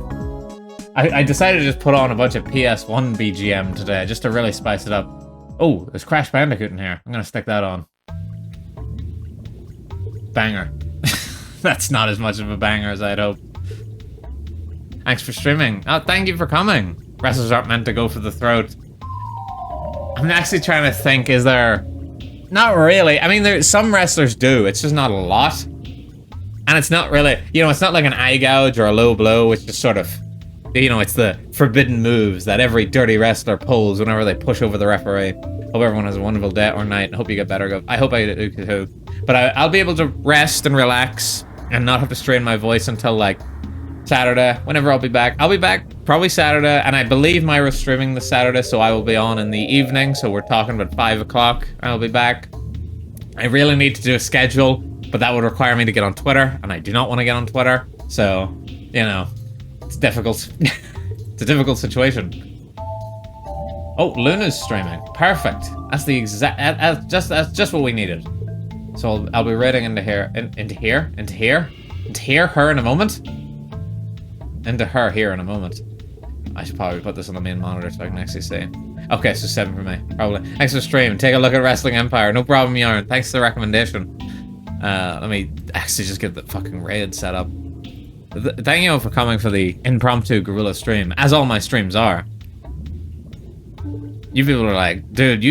I decided to just put on a bunch of PS1 BGM today, just to really spice it up. Oh, there's Crash Bandicoot in here. I'm gonna stick that on. Banger. That's not as much of a banger as I'd hoped. Thanks for streaming. Oh, thank you for coming. Wrestlers aren't meant to go for the throat. I'm actually trying to think, is there... Not really. I mean, some wrestlers do. It's just not a lot. And it's not really... You know, it's not like an eye gouge or a low blow, which is sort of... You know, it's the forbidden moves that every dirty wrestler pulls whenever they push over the referee. Hope everyone has a wonderful day or night. Hope you get better. I hope I do too. But I'll be able to rest and relax and not have to strain my voice until, like, Saturday, whenever I'll be back. I'll be back probably Saturday, and I believe Myra's streaming this Saturday, so I will be on in the evening, so we're talking about 5 o'clock. I'll be back. I really need to do a schedule, but that would require me to get on Twitter, and I do not want to get on Twitter, so, you know, it's difficult. It's a difficult situation. Oh, Luna's streaming. Perfect. That's the exact, that's just what we needed. So I'll be raiding into here, into her in a moment. Into her here in a moment. I should probably put this on the main monitor so I can actually see. Okay, so 7 for me, probably. Thanks for stream. Take a look at Wrestling Empire. No problem, Yarn. Thanks for the recommendation. Let me actually just get the fucking raid set up. Thank you all for coming for the impromptu gorilla stream, as all my streams are. You people are like, dude,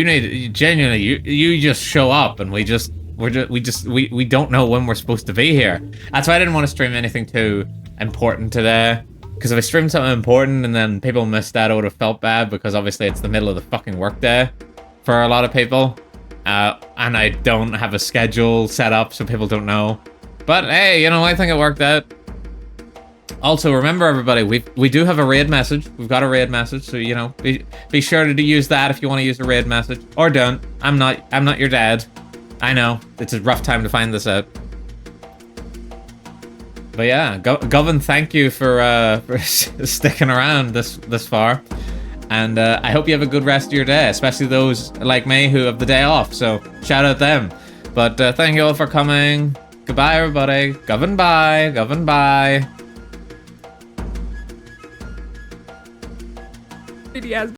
genuinely, you just show up and we don't know when we're supposed to be here. That's why I didn't want to stream anything too important today, because if I streamed something important and then people missed that, I would have felt bad, because obviously it's the middle of the fucking workday for a lot of people, and I don't have a schedule set up so people don't know. But hey, you know, I think it worked out. Also, remember everybody, we do have a raid message. We've got a raid message, so you know, be sure to use that if you want to use a raid message, or don't. I'm not your dad. I know it's a rough time to find this out. But yeah, Govan, thank you for sticking around this far, and I hope you have a good rest of your day, especially those like me who have the day off. So shout out them. But thank you all for coming. Goodbye, everybody. Govan, bye. Govan, bye.